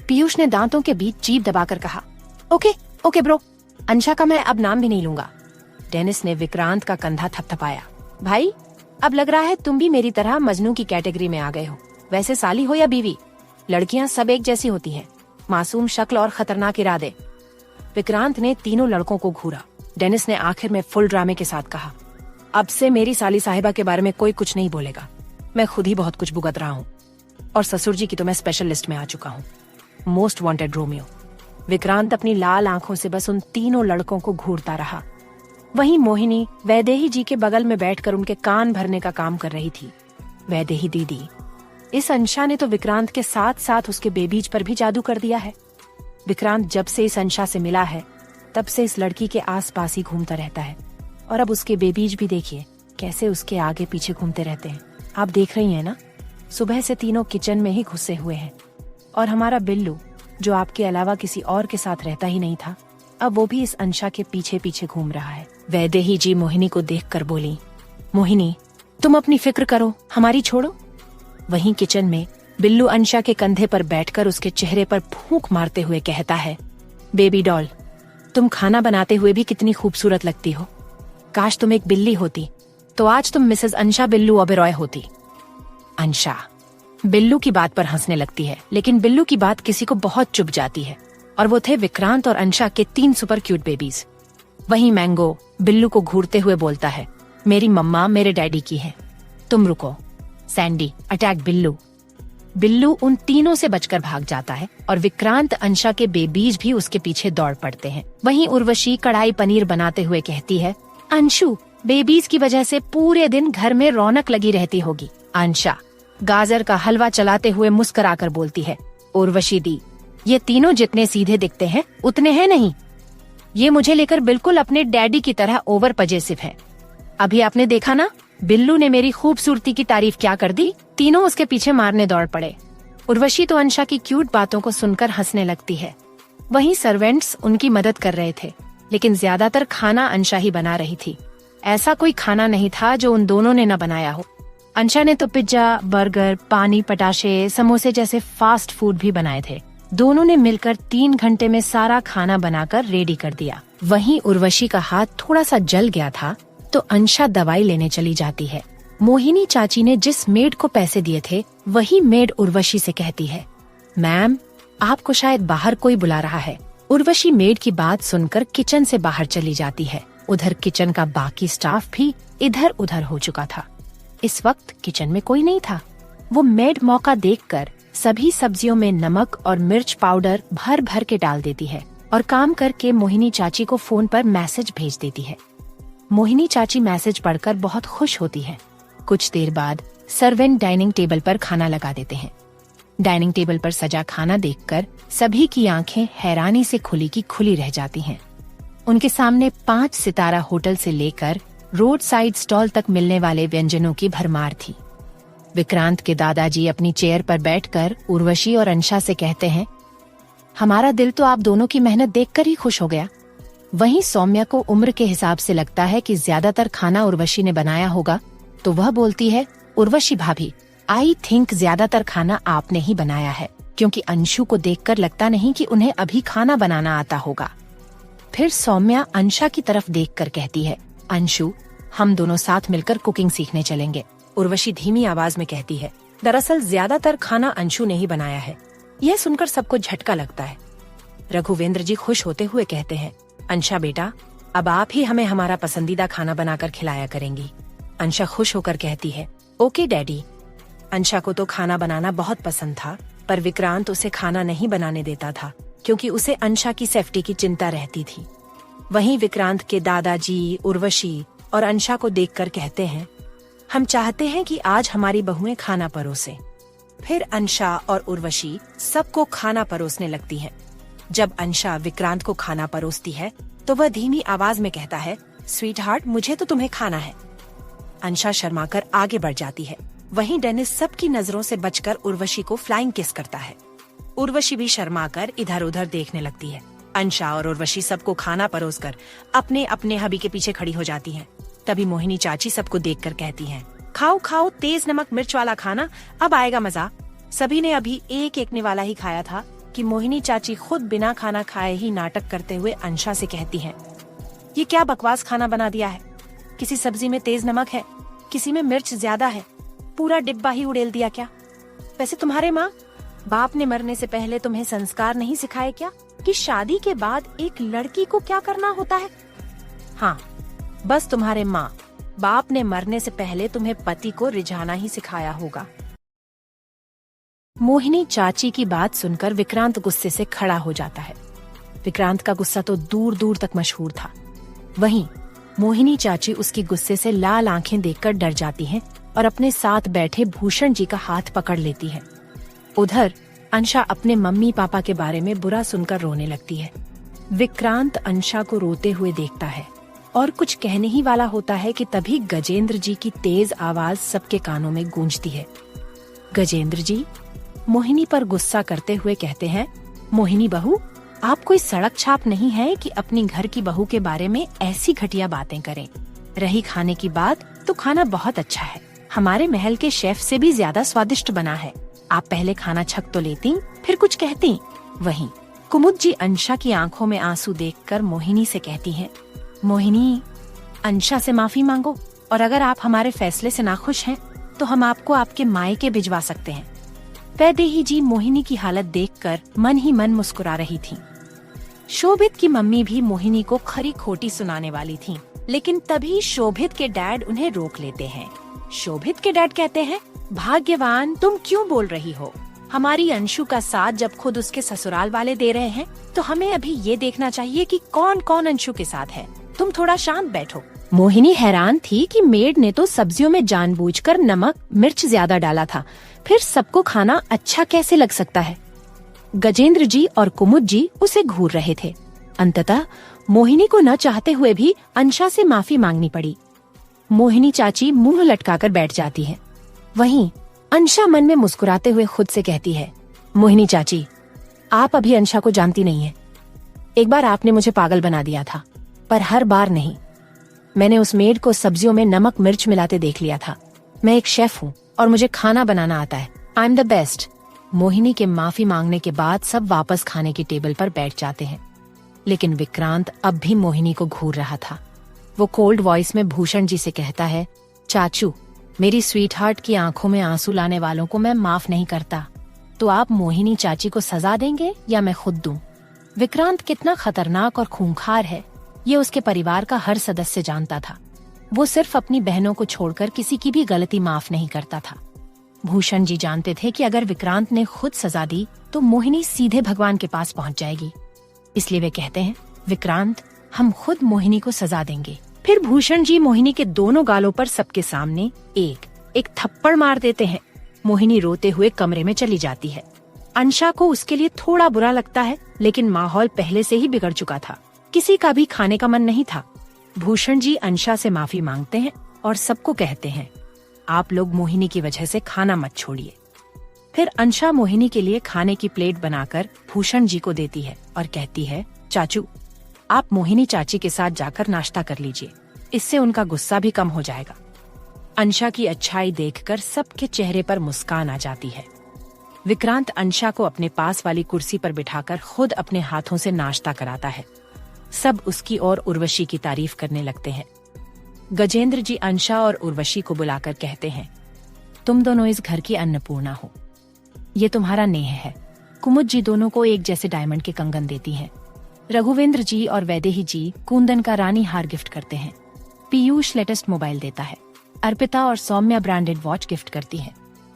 Speaker 1: पीयूष ने दांतों के बीच जीभ दबाकर कहा, ओके ब्रो, अंशा का मैं अब नाम भी नहीं लूंगा। डेनिस ने विक्रांत का कंधा थपथपाया। भाई, अब लग रहा है तुम भी मेरी तरह मजनू की कैटेगरी में आ गए हो। वैसे साली हो या बीवी, लड़कियां सब एक जैसी होती हैं, मासूम शक्ल और खतरनाक इरादे। विक्रांत ने तीनों लड़कों को घूरा। डेनिस ने आखिर में फुल ड्रामे के साथ कहा, अब से मेरी साली साहिबा के बारे में कोई कुछ नहीं बोलेगा। मैं खुद ही बहुत कुछ भुगत रहा हूँ, और ससुर जी की तो मैं स्पेशल लिस्ट में आ चुका हूँ। Most wanted Romeo. विक्रांत अपनी लाल आंखों से बस उन तीनों लड़कों को घूरता रहा। वहीं मोहिनी वैदेही जी के बगल में बैठकर उनके कान भरने का काम कर रही थी। वैदेही दीदी, इस अंशा ने तो विक्रांत के साथ साथ उसके बेबीज पर भी जादू कर दिया है। विक्रांत जब से इस अंशा से मिला है तब से इस लड़की के आसपास ही घूमता रहता है, और अब उसके बेबीज भी देखिए कैसे उसके आगे पीछे घूमते रहते हैं। आप देख रही हैं ना, सुबह से तीनों किचन में ही घुसे हुए हैं, और हमारा बिल्लू जो आपके अलावा किसी और के साथ रहता ही नहीं था, अब वो भी इस अंशा के पीछे पीछे घूम रहा है। वैदेही जी मोहिनी को देखकर बोली, मोहिनी तुम अपनी फिक्र करो, हमारी छोड़ो। वहीं किचन में बिल्लू अंशा के कंधे पर बैठकर उसके चेहरे पर फूंक मारते हुए कहता है, बेबी डॉल, तुम खाना बनाते हुए भी कितनी खूबसूरत लगती हो। काश तुम एक बिल्ली होती तो आज तुम मिसेस अंशा बिल्लू ओबेरॉय होती। अंशा बिल्लू की बात पर हंसने लगती है, लेकिन बिल्लू की बात किसी को बहुत चुभ जाती है, और वो थे विक्रांत और अंशा के 3 सुपर क्यूट बेबीज। वहीं मैंगो बिल्लू को घूरते हुए बोलता है, मेरी मम्मा मेरे डैडी की है, तुम रुको। Sandy attack Billu. बिल्लू उन तीनों से बचकर भाग जाता है, और विक्रांत अंशा के बेबीज भी उसके पीछे दौड़ पड़ते हैं। वहीं उर्वशी कढ़ाई पनीर बनाते हुए कहती है, अंशु बेबीज की वजह से पूरे दिन घर में रौनक लगी रहती होगी। अंशा गाजर का हलवा चलाते हुए मुस्कुराकर बोलती है, उर्वशी दी, ये तीनों जितने सीधे दिखते हैं उतने हैं नहीं। ये मुझे लेकर बिल्कुल अपने डैडी की तरह ओवर पजेसिव है। अभी आपने देखा ना, बिल्लू ने मेरी खूबसूरती की तारीफ क्या कर दी। तीनों उसके पीछे मारने दौड़ पड़े। उर्वशी तो अंशा की क्यूट बातों को सुनकर हंसने लगती है। वहीं सर्वेंट्स उनकी मदद कर रहे थे, लेकिन ज्यादातर खाना अंशा ही बना रही थी। ऐसा कोई खाना नहीं था जो उन दोनों ने न बनाया हो। अंशा ने तो पिज्जा, बर्गर, पानी पटाशे, समोसे जैसे फास्ट फूड भी बनाए थे। दोनों ने मिलकर 3 घंटे में सारा खाना बनाकर रेडी कर दिया। वहीं उर्वशी का हाथ थोड़ा सा जल गया था तो अंशा दवाई लेने चली जाती है। मोहिनी चाची ने जिस मेड को पैसे दिए थे वही मेड उर्वशी से कहती है, मैम आपको शायद बाहर कोई बुला रहा है। उर्वशी मेड की बात सुनकर किचन से बाहर चली जाती है। उधर किचन का बाकी स्टाफ भी इधर उधर हो चुका था। इस वक्त किचन में कोई नहीं था। वो मेड मौका देखकर सभी सब्जियों में नमक और मिर्च पाउडर भर भर के डाल देती है और काम करके मोहिनी चाची को फोन पर मैसेज भेज देती है। मोहिनी चाची मैसेज पढ़कर बहुत खुश होती है। कुछ देर बाद सर्वेंट डाइनिंग टेबल पर खाना लगा देते हैं। डाइनिंग टेबल पर सजा खाना देखकर सभी की आंखें हैरानी से खुली की खुली रह जाती हैं। उनके सामने 5 सितारा होटल से लेकर रोड साइड स्टॉल तक मिलने वाले व्यंजनों की भरमार थी। विक्रांत के दादाजी अपनी चेयर पर बैठकर उर्वशी और अंशा से कहते हैं, हमारा दिल तो आप दोनों की मेहनत देखकर ही खुश हो गया। वहीं सौम्या को उम्र के हिसाब से लगता है कि ज्यादातर खाना उर्वशी ने बनाया होगा, तो वह बोलती है, उर्वशी भाभी आई थिंक ज्यादातर खाना आपने ही बनाया है, क्योंकि अंशु को देखकर लगता नहीं कि उन्हें अभी खाना बनाना आता होगा। फिर सौम्या अंशा की तरफ देखकर कहती है, अंशु हम दोनों साथ मिलकर कुकिंग सीखने चलेंगे। उर्वशी धीमी आवाज में कहती है, दरअसल ज्यादातर खाना अंशु ने ही बनाया है। यह सुनकर सबको झटका लगता है। रघुवेंद्र जी खुश होते हुए कहते हैं, अंशा बेटा अब आप ही हमें हमारा पसंदीदा खाना बनाकर खिलाया करेंगी। अंशा खुश होकर कहती है, ओके डैडी। अंशा को तो खाना बनाना बहुत पसंद था, पर विक्रांत उसे खाना नहीं बनाने देता था क्योंकि उसे अंशा की सेफ्टी की चिंता रहती थी। वहीं विक्रांत के दादाजी उर्वशी और अंशा को देखकर कहते हैं, हम चाहते हैं कि आज हमारी बहुएं खाना परोसें। फिर अंशा और उर्वशी सबको खाना परोसने लगती हैं। जब अंशा विक्रांत को खाना परोसती है तो वह धीमी आवाज में कहता है, स्वीट हार्ट मुझे तो तुम्हें खाना है। अंशा शर्माकर आगे बढ़ जाती है। वहीं डेनिस सबकी नजरों से बचकर उर्वशी को फ्लाइंग किस करता है। उर्वशी भी शर्माकर इधर उधर देखने लगती है। अंशा और उर्वशी सबको खाना परोसकर अपने अपने हबी के पीछे खड़ी हो जाती हैं। तभी मोहिनी चाची सबको देखकर कहती हैं, खाओ खाओ तेज नमक मिर्च वाला खाना, अब आएगा मजा। सभी ने अभी एक एक निवाला ही खाया था कि मोहिनी चाची खुद बिना खाना खाए ही नाटक करते हुए अंशा से कहती हैं, ये क्या बकवास खाना बना दिया है। किसी सब्जी में तेज नमक है, किसी में मिर्च ज्यादा है, पूरा डिब्बा ही उड़ेल दिया क्या। वैसे तुम्हारे माँ बाप ने मरने से पहले तुम्हें संस्कार नहीं सिखाए क्या कि शादी के बाद एक लड़की को क्या करना होता है। हाँ, बस तुम्हारे माँ बाप ने मरने से पहले तुम्हें पति को रिझाना ही सिखाया होगा। मोहिनी चाची की बात सुनकर विक्रांत गुस्से से खड़ा हो जाता है। विक्रांत का गुस्सा तो दूर दूर तक मशहूर था। वहीं मोहिनी चाची उसकी गुस्से से लाल आंखें देखकर डर जाती हैं और अपने साथ बैठे भूषण जी का हाथ पकड़ लेती है। उधर अंशा अपने मम्मी पापा के बारे में बुरा सुनकर रोने लगती है। विक्रांत अंशा को रोते हुए देखता है और कुछ कहने ही वाला होता है कि तभी गजेंद्र जी की तेज आवाज सबके कानों में गूंजती है। गजेंद्र जी मोहिनी पर गुस्सा करते हुए कहते हैं, मोहिनी बहू, आप कोई सड़क छाप नहीं है कि अपनी घर की बहू के बारे में ऐसी घटिया बातें करें। रही खाने की बात, तो खाना बहुत अच्छा है, हमारे महल के शेफ से भी ज्यादा स्वादिष्ट बना है। आप पहले खाना छक तो लेती, फिर कुछ कहती। वहीं कुमुद जी अंशा की आंखों में आंसू देखकर मोहिनी से कहती हैं, मोहिनी, अंशा से माफी मांगो और अगर आप हमारे फैसले से नाखुश हैं तो हम आपको आपके मायके भिजवा सकते हैं। वैदेही जी मोहिनी की हालत देखकर मन ही मन मुस्कुरा रही थीं। शोभित की मम्मी भी मोहिनी को खरी खोटी सुनाने वाली थीं, लेकिन तभी शोभित के डैड उन्हें रोक लेते हैं। शोभित के डैड कहते हैं, भाग्यवान, तुम क्यों बोल रही हो? हमारी अंशु का साथ जब खुद उसके ससुराल वाले दे रहे हैं तो हमें अभी ये देखना चाहिए कि कौन कौन अंशु के साथ है। तुम थोड़ा शांत बैठो। मोहिनी हैरान थी कि मेड ने तो सब्जियों में जानबूझकर नमक मिर्च ज्यादा डाला था, फिर सबको खाना अच्छा कैसे लग सकता है। गजेंद्र जी और कुमुद जी उसे घूर रहे थे। अंततः मोहिनी को न चाहते हुए भी अंशा से माफी मांगनी पड़ी। मोहिनी चाची मुंह लटकाकर बैठ जाती है। वहीं अंशा मन में मुस्कुराते हुए खुद से कहती है, मोहिनी चाची, आप अभी अंशा को जानती नहीं है। एक बार आपने मुझे पागल बना दिया था, पर हर बार नहीं। मैंने उस मेड को सब्जियों में नमक मिर्च मिलाते देख लिया था। मैं एक शेफ हूँ और मुझे खाना बनाना आता है। I am the best. Mohini के माफी मांगने के बाद सब वापस खाने की टेबल पर बैठ जाते हैं, लेकिन विक्रांत अब भी मोहिनी को घूर रहा था। वो कोल्ड वॉइस में भूषण जी से कहता है, चाचू, मेरी स्वीट हार्ट की आंखों में आंसू लाने वालों को मैं माफ नहीं करता। तो आप मोहिनी चाची को सजा देंगे या मैं खुद दूं? विक्रांत कितना खतरनाक और खूंखार है, ये उसके परिवार का हर सदस्य जानता था। वो सिर्फ अपनी बहनों को छोड़कर किसी की भी गलती माफ नहीं करता था। भूषण जी जानते थे कि अगर विक्रांत ने खुद सजा दी तो मोहिनी सीधे भगवान के पास पहुंच जाएगी। इसलिए वे कहते हैं, विक्रांत, हम खुद मोहिनी को सजा देंगे। फिर भूषण जी मोहिनी के दोनों गालों पर सबके सामने एक थप्पड़ मार देते हैं। मोहिनी रोते हुए कमरे में चली जाती है। अंशा को उसके लिए थोड़ा बुरा लगता है, लेकिन माहौल पहले से ही बिगड़ चुका था। किसी का भी खाने का मन नहीं था। भूषण जी अंशा से माफी मांगते हैं और सबको कहते हैं, आप लोग मोहिनी की वजह से खाना मत छोड़िए। फिर अंशा मोहिनी के लिए खाने की प्लेट बनाकर भूषण जी को देती है और कहती है, चाचू, आप मोहिनी चाची के साथ जाकर नाश्ता कर लीजिए, इससे उनका गुस्सा भी कम हो जाएगा। अंशा की अच्छाई देखकर सबके चेहरे पर मुस्कान आ जाती है। विक्रांत अंशा को अपने पास वाली कुर्सी पर बिठाकर खुद अपने हाथों से नाश्ता कराता है। सब उसकी और उर्वशी की तारीफ करने लगते हैं। गजेंद्र जी अंशा और उर्वशी को बुलाकर कहते हैं, तुम दोनों इस घर की अन्नपूर्णा हो, ये तुम्हारा नेह है। कुमुद जी दोनों को एक जैसे डायमंड के कंगन देती हैं। रघुवेंद्र जी और वैदेही जी कुंदन का रानी हार गिफ्ट करते हैं। पीयूष लेटेस्ट मोबाइल देता है। अर्पिता और सौम्या ब्रांडेड वॉच गिफ्ट करती है।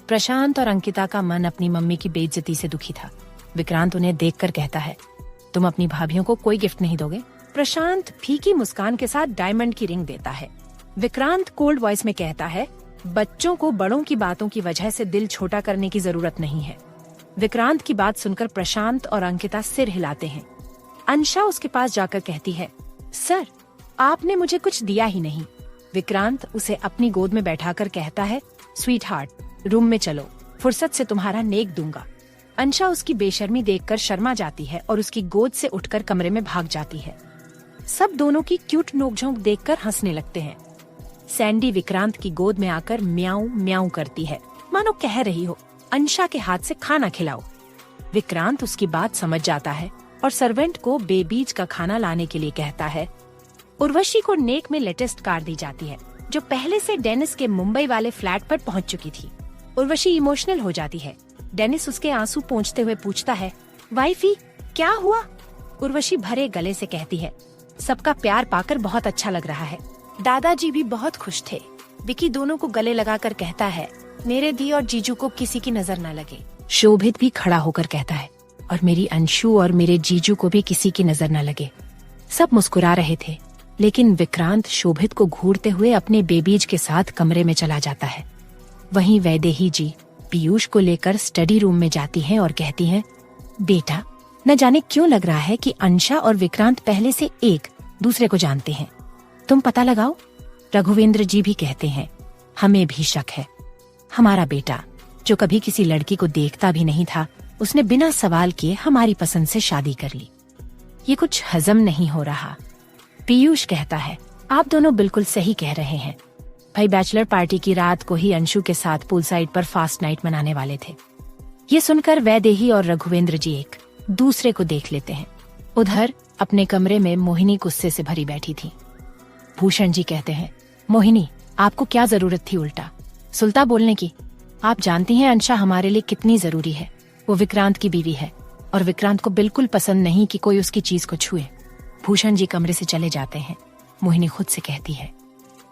Speaker 1: प्रशांत और अंकिता का मन अपनी मम्मी की बेइज्जती से दुखी था। विक्रांत उन्हें देखकर कहता है, तुम अपनी भाभियों को कोई गिफ्ट नहीं दोगे? प्रशांत फीकी मुस्कान के साथ डायमंड की रिंग देता है। विक्रांत कोल्ड वॉइस में कहता है, बच्चों को बड़ों की बातों की वजह से दिल छोटा करने की जरूरत नहीं है। विक्रांत की बात सुनकर प्रशांत और अंकिता सिर हिलाते हैं। अंशा उसके पास जाकर कहती है, सर, आपने मुझे कुछ दिया ही नहीं। विक्रांत उसे अपनी गोद में बैठाकर कहता है, स्वीट हार्ट, रूम में चलो, फुर्सत से तुम्हारा नेक दूंगा। अंशा उसकी बेशर्मी देखकर शर्मा जाती है और उसकी गोद से उठकर कमरे में भाग जाती है। सब दोनों की क्यूट नोकझोंक देखकर हंसने लगते हैं। सैंडी विक्रांत की गोद में आकर म्याऊं म्याऊं करती है, मानो कह रही हो, अंशा के हाथ से खाना खिलाओ। विक्रांत उसकी बात समझ जाता है और सर्वेंट को बेबीज का खाना लाने के लिए कहता है। उर्वशी को नेक में लेटेस्ट कार दी जाती है, जो पहले से डेनिस के मुंबई वाले फ्लैट पर पहुंच चुकी थी। उर्वशी इमोशनल हो जाती है। डेनिस उसके आंसू पोंछते हुए पूछता है, वाइफी क्या हुआ? उर्वशी भरे गले से कहती है, सबका प्यार पाकर बहुत अच्छा लग रहा है। दादाजी भी बहुत खुश थे। विकी दोनों को गले लगाकर कहता है, मेरे दी और जीजू को किसी की नजर न लगे। शोभित भी खड़ा होकर कहता है, और मेरी अंशु और मेरे जीजू को भी किसी की नजर न लगे। सब मुस्कुरा रहे थे, लेकिन विक्रांत शोभित को घूरते हुए अपने बेबीज के साथ कमरे में चला जाता है। वहीं वैदेही जी पीयूष को लेकर स्टडी रूम में जाती हैं और कहती हैं, बेटा, न जाने क्यों लग रहा है कि अंशा और विक्रांत पहले से एक दूसरे को जानते हैं। तुम पता लगाओ। रघुवेंद्र जी भी कहते हैं, हमें भी शक है। हमारा बेटा, जो कभी किसी लड़की को देखता भी नहीं था, उसने बिना सवाल किए हमारी पसंद से शादी कर ली। ये कुछ हजम नहीं हो रहा। पीयूष कहता है, आप दोनों बिल्कुल सही कह रहे हैं। भाई बैचलर पार्टी की रात को ही अंशु के साथ पूल साइड पर फास्ट नाइट मनाने वाले थे। ये सुनकर वैदेही और रघुवेंद्र जी एक दूसरे को देख लेते हैं। उधर अपने कमरे में मोहिनी गुस्से से भरी बैठी थी। भूषण जी कहते हैं, मोहिनी, आपको क्या जरूरत थी उल्टा सुलता बोलने की? आप जानती हैं अंशा हमारे लिए कितनी जरूरी है। वो विक्रांत की बीवी है और विक्रांत को बिल्कुल पसंद नहीं कि कोई उसकी चीज को छुए। भूषण जी कमरे से चले जाते हैं। मोहिनी खुद से कहती है,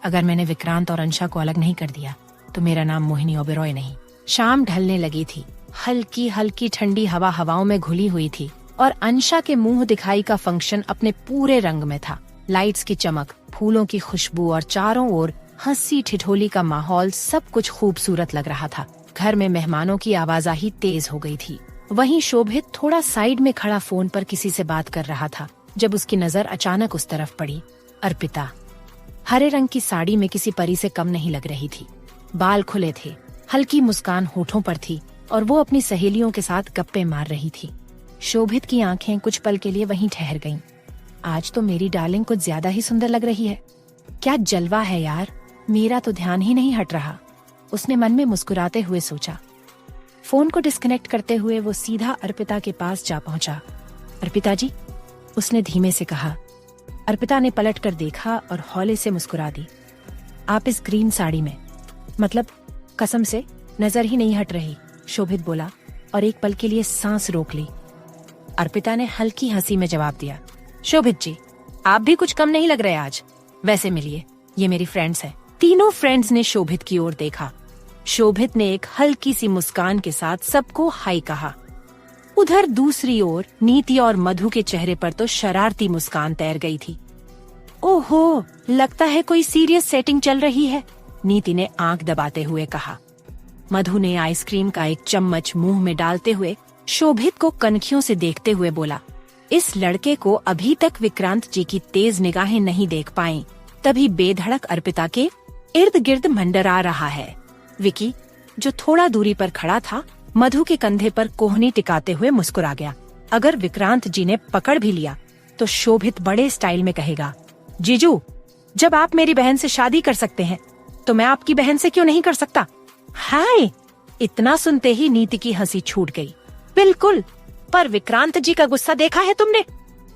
Speaker 1: अगर मैंने विक्रांत और अंशा को अलग नहीं कर दिया तो मेरा नाम मोहिनी ओबेरॉय नहीं। शाम ढलने लगी थी। हल्की हल्की ठंडी हवा हवाओं में घुली हुई थी और अंशा के मुंह दिखाई का फंक्शन अपने पूरे रंग में था। लाइट्स की चमक, फूलों की खुशबू और चारों ओर हंसी ठिठोली का माहौल, सब कुछ खूबसूरत लग रहा था। घर में मेहमानों की आवाजाही तेज हो गई थी। वहीं शोभित थोड़ा साइड में खड़ा फोन पर किसी से बात कर रहा था, जब उसकी नजर अचानक उस तरफ पड़ी। अर्पिता हरे रंग की साड़ी में किसी परी से कम नहीं लग रही थी। बाल खुले थे, हल्की मुस्कान होठों पर थी और वो अपनी सहेलियों के साथ गप्पे मार रही थी। शोभित की आंखें कुछ पल के लिए वहीं ठहर गईं। आज तो मेरी डार्लिंग कुछ ज्यादा ही सुंदर लग रही है। क्या जलवा है यार, मेरा तो ध्यान ही नहीं हट रहा, उसने मन में मुस्कुराते हुए सोचा। फोन को डिस्कनेक्ट करते हुए वो सीधा अर्पिता के पास जा पहुंचा। अर्पिता जी, उसने धीमे से कहा। अर्पिता ने पलट कर देखा और हौले से मुस्कुरा दी। आप इस ग्रीन साड़ी में, मतलब कसम से नजर ही नहीं हट रही, शोभित बोला और एक पल के लिए सांस रोक ली। अर्पिता ने हल्की हंसी में जवाब दिया, शोभित जी, आप भी कुछ कम नहीं लग रहे आज। वैसे मिलिए, ये मेरी फ्रेंड्स हैं। तीनों फ्रेंड्स ने शोभित की ओर देखा। शोभित ने एक हल्की सी मुस्कान के साथ सबको हाय कहा। उधर दूसरी ओर नीति और मधु के चेहरे पर तो शरारती मुस्कान तैर गई थी। ओहो, लगता है कोई सीरियस सेटिंग चल रही है, नीति ने आंख दबाते हुए कहा। मधु ने आइसक्रीम का एक चम्मच मुंह में डालते हुए शोभित को कनखियों से देखते हुए बोला, इस लड़के को अभी तक विक्रांत जी की तेज निगाहें नहीं देख पाईं, तभी बेधड़क अर्पिता के इर्द गिर्द मंडरा रहा है। विकी, जो थोड़ा दूरी पर खड़ा था, मधु के कंधे पर कोहनी टिकाते हुए मुस्कुरा गया। अगर विक्रांत जी ने पकड़ भी लिया तो शोभित बड़े स्टाइल में कहेगा, जीजू, जब आप मेरी बहन से शादी कर सकते हैं तो मैं आपकी बहन से क्यों नहीं कर सकता? हाय! इतना सुनते ही नीति की हंसी छूट गई। बिल्कुल, पर विक्रांत जी का गुस्सा देखा है तुमने?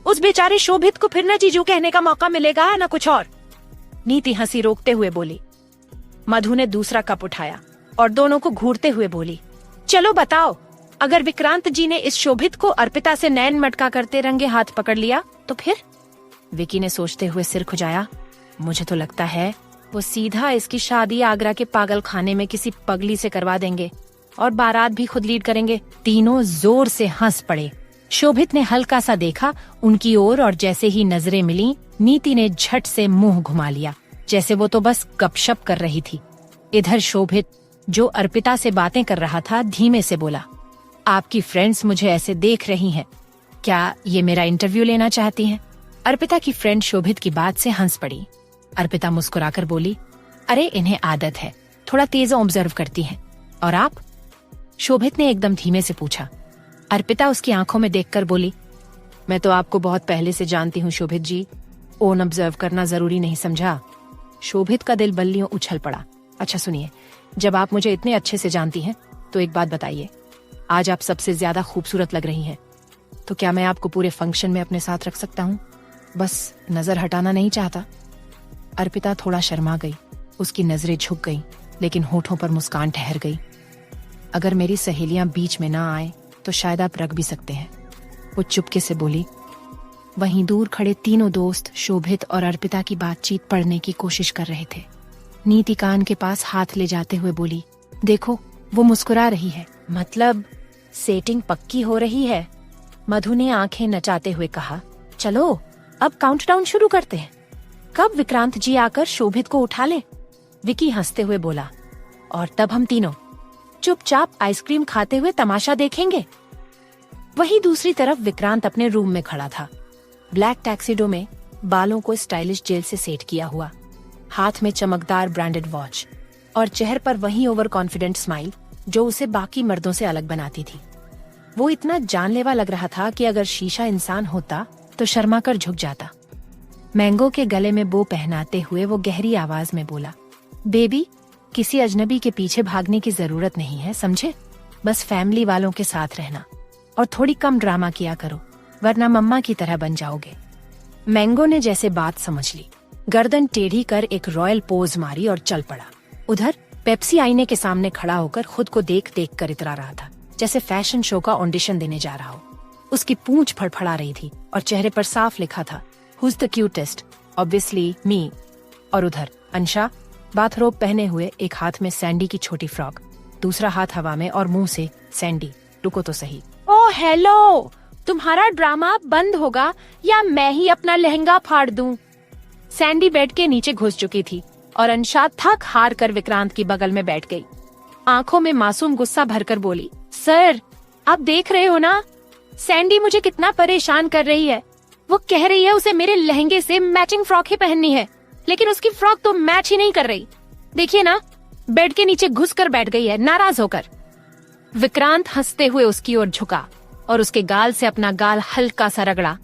Speaker 1: उस बेचारे शोभित को फिर न जीजू कहने का मौका मिलेगा न कुछ और। नीति हंसी रोकते हुए बोली। मधु ने दूसरा कप उठाया और दोनों को घूरते हुए बोली, चलो बताओ, अगर विक्रांत जी ने इस शोभित को अर्पिता से नैन मटका करते रंगे हाथ पकड़ लिया तो फिर? विकी ने सोचते हुए सिर खुजाया। मुझे तो लगता है वो सीधा इसकी शादी आगरा के पागल खाने में किसी पगली से करवा देंगे और बारात भी खुद लीड करेंगे। तीनों जोर से हंस पड़े। शोभित ने हल्का सा देखा उनकी ओर और जैसे ही नजरें मिली, नीति ने झट से मुंह घुमा लिया, जैसे वो तो बस गपशप कर रही थी। इधर शोभित, जो अर्पिता से बातें कर रहा था, धीमे से बोला, आपकी फ्रेंड्स मुझे ऐसे देख रही हैं, क्या ये मेरा इंटरव्यू लेना चाहती हैं? अर्पिता की फ्रेंड शोभित की बात से हंस पड़ी। अर्पिता मुस्कुराकर बोली, अरे इन्हें आदत है, थोड़ा तेज ऑब्जर्व करती हैं। और आप? शोभित ने एकदम धीमे से पूछा। अर्पिता उसकी आंखों में देखकर बोली, मैं तो आपको बहुत पहले से जानती हूँ शोभित जी, ओन ऑब्जर्व करना जरूरी नहीं समझा। शोभित का दिल बल्लियों उछल पड़ा। अच्छा सुनिए, जब आप मुझे इतने अच्छे से जानती हैं तो एक बात बताइए, आज आप सबसे ज्यादा खूबसूरत लग रही हैं, तो क्या मैं आपको पूरे फंक्शन में अपने साथ रख सकता हूँ? बस नजर हटाना नहीं चाहता। अर्पिता थोड़ा शर्मा गई, उसकी नजरें झुक गईं, लेकिन होठों पर मुस्कान ठहर गई। अगर मेरी सहेलियां बीच में ना आए तो शायद आप रख भी सकते हैं, वो चुपके से बोली। वहीं दूर खड़े तीनों दोस्त शोभित और अर्पिता की बातचीत पढ़ने की कोशिश कर रहे थे। नीति कान के पास हाथ ले जाते हुए बोली, देखो वो मुस्कुरा रही है, मतलब सेटिंग पक्की हो रही है। मधु ने आंखें नचाते हुए कहा, चलो अब काउंटडाउन शुरू करते हैं। कब विक्रांत जी आकर शोभित को उठा ले। विकी हंसते हुए बोला, और तब हम तीनों चुपचाप आइसक्रीम खाते हुए तमाशा देखेंगे। वहीं दूसरी तरफ विक्रांत अपने रूम में खड़ा था, ब्लैक टैक्सीडो में, बालों को स्टाइलिश जेल से सेट किया हुआ, हाथ में चमकदार ब्रांडेड वॉच और चेहरे पर वही ओवर कॉन्फिडेंट स्माइल जो उसे बाकी मर्दों से अलग बनाती थी। वो इतना जानलेवा लग रहा था कि अगर शीशा इंसान होता तो शर्मा कर झुक जाता। मैंगो के गले में बो पहनाते हुए वो गहरी आवाज में बोला, बेबी, किसी अजनबी के पीछे भागने की जरूरत नहीं है, समझे? बस फैमिली वालों के साथ रहना और थोड़ी कम ड्रामा किया करो, वरना मम्मा की तरह बन जाओगे। मैंगो ने जैसे बात समझ ली, गर्दन टेढ़ी कर एक रॉयल पोज मारी और चल पड़ा। उधर पेप्सी आईने के सामने खड़ा होकर खुद को देख देख कर इतरा रहा था, जैसे फैशन शो का ऑडिशन देने जा रहा हो। उसकी पूंछ फड़फड़ा रही थी और चेहरे पर साफ लिखा था, Who's the cutest? Obviously me। और उधर अंशा बाथरोब पहने हुए, एक हाथ में सैंडी की छोटी फ्रॉक, दूसरा हाथ हवा में और मुंह से, सैंडी रुको तो सही। ओह हेलो, तुम्हारा ड्रामा बंद होगा या मैं ही अपना लहंगा फाड़ दूं? सैंडी बेड के नीचे घुस चुकी थी और अंशा थक हार कर विक्रांत की बगल में बैठ गई। आंखों में मासूम गुस्सा भरकर बोली, सर आप देख रहे हो ना, सैंडी मुझे कितना परेशान कर रही है। वो कह रही है उसे मेरे लहंगे से मैचिंग फ्रॉक ही पहननी है, लेकिन उसकी फ्रॉक तो मैच ही नहीं कर रही। देखिए ना, बेड के नीचे घुस कर बैठ गई है नाराज होकर। विक्रांत हंसते हुए उसकी ओर झुका और उसके गाल से अपना गाल हल्का सा रगड़ा।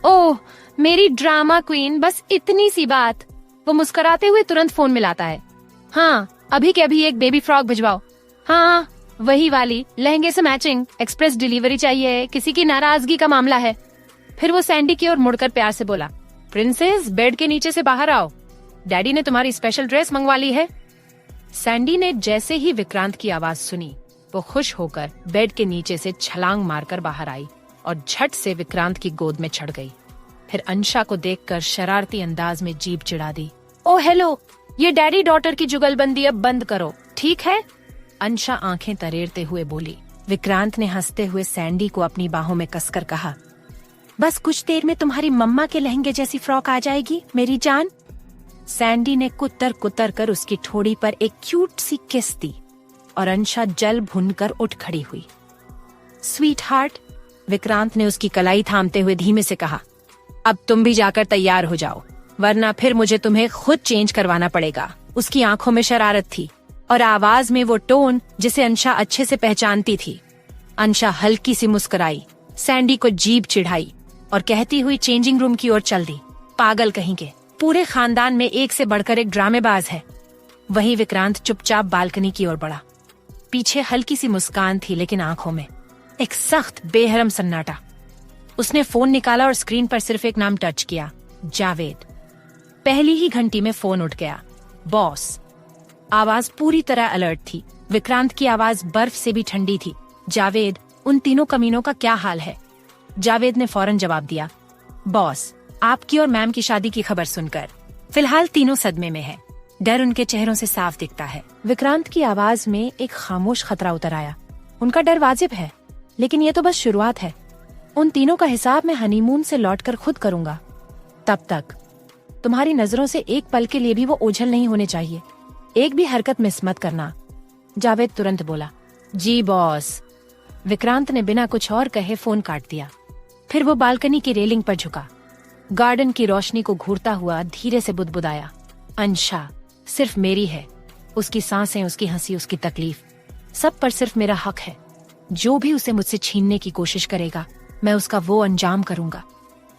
Speaker 1: ओह मेरी ड्रामा क्वीन, बस इतनी सी बात। वो मुस्कुराते हुए तुरंत फोन मिलाता है। हाँ अभी के अभी एक बेबी फ्रॉक भिजवाओ। हाँ वही वाली, लहंगे से मैचिंग, एक्सप्रेस डिलीवरी चाहिए, किसी की नाराजगी का मामला है। फिर वो सैंडी की ओर मुड़कर प्यार से बोला, प्रिंसेस बेड के नीचे से बाहर आओ, डैडी ने तुम्हारी स्पेशल ड्रेस मंगवा ली है। सैंडी ने जैसे ही विक्रांत की आवाज सुनी, वो खुश होकर बेड के नीचे से छलांग मारकर बाहर आई और झट से विक्रांत की गोद में चढ़ गई। फिर अंशा को देखकर शरारती अंदाज में जीभ चिढ़ा दी। ओ हेलो, ये डैडी डॉटर की जुगलबंदी अब बंद करो, ठीक है? अंशा आंखें तरेरते हुए बोली। विक्रांत ने हंसते हुए सैंडी को अपनी बाहों में कसकर कहा, बस कुछ देर में तुम्हारी मम्मा के लहंगे जैसी फ्रॉक आ जाएगी मेरी जान। सैंडी ने कुतर कुतर कर उसकी ठोड़ी पर एक क्यूट सी किस दी और अंशा जल भुनकर उठ खड़ी हुई। स्वीट हार्ट, विक्रांत ने उसकी कलाई थामते हुए धीमे से कहा, अब तुम भी जाकर तैयार हो जाओ, वरना फिर मुझे तुम्हें खुद चेंज करवाना पड़ेगा। उसकी आंखों में शरारत थी और आवाज में वो टोन जिसे अंशा अच्छे से पहचानती थी। अंशा हल्की सी मुस्कुराई, सैंडी को जीभ चिढ़ाई और कहती हुई चेंजिंग रूम की ओर चल दी। पागल कहेंगे, पूरे खानदान में एक से बढ़कर एक ड्रामेबाज है। वहीं विक्रांत चुपचाप बालकनी की ओर बढ़ा। पीछे हल्की सी मुस्कान थी, लेकिन आंखों में एक सख्त बेहरम सन्नाटा। उसने फोन निकाला और स्क्रीन पर सिर्फ एक नाम टच किया, जावेद। पहली ही घंटी में फोन उठ गया। बॉस। आवाज पूरी तरह अलर्ट थी। विक्रांत की आवाज बर्फ से भी ठंडी थी। जावेद, उन तीनों कमीनों का क्या हाल है? जावेद ने फौरन जवाब दिया, बॉस, आपकी और मैम की शादी की खबर सुनकर फिलहाल तीनों सदमे में है। डर उनके चेहरों से साफ दिखता है। विक्रांत की आवाज में एक खामोश खतरा उतर आया। उनका डर वाजिब है, लेकिन ये तो बस शुरुआत है। उन तीनों का हिसाब मैं हनीमून से लौटकर खुद करूंगा। तब तक तुम्हारी नजरों से एक पल के लिए भी वो ओझल नहीं होने चाहिए। एक भी हरकत मिस मत करना। जावेद तुरंत बोला, जी बॉस। विक्रांत ने बिना कुछ और कहे फोन काट दिया। फिर वो बालकनी की रेलिंग पर झुका, गार्डन की रोशनी को घूरता हुआ धीरे से बुदबुदाया, अंशा सिर्फ मेरी है। उसकी सांसें, उसकी हंसी, उसकी तकलीफ, सब पर सिर्फ मेरा हक है। जो भी उसे मुझसे छीनने की कोशिश करेगा, मैं उसका वो अंजाम करूंगा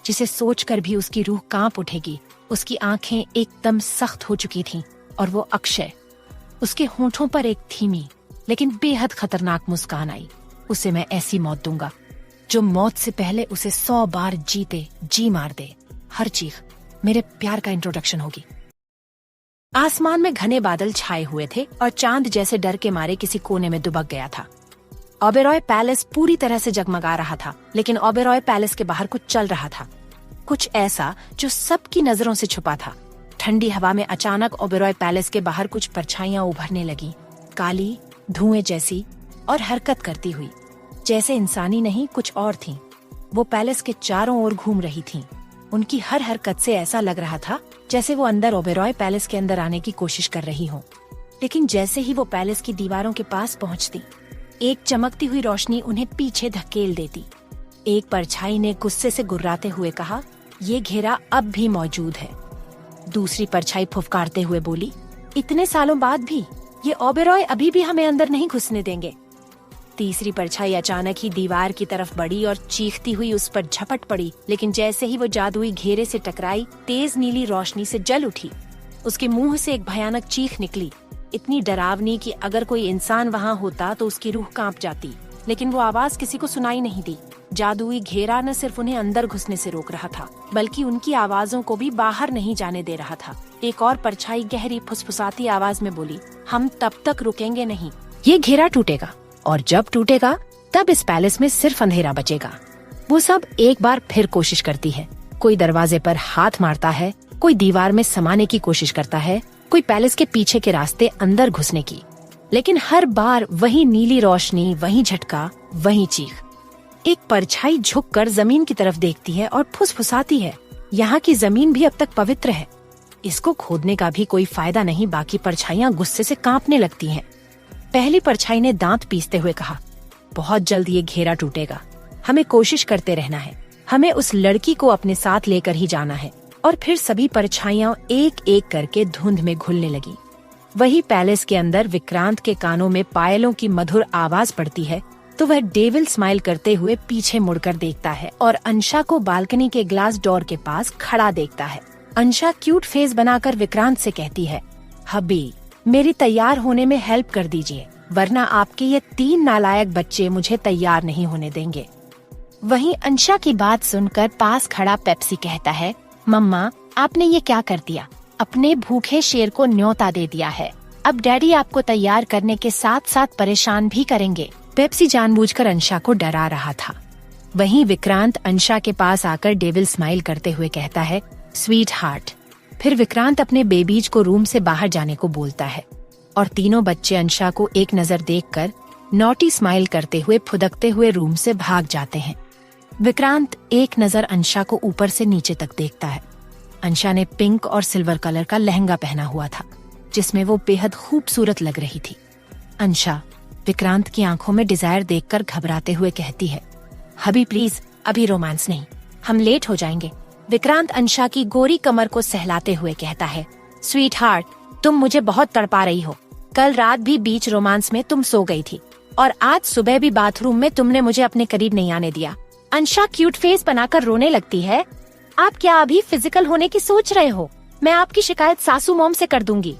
Speaker 1: जिसे सोचकर भी उसकी रूह कांप उठेगी। उसकी आंखें एकदम सख्त हो चुकी थीं और वो अक्षय। उसके होंठों पर एक धीमी लेकिन बेहद खतरनाक मुस्कान आई। उसे मैं ऐसी मौत दूंगा जो मौत से पहले उसे 100 बार जीते जी मार दे। हर चीख मेरे प्यार का इंट्रोडक्शन होगी। आसमान में घने बादल छाए हुए थे और चांद जैसे डर के मारे किसी कोने में दुबक गया था। ओबेरॉय पैलेस पूरी तरह से जगमगा रहा था, लेकिन ओबेरॉय पैलेस के बाहर कुछ चल रहा था, कुछ ऐसा जो सबकी नजरों से छुपा था। ठंडी हवा में अचानक ओबेरॉय पैलेस के बाहर कुछ परछाइयां उभरने लगी, काली, धुएं जैसी और हरकत करती हुई, जैसे इंसानी नहीं कुछ और थीं। वो पैलेस के चारों ओर घूम रही थीं। उनकी हर हरकत से ऐसा लग रहा था जैसे वो अंदर ओबेरॉय पैलेस के अंदर आने की कोशिश कर रही हो। लेकिन जैसे ही वो पैलेस की दीवारों के पास पहुंचती, एक चमकती हुई रोशनी उन्हें पीछे धकेल देती। एक परछाई ने गुस्से से गुर्राते हुए कहा, ये घेरा अब भी मौजूद है। दूसरी परछाई फुफकारते हुए बोली, इतने सालों बाद भी ये ओबेरॉय अभी भी हमें अंदर नहीं घुसने देंगे। तीसरी परछाई अचानक ही दीवार की तरफ बढ़ी और चीखती हुई उस पर झपट पड़ी, लेकिन जैसे ही वो जादुई घेरे से टकराई, तेज नीली रोशनी से जल उठी। उसके मुंह से एक भयानक चीख निकली, इतनी डरावनी कि अगर कोई इंसान वहाँ होता तो उसकी रूह कांप जाती। लेकिन वो आवाज किसी को सुनाई नहीं दी। जादुई घेरा न सिर्फ उन्हें अंदर घुसने से रोक रहा था, बल्कि उनकी आवाजों को भी बाहर नहीं जाने दे रहा था। एक और परछाई गहरी फुसफुसाती आवाज में बोली, हम तब तक रुकेंगे नहीं, ये घेरा टूटेगा और जब टूटेगा तब इस पैलेस में सिर्फ अंधेरा बचेगा। वो सब एक बार फिर कोशिश करती है। कोई दरवाजे पर हाथ मारता है, कोई दीवार में समाने की कोशिश करता है, कोई पैलेस के पीछे के रास्ते अंदर घुसने की, लेकिन हर बार वही नीली रोशनी, वही झटका, वही चीख। एक परछाई झुककर जमीन की तरफ देखती है और फुसफुसाती है, यहाँ की जमीन भी अब तक पवित्र है, इसको खोदने का भी कोई फायदा नहीं। बाकी परछाइयाँ गुस्से से कांपने लगती हैं। पहली परछाई ने दांत पीसते हुए कहा, बहुत जल्द ये घेरा टूटेगा, हमें कोशिश करते रहना है, हमें उस लड़की को अपने साथ लेकर ही जाना है। और फिर सभी परछाइयां एक एक करके धुंध में घुलने लगी। वही पैलेस के अंदर विक्रांत के कानों में पायलों की मधुर आवाज पड़ती है तो वह डेविल स्माइल करते हुए पीछे मुड़कर देखता है और अंशा को बालकनी के ग्लास डोर के पास खड़ा देखता है। अंशा क्यूट फेस बनाकर विक्रांत से कहती है, हबी, मेरी तैयार होने में हेल्प कर दीजिए, वरना आपके ये 3 नालायक बच्चे मुझे तैयार नहीं होने देंगे। वहीं अंशा की बात सुनकर पास खड़ा पेप्सी कहता है, मम्मा, आपने ये क्या कर दिया? अपने भूखे शेर को न्योता दे दिया है। अब डैडी आपको तैयार करने के साथ साथ परेशान भी करेंगे। पेप्सी जानबूझकर अंशा को डरा रहा था। वहीं विक्रांत अंशा के पास आकर डेविल स्माइल करते हुए कहता है, स्वीट हार्ट। फिर विक्रांत अपने बेबीज को रूम से बाहर जाने को बोलता है और तीनों बच्चे अंशा को एक नजर देखकर नॉटी स्माइल करते हुए फुदकते हुए रूम से भाग जाते हैं। विक्रांत एक नजर अंशा को ऊपर से नीचे तक देखता है। अंशा ने पिंक और सिल्वर कलर का लहंगा पहना हुआ था, जिसमें वो बेहद खूबसूरत लग रही थी। अंशा विक्रांत की आंखों में डिजायर देखकर घबराते हुए कहती है, हबी प्लीज, अभी रोमांस नहीं, हम लेट हो जाएंगे। विक्रांत अंशा की गोरी कमर को सहलाते हुए कहता है, स्वीट हार्ट, तुम मुझे बहुत तड़पा रही हो। कल रात भी बीच रोमांस में तुम सो गई थी और आज सुबह भी बाथरूम में तुमने मुझे अपने करीब नहीं आने दिया। अंशा क्यूट फेस बनाकर रोने लगती है। आप क्या अभी फिजिकल होने की सोच रहे हो? मैं आपकी शिकायत सासू मॉम से कर दूंगी।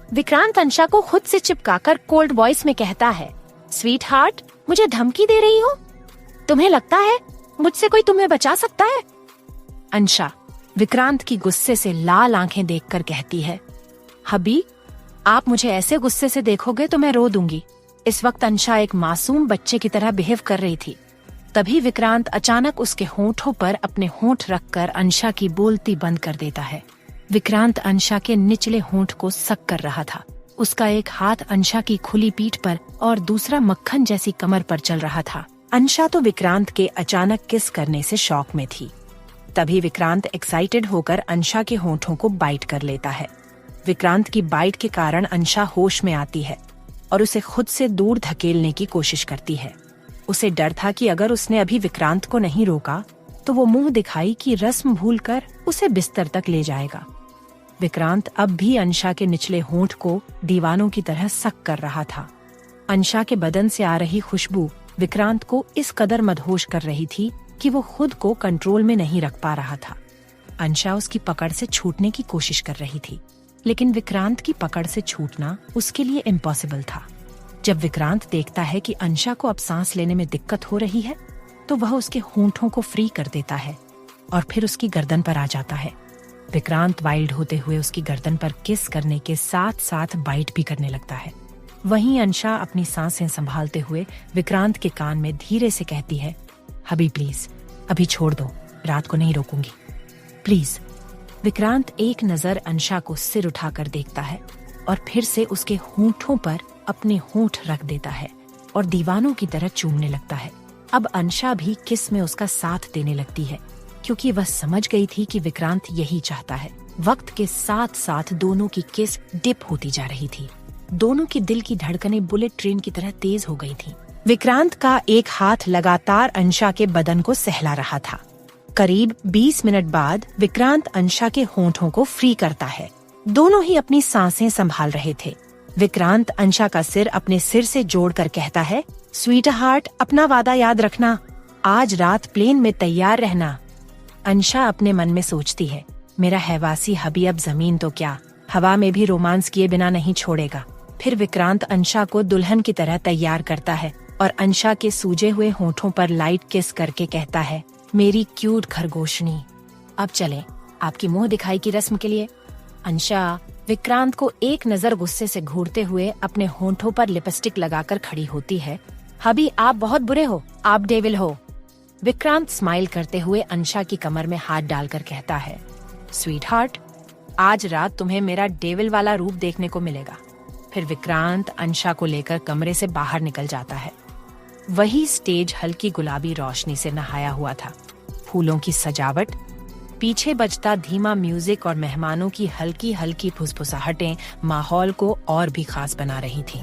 Speaker 1: विक्रांत अंशा को खुद से चिपकाकर कोल्ड वॉइस में कहता है, स्वीट हार्ट, मुझे धमकी दे रही हो? तुम्हें लगता है मुझसे कोई तुम्हें बचा सकता है? अंशा विक्रांत की गुस्से से लाल आंखें देखकर कहती है, हबी, आप मुझे ऐसे गुस्से से देखोगे तो मैं रो दूंगी। इस वक्त अंशा एक मासूम बच्चे की तरह बिहेव कर रही थी। तभी विक्रांत अचानक उसके होंठों पर अपने होंठ रखकर अंशा की बोलती बंद कर देता है। विक्रांत अंशा के निचले होंठ को सक कर रहा था। उसका एक हाथ अंशा की खुली पीठ पर और दूसरा मक्खन जैसी कमर पर चल रहा था। अंशा तो विक्रांत के अचानक किस करने से शॉक में थी। तभी विक्रांत एक्साइटेड होकर अंशा के होंठों को बाइट कर लेता है। विक्रांत की बाइट के कारण अंशा होश में आती है और उसे खुद से दूर धकेलने की कोशिश करती है। उसे डर था कि अगर उसने अभी विक्रांत को नहीं रोका तो वो मुंह दिखाई की रस्म भूलकर उसे बिस्तर तक ले जाएगा। विक्रांत अब भी अंशा के निचले होंठ को दीवानों की तरह सक कर रहा था। अंशा के बदन से आ रही खुशबू विक्रांत को इस कदर मदहोश कर रही थी कि वो खुद को कंट्रोल में नहीं रख पा रहा था। अंशा उसकी पकड़ से छूटने की कोशिश कर रही थी, लेकिन विक्रांत की पकड़ से छूटना उसके लिए इम्पॉसिबल था। जब विक्रांत देखता है कि अंशा को अब सांस लेने में दिक्कत हो रही है, तो वह उसके होंठों को फ्री कर देता है और फिर उसकी गर्दन पर आ जाता है। विक्रांत वाइल्ड होते हुए उसकी गर्दन पर किस करने के साथ साथ बाइट भी करने लगता है। वहीं अंशा अपनी सांसें संभालते हुए विक्रांत के कान में धीरे से कहती है, हबी प्लीज, अभी छोड़ दो, रात को नहीं रोकूंगी, प्लीज। विक्रांत एक नजर अंशा को सिर उठाकर देखता है और फिर से उसके होंठों पर अपने होंठ रख देता है और दीवानों की तरह चूमने लगता है। अब अंशा भी किस में उसका साथ देने लगती है, क्योंकि वह समझ गई थी कि विक्रांत यही चाहता है। वक्त के साथ साथ दोनों की किस डिप होती जा रही थी। दोनों की दिल की धड़कनें बुलेट ट्रेन की तरह तेज हो गई थीं। विक्रांत का एक हाथ लगातार अंशा के बदन को सहला रहा था। करीब 20 मिनट बाद विक्रांत अंशा के होंठों को फ्री करता है। दोनों ही अपनी सांसें संभाल रहे थे। विक्रांत अंशा का सिर अपने सिर से जोड़कर कहता है, स्वीट हार्ट, अपना वादा याद रखना, आज रात प्लेन में तैयार रहना। अंशा अपने मन में सोचती है, मेरा हैवासी हबी अब जमीन तो क्या, हवा में भी रोमांस किए बिना नहीं छोड़ेगा। फिर विक्रांत अंशा को दुल्हन की तरह तैयार करता है और अंशा के सूजे हुए होठों पर लाइट किस करके कहता है, मेरी क्यूट खरगोशनी, अब चलें आपकी मुंह दिखाई की रस्म के लिए। अंशा विक्रांत को एक नजर गुस्से से घूरते हुए अपने होंठों पर लिपस्टिक लगाकर खड़ी होती है। हबी, आप बहुत बुरे हो, आप डेविल हो। विक्रांत स्माइल करते हुए अंशा की कमर में हाथ डालकर कहता है, स्वीट हार्ट, आज रात तुम्हें मेरा डेविल वाला रूप देखने को मिलेगा। फिर विक्रांत अंशा को लेकर कमरे से बाहर निकल जाता है। वही स्टेज हल्की गुलाबी रोशनी से नहाया हुआ था। फूलों की सजावट, पीछे बजता धीमा म्यूजिक और मेहमानों की हल्की हल्की फुसफुसाहटें माहौल को और भी खास बना रही थीं।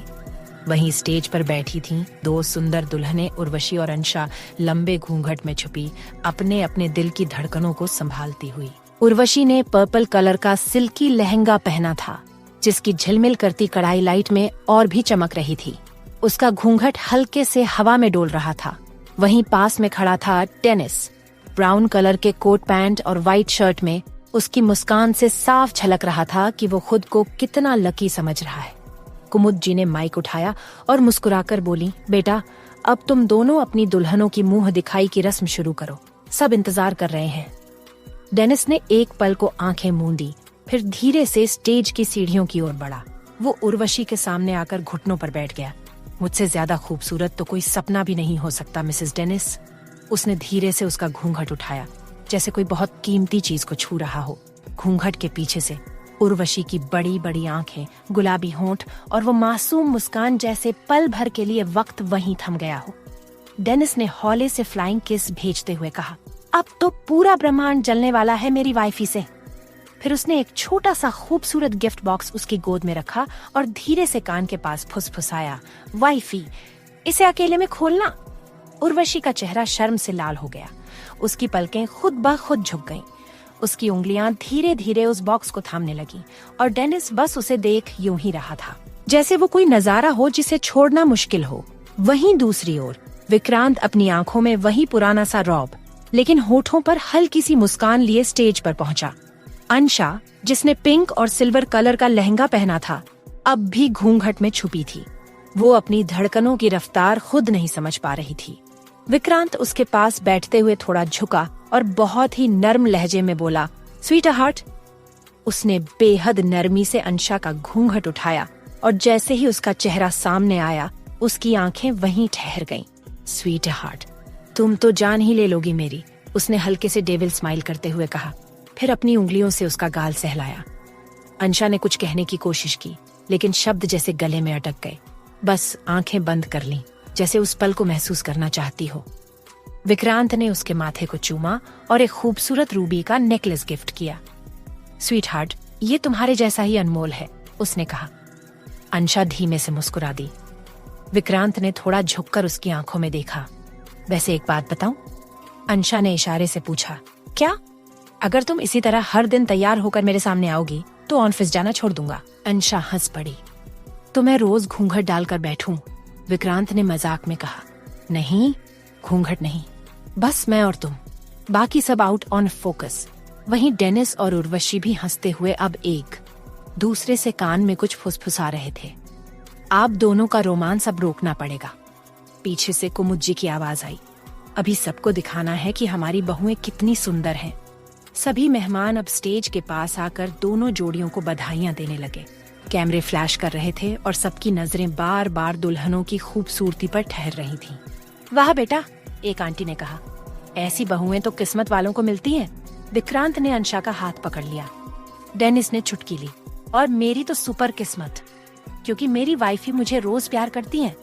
Speaker 1: वहीं स्टेज पर बैठी थीं दो सुंदर दुल्हनें उर्वशी और अंशा, लंबे घूंघट में छुपी अपने अपने दिल की धड़कनों को संभालती हुई। उर्वशी ने पर्पल कलर का सिल्की लहंगा पहना था, जिसकी झिलमिल करती कढ़ाई लाइट में और भी चमक रही थी। उसका घूंघट हल्के से हवा में डोल रहा था। वहीं पास में खड़ा था डेनिस, ब्राउन कलर के कोट पैंट और व्हाइट शर्ट में। उसकी मुस्कान से साफ झलक रहा था कि वो खुद को कितना लकी समझ रहा है। कुमुद जी ने माइक उठाया और मुस्कुराकर बोली, बेटा, अब तुम दोनों अपनी दुल्हनों की मुंह दिखाई की रस्म शुरू करो, सब इंतजार कर रहे हैं। डेनिस ने एक पल को आंखें मूंदी, फिर धीरे से स्टेज की सीढ़ियों की ओर बढ़ा। वो उर्वशी के सामने आकर घुटनों पर बैठ गया। मुझसे ज्यादा खूबसूरत तो कोई सपना भी नहीं हो सकता, मिसेस डेनिस। उसने धीरे से उसका घूंघट उठाया, जैसे कोई बहुत कीमती चीज को छू रहा हो। घूंघट के पीछे से उर्वशी की बड़ी बड़ी आंखें, गुलाबी होंठ और वो मासूम मुस्कान जैसे पल भर के लिए वक्त वहीं थम गया हो। डेनिस ने हौले से फ्लाइंग किस भेजते हुए कहा, अब तो पूरा ब्रह्मांड जलने वाला है मेरी वाइफी से। फिर उसने एक छोटा सा खूबसूरत गिफ्ट बॉक्स उसकी गोद में रखा और धीरे से कान के पास फुसफुसाया, वाइफी, इसे अकेले में खोलना। उर्वशी का चेहरा शर्म से लाल हो गया। उसकी पलकें खुद ब खुद झुक गईं। उसकी उंगलियां धीरे धीरे उस बॉक्स को थामने लगी और डेनिस बस उसे देख यूं ही रहा था, जैसे वो कोई नजारा हो जिसे छोड़ना मुश्किल हो। वहीं दूसरी ओर विक्रांत अपनी आंखों में वही पुराना सा रौब, लेकिन होठों पर हल्की सी मुस्कान लिए स्टेज पर पहुंचा। अंशा, जिसने पिंक और सिल्वर कलर का लहंगा पहना था, अब भी घूंघट में छुपी थी। वो अपनी धड़कनों की रफ्तार खुद नहीं समझ पा रही थी। विक्रांत उसके पास बैठते हुए थोड़ा झुका और बहुत ही नर्म लहजे में बोला, स्वीट हार्ट। उसने बेहद नरमी से अंशा का घूंघट उठाया और जैसे ही उसका चेहरा सामने आया, उसकी आंखें वहीं ठहर गईं। स्वीट हार्ट, तुम तो जान ही ले लोगी मेरी, उसने हल्के से डेविल स्माइल करते हुए कहा। फिर अपनी उंगलियों से उसका गाल सहलाया। अंशा ने कुछ कहने की कोशिश की, लेकिन शब्द जैसे गले में अटक गए। बस आंखें बंद कर लीं, जैसे उस पल को महसूस करना चाहती हो। विक्रांत ने उसके माथे को चूमा और एक खूबसूरत रूबी का नेकलेस गिफ्ट किया। स्वीट हार्ट, ये तुम्हारे जैसा ही अनमोल है, उसने कहा। अंशा धीमे से मुस्कुरा दी। विक्रांत ने थोड़ा झुककर उसकी आंखों में देखा। वैसे एक बात बताऊं? अंशा ने इशारे से पूछा। क्या? अगर तुम इसी तरह हर दिन तैयार होकर मेरे सामने आओगी तो ऑफिस जाना छोड़ दूंगा। अंशा हंस पड़ी। तो मैं रोज घूंघट डालकर बैठूं? विक्रांत ने मजाक में कहा। नहीं, घूंघट नहीं, बस मैं और तुम, बाकी सब आउट ऑन फोकस। वहीं डेनिस और उर्वशी भी हंसते हुए अब एक दूसरे से कान में कुछ फुसफुसा रहे थे। आप दोनों का रोमांस अब रोकना पड़ेगा। पीछे से कुमुद जी की आवाज आई। अभी सबको दिखाना है कि हमारी बहुएं कितनी सुंदर हैं। सभी मेहमान अब स्टेज के पास आकर दोनों जोड़ियों को बधाइयां देने लगे। कैमरे फ्लैश कर रहे थे और सबकी नजरें बार बार दुल्हनों की खूबसूरती पर ठहर रही थीं। वाह बेटा, एक आंटी ने कहा, ऐसी बहुएं तो किस्मत वालों को मिलती हैं। विक्रांत ने अंशा का हाथ पकड़ लिया। डेनिस ने चुटकी ली, और मेरी तो सुपर किस्मत, क्योंकि मेरी वाइफ ही मुझे रोज प्यार करती है।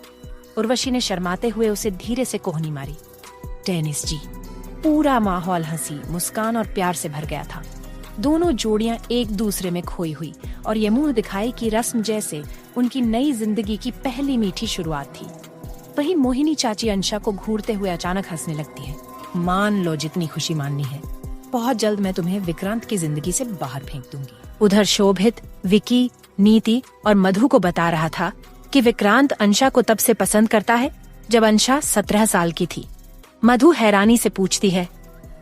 Speaker 1: उर्वशी ने शर्माते हुए उसे धीरे से कोहनी मारी। डेनिस जी, पूरा माहौल हंसी, मुस्कान और प्यार से भर गया था। दोनों जोड़ियां एक दूसरे में खोई हुई और ये मुंह दिखाई की रस्म जैसे उनकी नई जिंदगी की पहली मीठी शुरुआत थी। वहीं मोहिनी चाची अंशा को घूरते हुए अचानक हंसने लगती है। मान लो जितनी खुशी माननी है, बहुत जल्द मैं तुम्हें विक्रांत की जिंदगी से बाहर फेंक दूंगी। उधर शोभित, विकी, नीति और मधु को बता रहा था कि विक्रांत अंशा को तब से पसंद करता है जब अंशा 17 साल की थी। मधु हैरानी से पूछती है,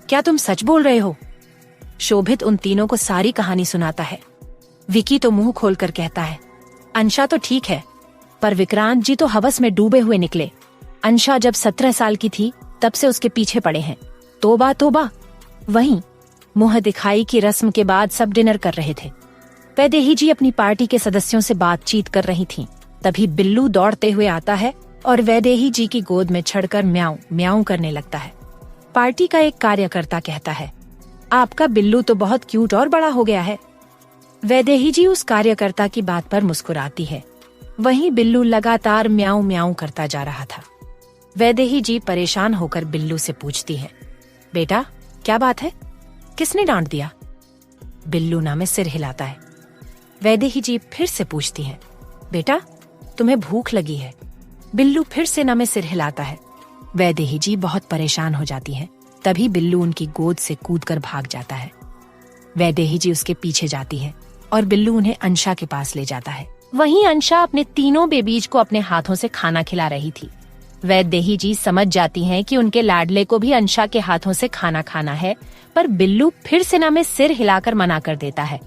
Speaker 1: क्या तुम सच बोल रहे हो? शोभित उन तीनों को सारी कहानी सुनाता है। विकी तो मुंह खोलकर कहता है, अंशा तो ठीक है, पर विक्रांत जी तो हवस में डूबे हुए निकले। अंशा जब 17 साल की थी तब से उसके पीछे पड़े हैं। तोबा तोबा। वहीं मुंह दिखाई की रस्म के बाद सब डिनर कर रहे थे। वैदेही जी अपनी पार्टी के सदस्यों से बातचीत कर रही थीं। तभी बिल्लू दौड़ते हुए आता है और वैदेही जी की गोद में चढ़कर म्याऊं म्याऊं करने लगता है। पार्टी का एक कार्यकर्ता कहता है, आपका बिल्लू तो बहुत क्यूट और बड़ा हो गया है। वैदेही जी उस कार्यकर्ता की बात पर मुस्कुराती है। वहीं बिल्लू लगातार म्याऊं म्याऊं करता जा रहा था। वैदेही जी परेशान होकर बिल्लू से पूछती है, बेटा क्या बात है, किसने डांट दिया? बिल्लू ना में सिर हिलाता है। वैदेही जी फिर से पूछती है, बेटा तुम्हें भूख लगी है? बिल्लू फिर से ना में सिर हिलाता है। वैदेही जी बहुत परेशान हो जाती हैं। तभी बिल्लू उनकी गोद से कूदकर भाग जाता है। वैदेही जी उसके पीछे जाती है और बिल्लू उन्हें अंशा के पास ले जाता है। वहीं अंशा अपने तीनों बेबीज को अपने हाथों से खाना खिला रही थी। वैदेही जी समझ जाती हैं कि उनके लाडले को भी अंशा के हाथों से खाना खाना है, पर बिल्लू फिर से ना में सिर हिलाकर मना कर देता है।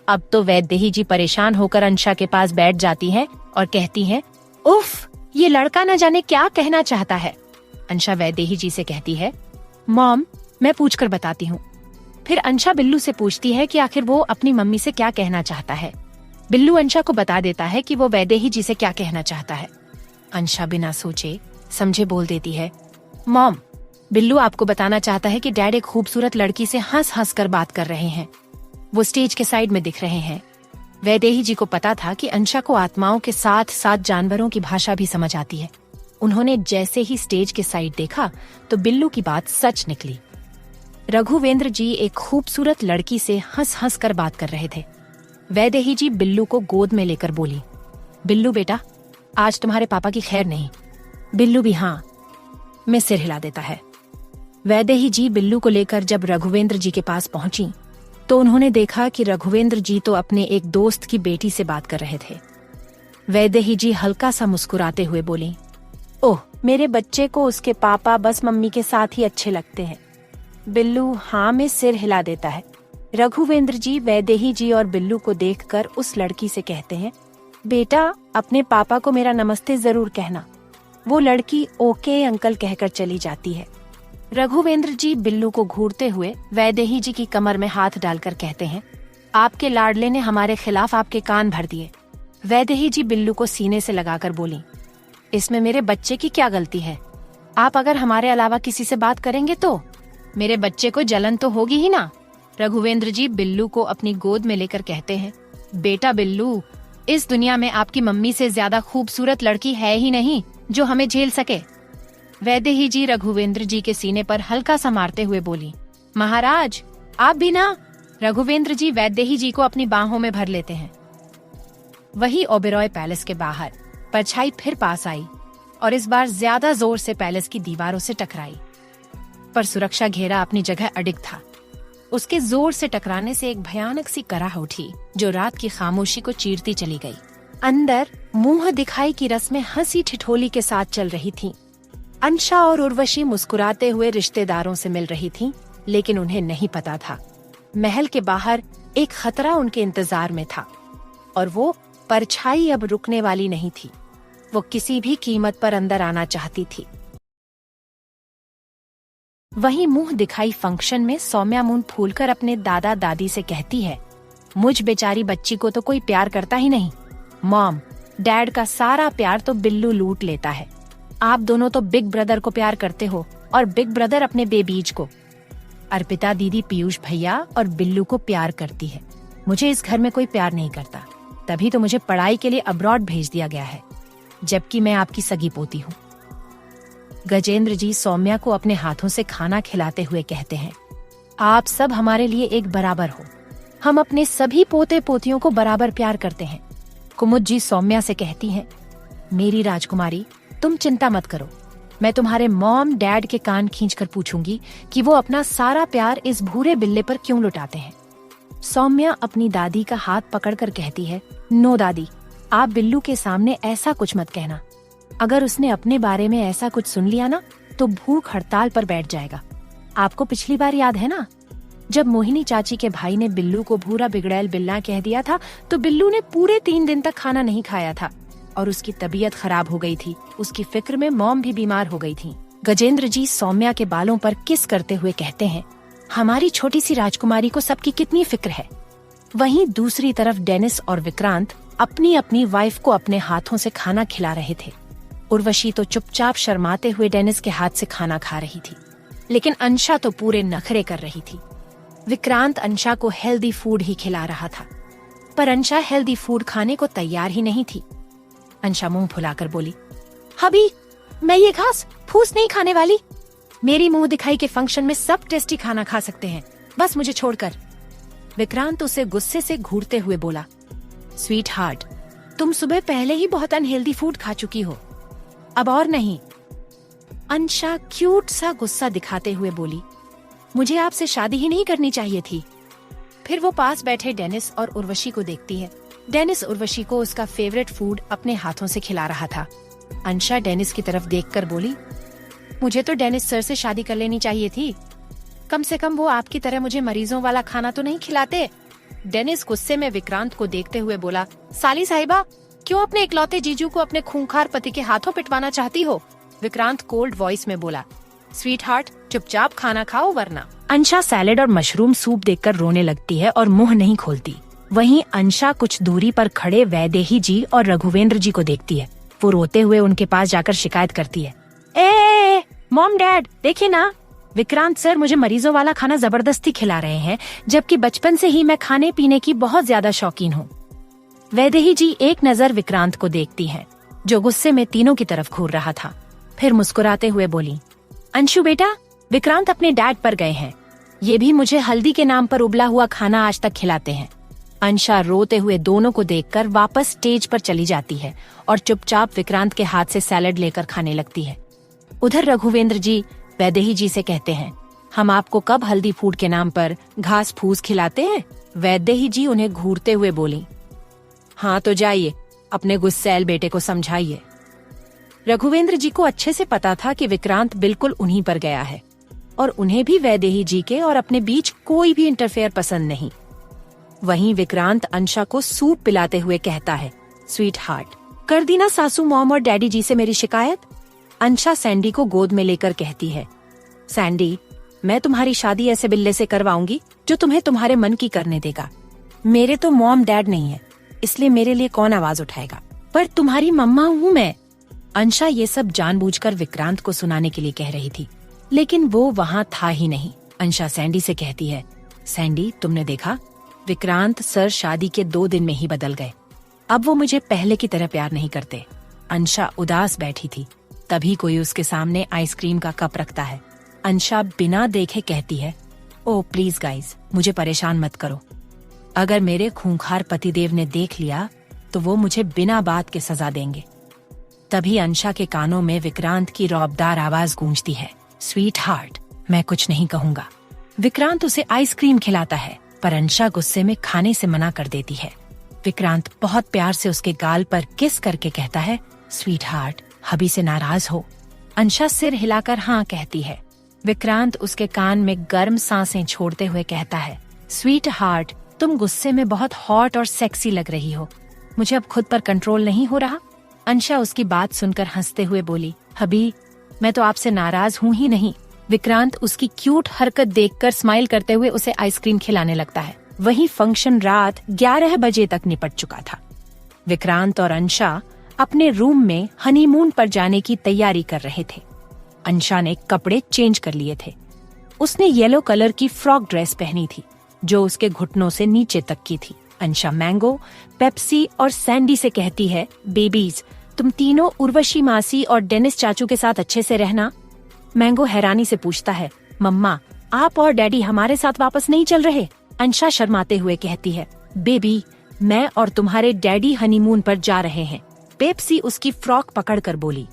Speaker 1: अब तो वैदेही जी परेशान होकर अंशा के पास बैठ जाती हैं और कहती हैं, उफ, ये लड़का न जाने क्या कहना चाहता है। अंशा वैदेही जी से कहती है, मॉम मैं पूछकर बताती हूँ। फिर अंशा बिल्लू से पूछती है कि आखिर वो अपनी मम्मी से क्या कहना चाहता है। बिल्लू अंशा को बता देता है कि वो वैदेही जी से क्या कहना चाहता है। अंशा बिना सोचे समझे बोल देती है, मॉम बिल्लू आपको बताना चाहता है कि डैड एक खूबसूरत लड़की से हंस हंस कर बात कर रहे हैं। वो स्टेज के साइड में दिख रहे हैं। वैदेही जी को पता था कि अंशा को आत्माओं के साथ साथ जानवरों की भाषा भी समझ आती है। उन्होंने जैसे ही स्टेज के साइड देखा तो बिल्लू की बात सच निकली। रघुवेंद्र जी एक खूबसूरत लड़की से हंस हंस कर बात कर रहे थे। वैदेही जी बिल्लू को गोद में लेकर बोली, बिल्लू बेटा आज तुम्हारे पापा की खैर नहीं। बिल्लू भी हाँ में सिर हिला देता है। वैदेही जी बिल्लू को लेकर जब रघुवेंद्र जी के पास पहुंची तो उन्होंने देखा कि रघुवेंद्र जी तो अपने एक दोस्त की बेटी से बात कर रहे थे। वैदेही जी हल्का सा मुस्कुराते हुए बोली, ओह मेरे बच्चे को उसके पापा बस मम्मी के साथ ही अच्छे लगते हैं। बिल्लू हाँ में सिर हिला देता है। रघुवेंद्र जी वैदेही जी और बिल्लू को देखकर उस लड़की से कहते हैं, बेटा अपने पापा को मेरा नमस्ते जरूर कहना। वो लड़की ओके अंकल कहकर चली जाती है। रघुवेंद्र जी बिल्लू को घूरते हुए वैदेही जी की कमर में हाथ डालकर कहते हैं, आपके लाडले ने हमारे खिलाफ आपके कान भर दिए। वैदेही जी बिल्लू को सीने से लगाकर बोली, इसमें मेरे बच्चे की क्या गलती है? आप अगर हमारे अलावा किसी से बात करेंगे तो मेरे बच्चे को जलन तो होगी ही ना। रघुवेंद्र जी बिल्लू को अपनी गोद में लेकर कहते हैं, बेटा बिल्लू इस दुनिया में आपकी मम्मी से ज्यादा खूबसूरत लड़की है ही नहीं जो हमें झेल सके। वैदेही जी रघुवेंद्र जी के सीने पर हल्का सा मारते हुए बोली, महाराज आप भी ना। रघुवेंद्र जी वैदेही जी को अपनी बाहों में भर लेते हैं। वही ओबेरॉय पैलेस के बाहर परछाई फिर पास आई और इस बार ज्यादा जोर से पैलेस की दीवारों से टकराई, पर सुरक्षा घेरा अपनी जगह अडिग था। उसके जोर से टकराने से एक भयानक सी कराह उठी जो रात की खामोशी को चीरती चली गई। अंदर मुंह दिखाई की रस्में हंसी ठिठोली के साथ चल रही थीं। अंशा और उर्वशी मुस्कुराते हुए रिश्तेदारों से मिल रही थीं, लेकिन उन्हें नहीं पता था महल के बाहर एक खतरा उनके इंतजार में था और वो परछाई अब रुकने वाली नहीं थी। वो किसी भी कीमत पर अंदर आना चाहती थी। वहीं मुंह दिखाई फंक्शन में सौम्या मुंह फूलकर अपने दादा दादी से कहती है, मुझ बेचारी बच्ची को तो कोई प्यार करता ही नहीं। मॉम, डैड का सारा प्यार तो बिल्लू लूट लेता है। आप दोनों तो बिग ब्रदर को प्यार करते हो और बिग ब्रदर अपने बेबीज को। अर्पिता दीदी पीयूष भैया और बिल्लू को प्यार करती है। मुझे इस घर में कोई प्यार नहीं करता, तभी तो मुझे पढ़ाई के लिए अब्रॉड भेज दिया गया है, जबकि मैं आपकी सगी पोती हूँ। गजेंद्र जी सौम्या को अपने हाथों से खाना खिलाते हुए कहते हैं, आप सब हमारे लिए एक बराबर हो। हम अपने सभी पोते पोतियों को बराबर प्यार करते हैं। कुमुद जी सौम्या से कहती हैं, मेरी राजकुमारी, तुम चिंता मत करो। मैं तुम्हारे मॉम डैड के कान खींचकर पूछूंगी कि वो अपना सारा प्यार इस भूरे बिल्ले पर क्यों लुटाते हैं। सौम्या अपनी दादी का हाथ पकड़कर कहती है, नो दादी, आप बिल्लू के सामने ऐसा कुछ मत कहना। अगर उसने अपने बारे में ऐसा कुछ सुन लिया ना तो भूख हड़ताल पर बैठ जाएगा। आपको पिछली बार याद है ना, जब मोहिनी चाची के भाई ने बिल्लू को भूरा बिगड़ैल बिल्ला कह दिया था तो बिल्लू ने पूरे 3 दिन तक खाना नहीं खाया था और उसकी तबीयत खराब हो गई थी। उसकी फिक्र में मॉम भी बीमार हो गई थी। गजेंद्र जी सौम्या के बालों पर किस करते हुए कहते हैं, हमारी छोटी सी राजकुमारी को सबकी कितनी फिक्र है। वहीं दूसरी तरफ डेनिस और विक्रांत अपनी अपनी वाइफ को अपने हाथों से खाना खिला रहे थे। उर्वशी तो चुपचाप शर्माते हुए डेनिस के हाथ से खाना खा रही थी, लेकिन अंशा तो पूरे नखरे कर रही थी। विक्रांत अंशा को हेल्दी फूड ही खिला रहा था, पर अंशा हेल्दी फूड खाने को तैयार ही नहीं थी। अंशा मुंह फुलाकर बोली, हबी, मैं ये घास फूस नहीं खाने वाली। मेरी मुंह दिखाई के फंक्शन में सब टेस्टी खाना खा सकते हैं, बस मुझे छोड़कर। विक्रांत उसे गुस्से से घूरते हुए बोला, स्वीट हार्ट, तुम सुबह पहले ही बहुत अनहेल्दी फूड खा चुकी हो, अब और नहीं। अंशा क्यूट सा गुस्सा दिखाते हुए बोली, मुझे आपसे शादी ही नहीं करनी चाहिए थी। फिर वो पास बैठे डेनिस और उर्वशी को देखती है। डेनिस उर्वशी को उसका फेवरेट फूड अपने हाथों से खिला रहा था। अंशा डेनिस की तरफ देखकर बोली, मुझे तो डेनिस सर से शादी कर लेनी चाहिए थी। कम से कम वो आपकी तरह मुझे मरीजों वाला खाना तो नहीं खिलाते। डेनिस गुस्से में विक्रांत को देखते हुए बोला, साली साहिबा, क्यों अपने इकलौते जीजू को अपने खूंखार पति के हाथों पिटवाना चाहती हो। विक्रांत कोल्ड वॉइस में बोला, स्वीट हार्ट, चुपचाप खाना खाओ वरना। अंशा सैलेड और मशरूम सूप देखकर रोने लगती है और मुंह नहीं खोलती। वहीं अंशा कुछ दूरी पर खड़े वैदेही जी और रघुवेंद्र जी को देखती है। वो रोते हुए उनके पास जाकर शिकायत करती है, ए मॉम डैड, देखिए ना, विक्रांत सर मुझे मरीजों वाला खाना जबरदस्ती खिला रहे हैं, जबकि बचपन से ही मैं खाने पीने की बहुत ज्यादा शौकीन हूँ। वैदेही जी एक नजर विक्रांत को देखती हैं, जो गुस्से में तीनों की तरफ घूर रहा था। फिर मुस्कुराते हुए बोली, अंशु बेटा, विक्रांत अपने डैड पर गए हैं। ये भी मुझे हल्दी के नाम पर उबला हुआ खाना आज तक खिलाते हैं। अंशा रोते हुए दोनों को देखकर वापस स्टेज पर चली जाती है और चुपचाप विक्रांत के हाथ से सैलेड लेकर खाने लगती है। उधर रघुवेंद्र जी वैदेही जी से कहते हैं, हम आपको कब हल्दी फूड के नाम पर घास फूस खिलाते हैं। वैदेही जी उन्हें घूरते हुए बोली, हाँ तो जाइए, अपने गुस्सैल बेटे को समझाइए। रघुवेंद्र जी को अच्छे से पता था कि विक्रांत बिल्कुल उन्हीं पर गया है और उन्हें भी वैदेही जी के और अपने बीच कोई भी इंटरफेयर पसंद नहीं। वहीं विक्रांत अंशा को सूप पिलाते हुए कहता है, स्वीट हार्ट, कर दी ना सासू मॉम और डैडी जी से मेरी शिकायत। अंशा सैंडी को गोद में लेकर कहती है, सैंडी, मैं तुम्हारी शादी ऐसे बिल्ले से करवाऊंगी जो तुम्हें तुम्हारे मन की करने देगा। मेरे तो मॉम डैड नहीं है, इसलिए मेरे लिए कौन आवाज उठाएगा, पर तुम्हारी मम्मा हूँ मैं। अंशा ये सब जानबूझकर विक्रांत को सुनाने के लिए कह रही थी, लेकिन वो वहाँ था ही नहीं। अंशा सैंडी से कहती है, सैंडी, तुमने देखा, विक्रांत सर शादी के 2 दिन में ही बदल गए। अब वो मुझे पहले की तरह प्यार नहीं करते। अंशा उदास बैठी थी, तभी कोई उसके सामने आइसक्रीम का कप रखता है। अंशा बिना देखे कहती है, ओह प्लीज गाइज, मुझे परेशान मत करो। अगर मेरे खूंखार पतिदेव ने देख लिया तो वो मुझे बिना बात के सजा देंगे। तभी अंशा के कानों में विक्रांत की रौबदार आवाज गूंजती है, स्वीट हार्ट, मैं कुछ नहीं कहूँगा। विक्रांत उसे आइसक्रीम खिलाता है, पर अंशा गुस्से में खाने से मना कर देती है। विक्रांत बहुत प्यार से उसके गाल पर किस करके कहता है, स्वीट हार्ट, हबी से नाराज हो। अंशा सिर हिलाकर हाँ कहती है। विक्रांत उसके कान में गर्म सांसें छोड़ते हुए कहता है, स्वीट हार्ट, तुम गुस्से में बहुत हॉट और सेक्सी लग रही हो, मुझे अब खुद पर कंट्रोल नहीं हो रहा। अंशा उसकी बात सुनकर हंसते हुए बोली, हबी, मैं तो आपसे नाराज हूँ ही नहीं, विक्रांत उसकी क्यूट हरकत देखकर स्माइल करते हुए उसे आइसक्रीम खिलाने लगता है। वही फंक्शन रात 11 बजे तक निपट चुका था। विक्रांत और अंशा अपने रूम में हनीमून पर जाने की तैयारी कर रहे थे। अंशा ने कपड़े चेंज कर लिए थे। उसने येलो कलर की फ्रॉक ड्रेस पहनी थी जो उसके घुटनों से नीचे तक की थी। अंशा मैंगो, पेप्सी और सैंडी से कहती है, बेबीज तुम तीनों उर्वशी मासी और डेनिस चाचू के साथ अच्छे से रहना। मैंगो हैरानी से पूछता है, मम्मा आप और डैडी हमारे साथ वापस नहीं चल रहे? अंशा शर्माते हुए कहती है, बेबी मैं और तुम्हारे डैडी हनीमून पर जा रहे हैं। पेप्सी उसकी फ्रॉक पकड़कर बोली,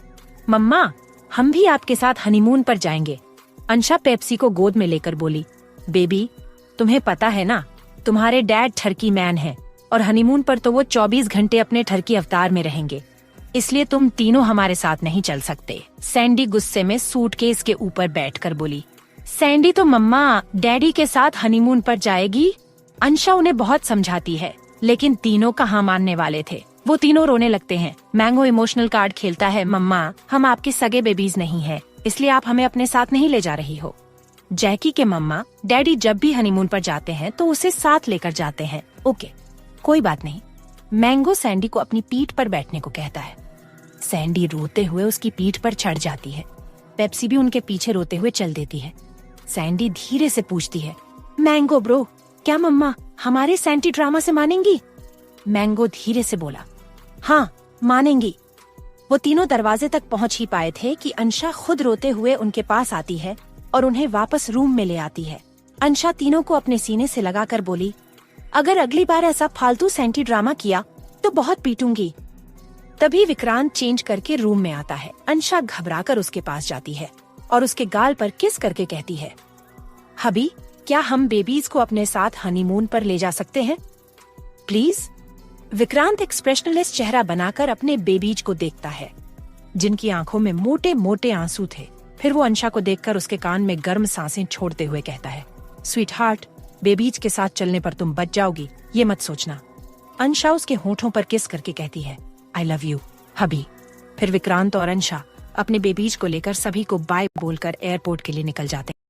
Speaker 1: मम्मा हम भी आपके साथ हनीमून पर जाएंगे। अंशा पेप्सी को गोद में लेकर बोली, बेबी तुम्हें पता है ना तुम्हारे डैड ठरकी मैन हैं और हनीमून पर तो वो 24 घंटे अपने ठरकी अवतार में रहेंगे, इसलिए तुम तीनों हमारे साथ नहीं चल सकते। सैंडी गुस्से में सूटकेस के ऊपर बैठकर बोली, सैंडी तो मम्मा डैडी के साथ हनीमून पर जाएगी। अंशा उन्हें बहुत समझाती है लेकिन तीनों कहाँ मानने वाले थे। वो तीनों रोने लगते हैं। मैंगो इमोशनल कार्ड खेलता है, मम्मा हम आपके सगे बेबीज नहीं हैं, इसलिए आप हमें अपने साथ नहीं ले जा रही हो। जैकी के मम्मा डैडी जब भी हनीमून पर जाते हैं तो उसे साथ लेकर जाते हैं। ओके कोई बात नहीं। मैंगो सैंडी को अपनी पीठ पर बैठने को कहता है। सैंडी रोते हुए उसकी पीठ पर चढ़ जाती है। पेप्सी भी उनके पीछे रोते हुए चल देती है। सैंडी धीरे से पूछती है, मैंगो ब्रो क्या मम्मा हमारे सैंटी ड्रामा से मानेंगी? मैंगो धीरे से बोला, हाँ मानेंगी। वो तीनों दरवाजे तक पहुंच ही पाए थे कि अंशा खुद रोते हुए उनके पास आती है और उन्हें वापस रूम में ले आती है। अंशा तीनों को अपने सीने से लगाकर बोली, अगर अगली बार ऐसा फालतू सैंटी ड्रामा किया तो बहुत पीटूंगी। तभी विक्रांत चेंज करके रूम में आता है। अंशा घबराकर उसके पास जाती है और उसके गाल पर किस करके कहती है, हबी क्या हम बेबीज को अपने साथ हनीमून पर ले जा सकते हैं प्लीज? विक्रांत एक्सप्रेशनलेस चेहरा बनाकर अपने बेबीज को देखता है जिनकी आंखों में मोटे मोटे आंसू थे। फिर वो अंशा को देखकर उसके कान में गर्म सांसें छोड़ते हुए कहता है, स्वीट हार्ट बेबीज के साथ चलने पर तुम बच जाओगी, ये मत सोचना। अंशा उसके होठों पर किस करके कहती है, आई लव यू हबी। फिर विक्रांत और अंशा अपने बेबीज को लेकर सभी को बाय बोलकर एयरपोर्ट के लिए निकल जाते हैं।